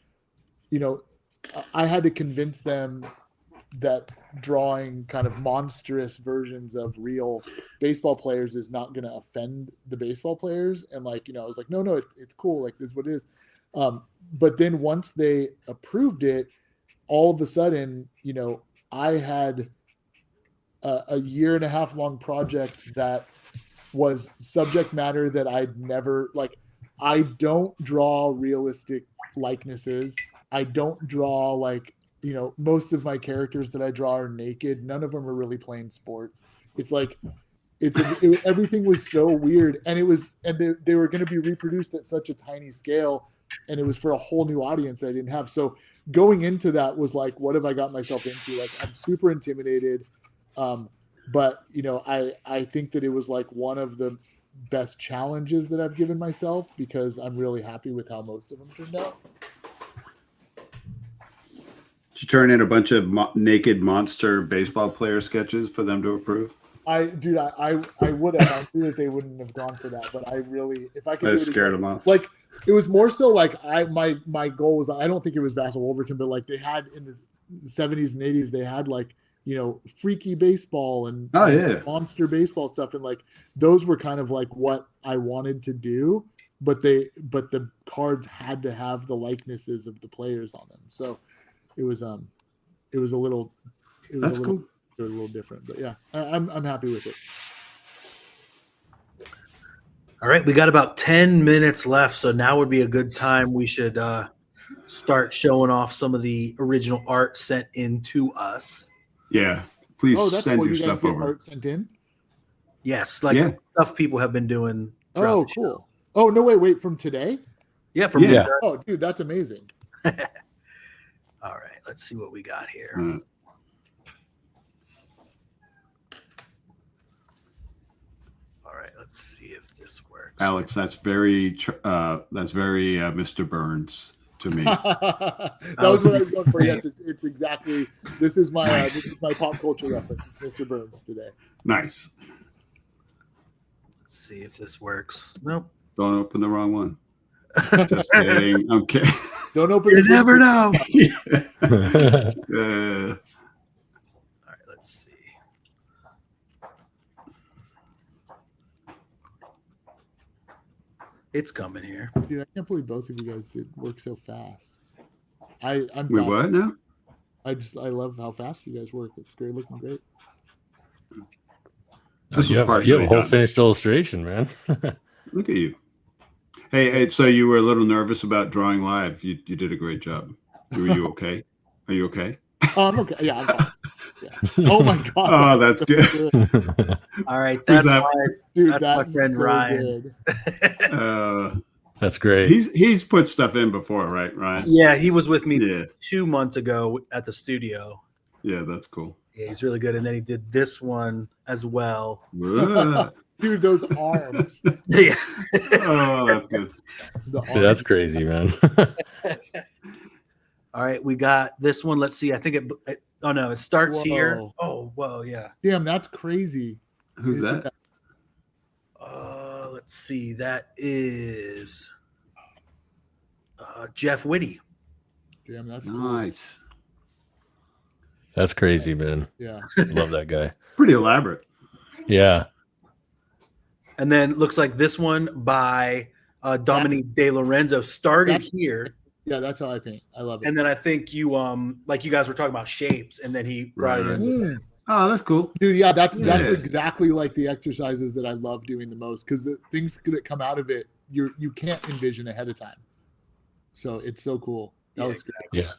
I had to convince them that drawing kind of monstrous versions of real baseball players is not going to offend the baseball players. And I was like, no, it's cool. Like, this is what it is. But then once they approved it, all of a sudden, I had a 1.5 year long project that was subject matter that I'd never, I don't draw realistic likenesses. I don't draw most of my characters that I draw are naked. None of them are really playing sports. It's like everything was so weird, and they were going to be reproduced at such a tiny scale, and it was for a whole new audience I didn't have. So going into that was like, what have I got myself into? Like, I'm super intimidated, but I think that it was like one of the best challenges that I've given myself, because I'm really happy with how most of them turned out. Did you turn in a bunch of naked monster baseball player sketches for them to approve? I would have. I knew that they wouldn't have gone for that, but if I could, I scared them off. Like, it was more so like my goal was, I don't think it was Basil Wolverton, but like they had in the 70s and 80s, they had like, freaky baseball and monster baseball stuff, and like those were kind of like what I wanted to do, but the cards had to have the likenesses of the players on them, so it was a little different, but yeah, I'm happy with it. All right, we got about 10 minutes left, so now would be a good time. We should start showing off some of the original art sent in to us. Yeah, please that's send cool. your You guys stuff get over. art sent in? Yes, stuff people have been doing. Oh, cool. Oh, no, wait, from today? Yeah, from Yeah. Oh, dude, that's amazing. All right, let's see what we got here. All right, let's see if this works. Alex, that's very Mr. Burns to me. That was what I was going for. Yes, it's exactly. This is my Nice. this is my pop culture reference. It's Mr. Burns today. Nice. Let's see if this works. Nope. Don't open the wrong one. Just kidding. I'm kidding. Don't open. You never know. Uh, All right, let's see. It's coming here. Dude, I can't believe both of you guys did work so fast. I'm. wait, what now? I love how fast you guys work. It's great, looking great. This you was have a partially whole done. finished illustration, man. Look at you. Hey, so you were a little nervous about drawing live. You did a great job. Were you okay? Are you okay? I'm okay. Yeah, I'm fine. Yeah. Oh my god. Oh, that's good. All right, Who's that's that? why. Dude, That's my that's friend so Ryan. good. That's great. He's put stuff in before, right, Ryan? Yeah, he was with me Yeah. 2 months ago at the studio. Yeah, that's cool. Yeah, he's really good. And then he did this one as well. Dude, those arms. Yeah. Oh, that's good. The Dude, that's crazy, man. All right, we got this one. Let's see. I think it oh no, it starts here. Whoa. Oh, whoa, yeah. Damn, that's crazy. Who's that? Let's see. That is Jeff Whitty. Damn, that's cool. Nice. That's crazy, man. Yeah. Love that guy. Pretty elaborate. Yeah. And then looks like this one by Dominique De Lorenzo started here. Yeah, that's how I paint. I love it. And then I think you like you guys were talking about shapes, and then he brought it in. Oh, that's cool. Dude, yeah, that's Yeah. exactly like the exercises that I love doing the most, because the things that come out of it you can't envision ahead of time. So it's so cool. That looks great. Yeah.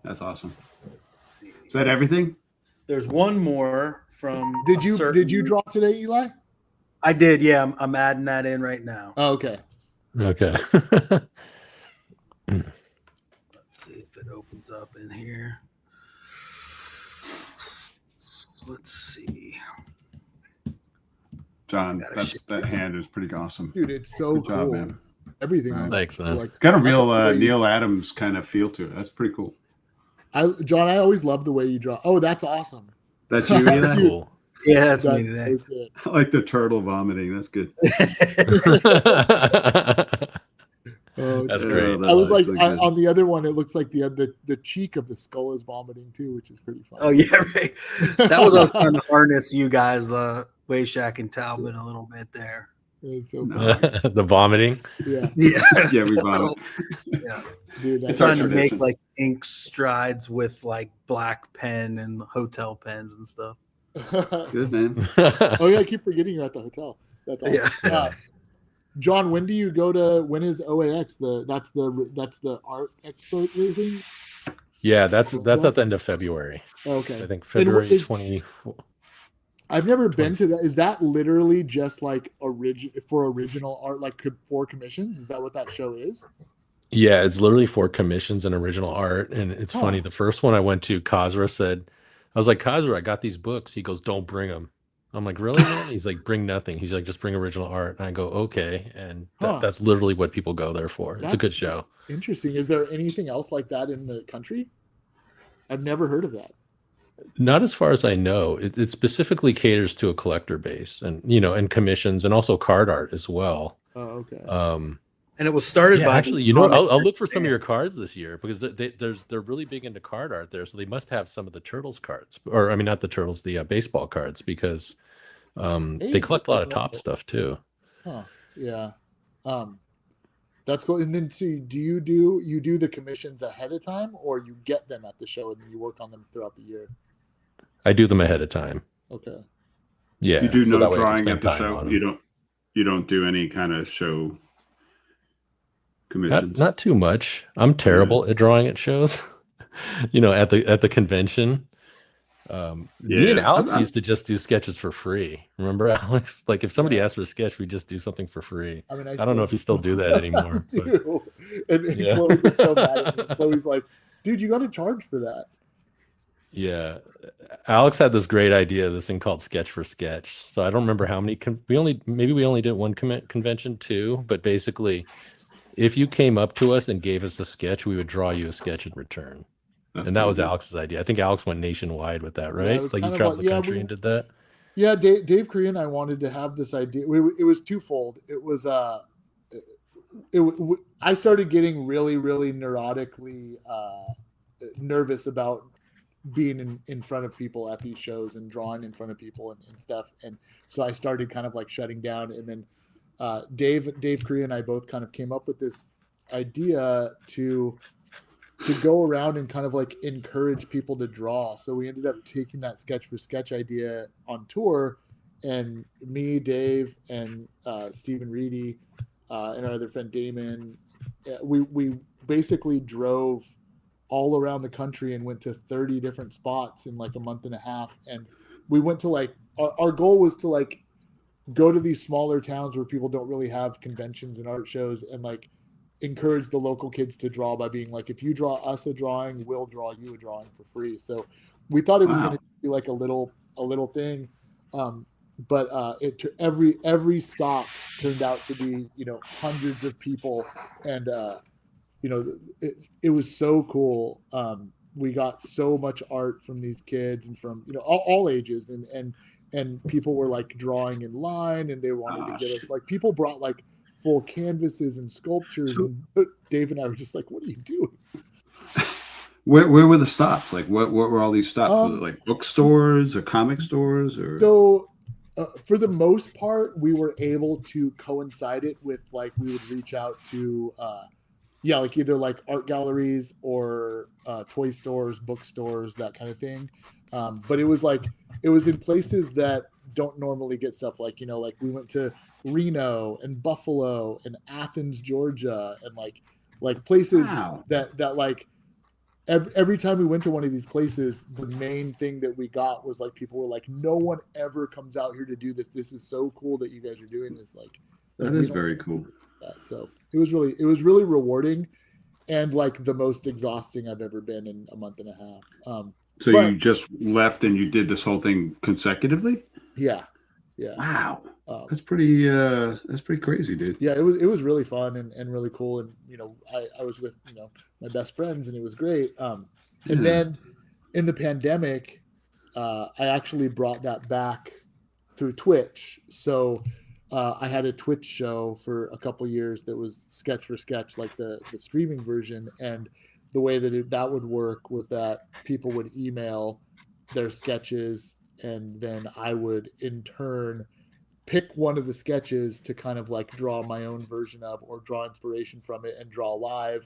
That's awesome. Let's see. Is that everything? There's one more from. Did you draw today, Eli? I did. Yeah, I'm adding that in right now. Oh, okay. Okay. Let's see if it opens up in here. Let's see. John, Gotta that ship hand is pretty awesome. Dude, it's so Good cool. job, man. Everything. on it. Thanks, man. Like, It's got a I real love the way Neil Adams kind of feel to it. That's pretty cool. John, I always love the way you draw. Oh, that's awesome. That's you, That's Eli? you. Cool. Yeah, that's me today. That's it. I like the turtle vomiting. That's good. Oh, That's dude. great. I was like, actually good. on the other one, it looks like the cheek of the skull is vomiting too, which is pretty fun. Oh yeah, right. That was us trying to harness you guys, Wayshack and Talbot a little bit there. It's so fun. Nice. The vomiting. Yeah, Yeah, Yeah, we vomit. yeah. dude. It's That's our Trying to make tradition. like ink strides with like black pen and hotel pens and stuff. Good, man. Oh yeah, I keep forgetting you're at the hotel. That's awesome. Yeah. John, when is OAX? That's the art expo thing? Yeah, that's at the end of February. Okay. I think And February is 24. I've never been to that. Is that literally just like original art, like for commissions? Is that what that show is? Yeah, it's literally for commissions and original art. And it's Huh. funny. The first one I went to, Kazra said, I was like, Kazra, I got these books. He goes, don't bring them. I'm like, really, man? He's like, bring nothing. He's like, just bring original art. And I go, okay. And Huh. that's literally what people go there for. It's a That's good show. interesting. Is there anything else like that in the country? I've never heard of that. Not as far as I know. It specifically caters to a collector base and, and commissions and also card art as well. Oh, okay. And it was started Yeah, by actually, I'll look for some of your cards this year because they're really big into card art there. So they must have some of the Turtles cards, or I mean, not the Turtles, the baseball cards, because they collect a lot of top stuff too. Huh. Yeah. That's cool. And then see, do you do the commissions ahead of time, or you get them at the show and then you work on them throughout the year? I do them ahead of time. Okay. Yeah. You do so no that way I can drawing spend at the time show. on 'em. You don't do any kind of show commissions. Not too much. I'm terrible at drawing at shows. At the convention. Me and Alex used to just do sketches for free. Remember, Alex? Like if somebody asked for a sketch, we just do something for free. I mean, I don't know if you still do that anymore. I do. And Yeah. Chloe gets so mad at me. Chloe's like, dude, you got to charge for that. Yeah, Alex had this great idea, this thing called Sketch for Sketch. So I don't remember how many. We only did one convention, too. But basically, if you came up to us and gave us a sketch, we would draw you a sketch in return. That's And that was pretty good. Alex's idea. I think Alex went nationwide with that, Yeah, right? it was Like you kind of traveled like- the yeah, country and did that. Yeah, Dave Korea and I wanted to have this idea. It was twofold. It was I started getting really, really neurotically nervous about being in front of people at these shows and drawing in front of people and stuff. And so I started kind of like shutting down. And then Dave Korea and I both kind of came up with this idea to go around and kind of like encourage people to draw. So we ended up taking that sketch for sketch idea on tour, and me, Dave, and Stephen Reedy, and our other friend Damon, we basically drove all around the country and went to 30 different spots in like a month and a half. And we went to like, our goal was to like go to these smaller towns where people don't really have conventions and art shows, and like encourage the local kids to draw by being like, if you draw us a drawing, we'll draw you a drawing for free. So we thought it was going to be like a little thing. But every stop turned out to be, hundreds of people. And, it was so cool. We got so much art from these kids and from, all ages, and people were like drawing in line, and they wanted to get us, like, people brought like full canvases and sculptures, and Dave and I were just like, what are you doing? Where were the stops? Like what were all these stops? Was it like bookstores or comic stores or? So for the most part, we were able to coincide it with, like, we would reach out to like either like art galleries or toy stores, bookstores, that kind of thing. But it was in places that don't normally get stuff, like, like we went to Reno and Buffalo and Athens, Georgia, and like places that like every time we went to one of these places, the main thing that we got was like, people were like, no one ever comes out here to do this. This is so cool that you guys are doing this. Like that is very cool. So it was really rewarding, and like the most exhausting I've ever been in a month and a half. So you just left and you did this whole thing consecutively? Yeah. Wow. That's pretty crazy, dude. Yeah, it was really fun and really cool. And, I was with, my best friends, and it was great. And then in the pandemic, I actually brought that back through Twitch. So I had a Twitch show for a couple years that was sketch for sketch, like the streaming version. And the way that that would work was that people would email their sketches, and then I would in turn pick one of the sketches to kind of like draw my own version of, or draw inspiration from it and draw live.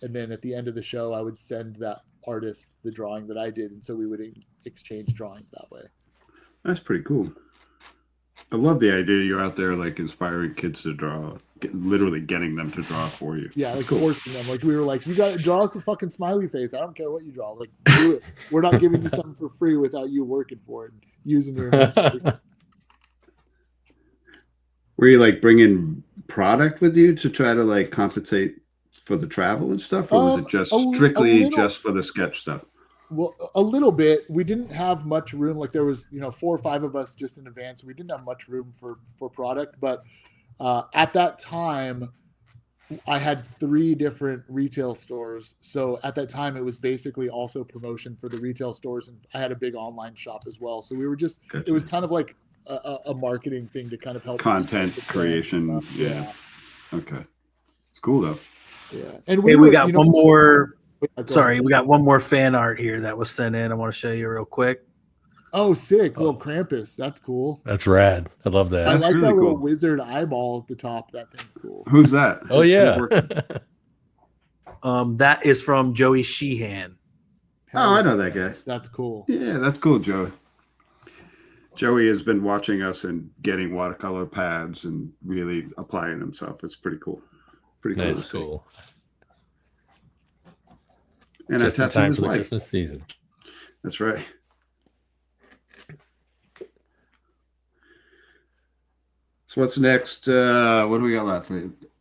And then at the end of the show, I would send that artist the drawing that I did. And so we would exchange drawings that way. That's pretty cool. I love the idea you're out there like inspiring kids to draw, literally getting them to draw for you. Yeah, That's like cool. forcing them. Like we were like, you got to draw us a fucking smiley face. I don't care what you draw. Like do it. We're not giving you something for free without you working for it, and using your imagination. Were you like bringing product with you to try to like compensate for the travel and stuff, or was it just strictly just for the sketch stuff? Well, a little bit. We didn't have much room. Like there was, 4 or 5 of us just in advance. We didn't have much room for product. But at that time, I had 3 different retail stores. So at that time, it was basically also promotion for the retail stores, and I had a big online shop as well. So we were just, Gotcha. It was kind of like a marketing thing to kind of help Content creation. Yeah. Okay. It's cool though. Yeah. And we got one more. Sorry, we got one more fan art here that was sent in. I want to show you real quick. Oh, sick. Little Krampus. That's cool. That's rad. I love that. I like really that little cool. wizard eyeball at the top. That thing's cool. Who's that? Oh, yeah. That is from Joey Sheehan. Oh, I know that guy. That's cool. Yeah, that's cool, Joey. Joey has been watching us and getting watercolor pads and really applying himself. It's pretty cool. Pretty cool. Nice, cool. And just in time for the wife. Christmas season. That's right. So what's next? What do we got left?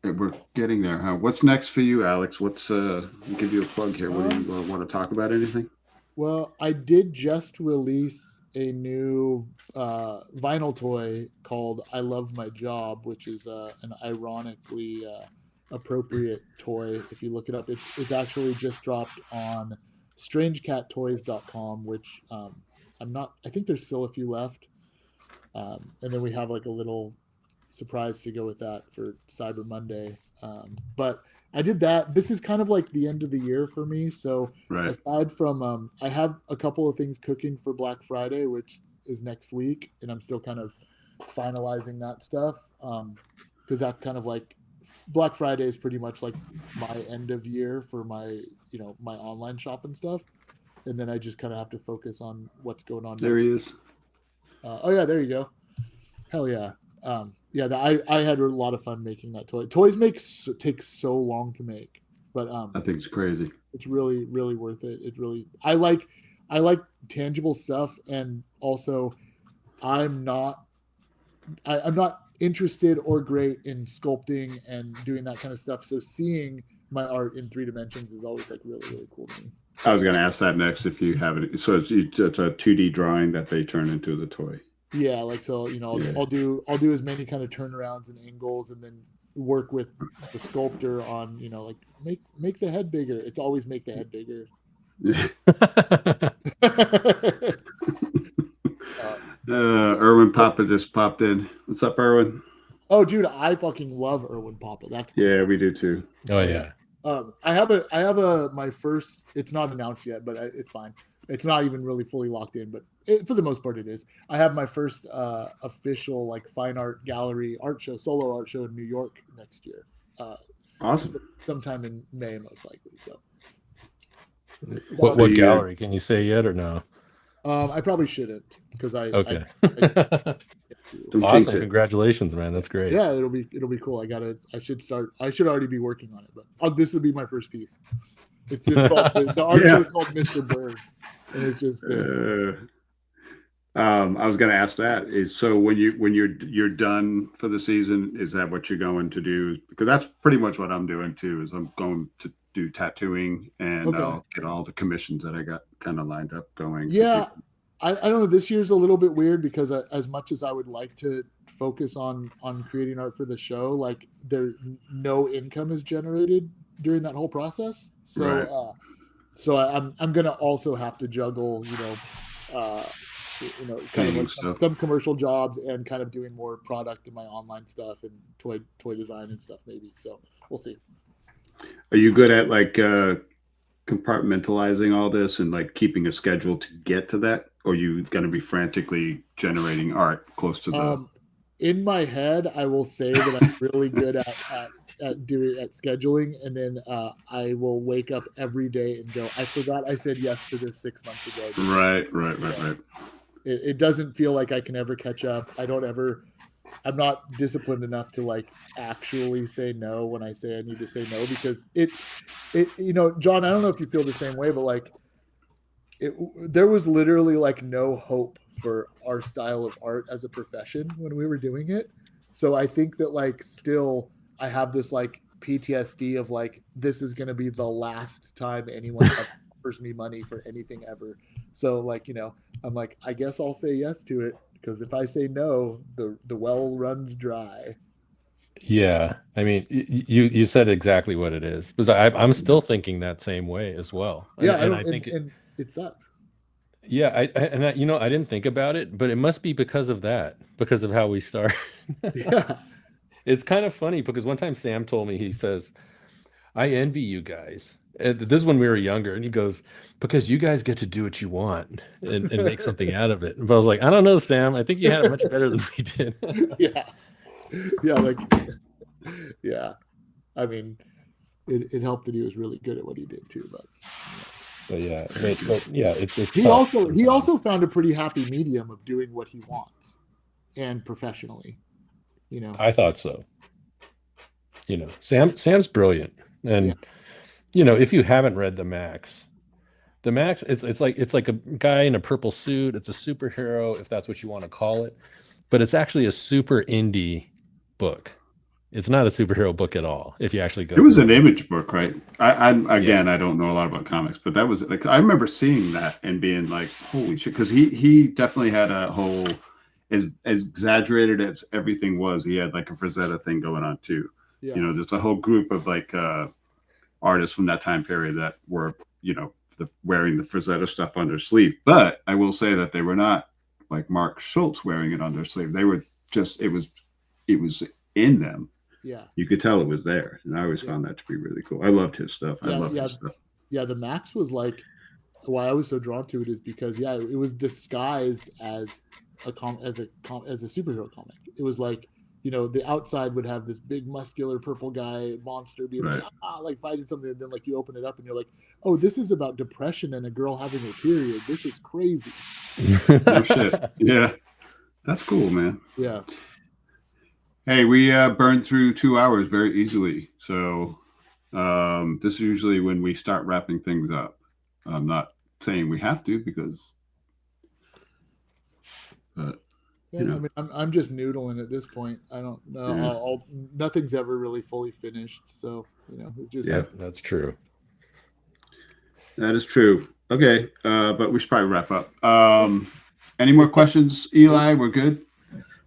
We're getting there, huh? What's next for you, Alex? What's I'll give you a plug here. What do you want to talk about? Anything? Well, I did just release a new vinyl toy called "I Love My Job," which is an ironically appropriate toy. If you look it up, it's actually just dropped on strangeCatToys.com, which I think there's still a few left. And then we have like a little surprise to go with that for Cyber Monday. But I did that. This is kind of like the end of the year for me. So aside from, I have a couple of things cooking for Black Friday, which is next week. And I'm still kind of finalizing that stuff. Cause that's kind of like Black Friday is pretty much like my end of year for my, my online shop and stuff. And then I just kind of have to focus on what's going on. There he is. Oh yeah, there you go. Hell yeah. I had a lot of fun making that toy. Toys take so long to make, but I think it's crazy. It's really, really worth it. I like tangible stuff, and also I'm not interested or great in sculpting and doing that kind of stuff. So seeing my art in 3 dimensions is always like really, really cool to me. I was going to ask that next if you have it. So it's a 2D drawing that they turn into the toy. Yeah, like so, I'll do as many kind of turnarounds and angles, and then work with the sculptor on, like make the head bigger. It's always make the head bigger. Yeah. Erwin Papa just popped in. What's up, Erwin? Oh, dude, I fucking love Erwin Papa. That's cool. Yeah, we do too. Oh yeah. I have my first. It's not announced yet, but it's fine. It's not even really fully locked in, but for the most part, it is. I have my first official like fine art gallery solo art show in New York next year. Awesome. Sometime in May, most likely. So. What gallery? Can you say yet or no? I probably shouldn't because Okay. Awesome. Congratulations, man. That's great. Yeah, it'll be cool. I should already be working on it, but this will be my first piece. It's just called, the art show is called Mr. Birds, and it's just this. I was going to ask that is so when you're done for the season, is that what you're going to do? Because that's pretty much what I'm doing too. Is I'm going to do tattooing, and I'll get all the commissions that I got kind of lined up going. Yeah, I don't know. This year's a little bit weird because as much as I would like to focus on creating art for the show, like no income is generated during that whole process. So so I'm gonna also have to juggle, kind of like some commercial jobs and kind of doing more product in my online stuff and toy design and stuff maybe. So we'll see. Are you good at like compartmentalizing all this and like keeping a schedule to get to that? Or are you going to be frantically generating art close to the... In my head, I will say that I'm really good at scheduling, and then I will wake up every day and go, I forgot I said yes to this 6 months ago. Right. It doesn't feel like I can ever catch up. I don't ever I'm not disciplined enough to like actually say no when I say I need to say no, because it John, I don't know if you feel the same way, but like there was literally like no hope for our style of art as a profession when we were doing it. So I think that like still I have this like PTSD of like, this is going to be the last time anyone offers me money for anything ever. So like, I'm like, I guess I'll say yes to it, because if I say no, the well runs dry. Yeah, I mean, you said exactly what it is, because I'm still thinking that same way as well. Yeah, and I think and it sucks. yeah, I didn't think about it, but it must be because of that, because of how we start. Yeah. It's kind of funny because one time Sam told me, he says, I envy you guys. And this is when we were younger, and he goes, because you guys get to do what you want and make something out of it. But I was like, I don't know, Sam. I think you had it much better than we did. Yeah. Yeah, like yeah. I mean, it helped that he was really good at what he did too, but yeah, it's he tough also sometimes. found a pretty happy medium of doing what he wants and professionally. I thought so. Sam's brilliant, Yeah. and if you haven't read the Max, it's like a guy in a purple suit. It's a superhero, if that's what you want to call it, but it's actually a super indie book. It's not a superhero book at all. If you actually go, It was through an it. image book, right? I don't know a lot about comics, but that was like, I remember seeing that and being like, holy shit, because he definitely had a whole, as exaggerated as everything was, he had like a Frazetta thing going on too. Yeah. There's a whole group of like artists from that time period that were wearing the Frazetta stuff on their sleeve. But I will say that they were not like Mark Schultz wearing it on their sleeve. They were just, it was in them. Yeah. You could tell it was there. And I always found that to be really cool. I loved his stuff. I loved his stuff. Yeah, the Max was like, why I was so drawn to it is because it was disguised as a superhero comic. It was like, the outside would have this big muscular purple guy monster being like fighting something, and then like you open it up and you're like, oh, this is about depression and a girl having a period. This is crazy. No shit. Yeah. That's cool, man. Yeah. Hey, we burned through 2 hours very easily. So this is usually when we start wrapping things up. I'm not saying we have to, because I mean, I'm just noodling at this point. I don't know. Nothing's ever really fully finished. So, it just that's true. That is true. Okay, but we should probably wrap up. Any more questions, Eli? We're good?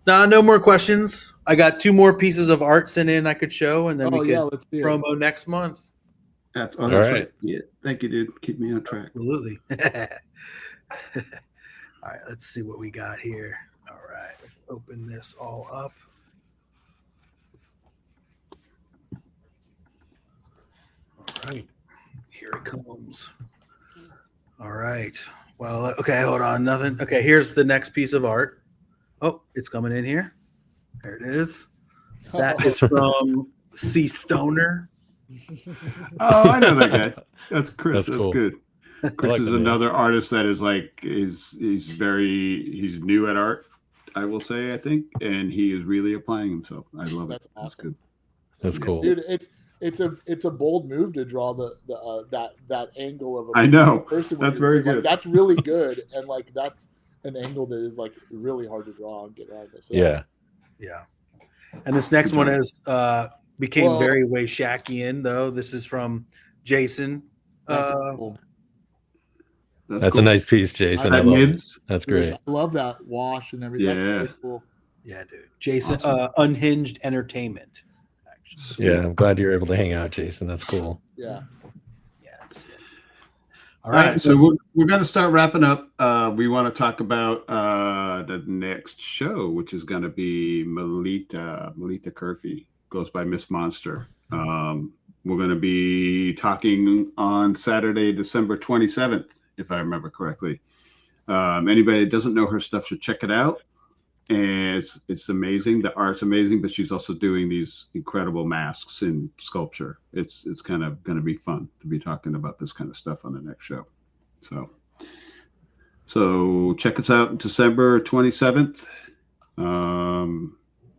No more questions. I got 2 more pieces of art sent in I could show, and then we could promo next month. That's right. Yeah. Thank you, dude. Keep me on track. Absolutely. All right, let's see what we got here. All right, let's open this all up. All right, here it comes. All right. Well, okay, hold on. Nothing. Okay, here's the next piece of art. Oh, it's coming in here. There it is. That is from C. Stoner. Oh, I know that guy. That's Chris. That's cool. Good. Chris is another artist that is like he's new at art, I will say, I think, and he is really applying himself. I love it. Awesome. That's good. That's cool, dude. It's a bold move to draw that angle of a person. That's very good. Like, that's really good, and like that's an angle that is like really hard to draw and get around this. So yeah. And this next one is became very Wayshakian, though. This is from Jason. That's cool. That's cool. A nice piece, Jason. I love it. That's great. I love that wash and everything. Yeah. That's really cool. Yeah, dude. Jason, awesome. Unhinged Entertainment. Actually. Yeah, I'm glad you're able to hang out, Jason. That's cool. Yeah. Yes. All right, so we're going to start wrapping up. We want to talk about the next show, which is going to be Melita Curfey, goes by Miss Monster. We're going to be talking on Saturday, December 27th, if I remember correctly. Anybody that doesn't know her stuff should check it out. And it's amazing. The art's amazing, but she's also doing these incredible masks and sculpture. It's kind of going to be fun to be talking about this kind of stuff on the next show. So check us out December 27th.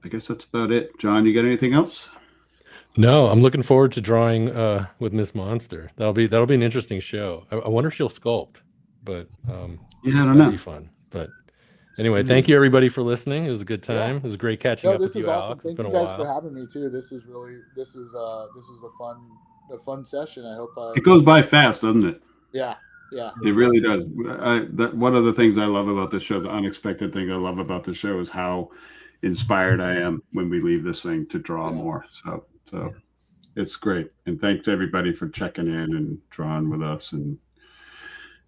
I guess that's about it. John, you got anything else? No, I'm looking forward to drawing with Miss Monster. That'll be an interesting show. I wonder if she'll sculpt, but Yeah, I don't that'll know. be fun. But anyway, thank you everybody for listening. It was a good time. It was great catching up this with is you, awesome. Alex. Thank It's been you a guys for while. having me too. This is a fun session. I hope It goes by fast, doesn't it? yeah. It really does. One of the things I love about this show, the unexpected thing I love about the show, is how inspired I am when we leave this thing to draw more. So it's great. And thanks everybody for checking in and drawing with us and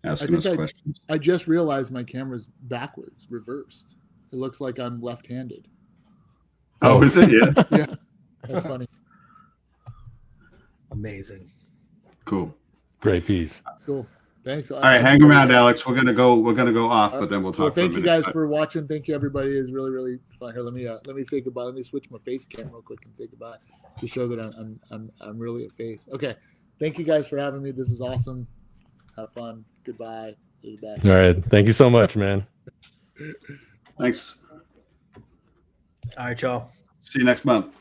asking us questions. I just realized my camera's backwards, reversed. It looks like I'm left-handed. Oh, is it? Yeah. Yeah, that's funny. Amazing. Cool. Great piece. Cool. Thanks. All right, hang around, Alex. We're gonna go off, but then we'll talk. Well, thank for a you minute. guys for watching. Thank you, everybody. It's really, really fun. Here, let me say goodbye. Let me switch my face cam real quick and say goodbye to show that I'm really a face. Okay. Thank you guys for having me. This is awesome. Have fun. Goodbye. All right. Thank you so much, man. Thanks. All right, y'all. See you next month.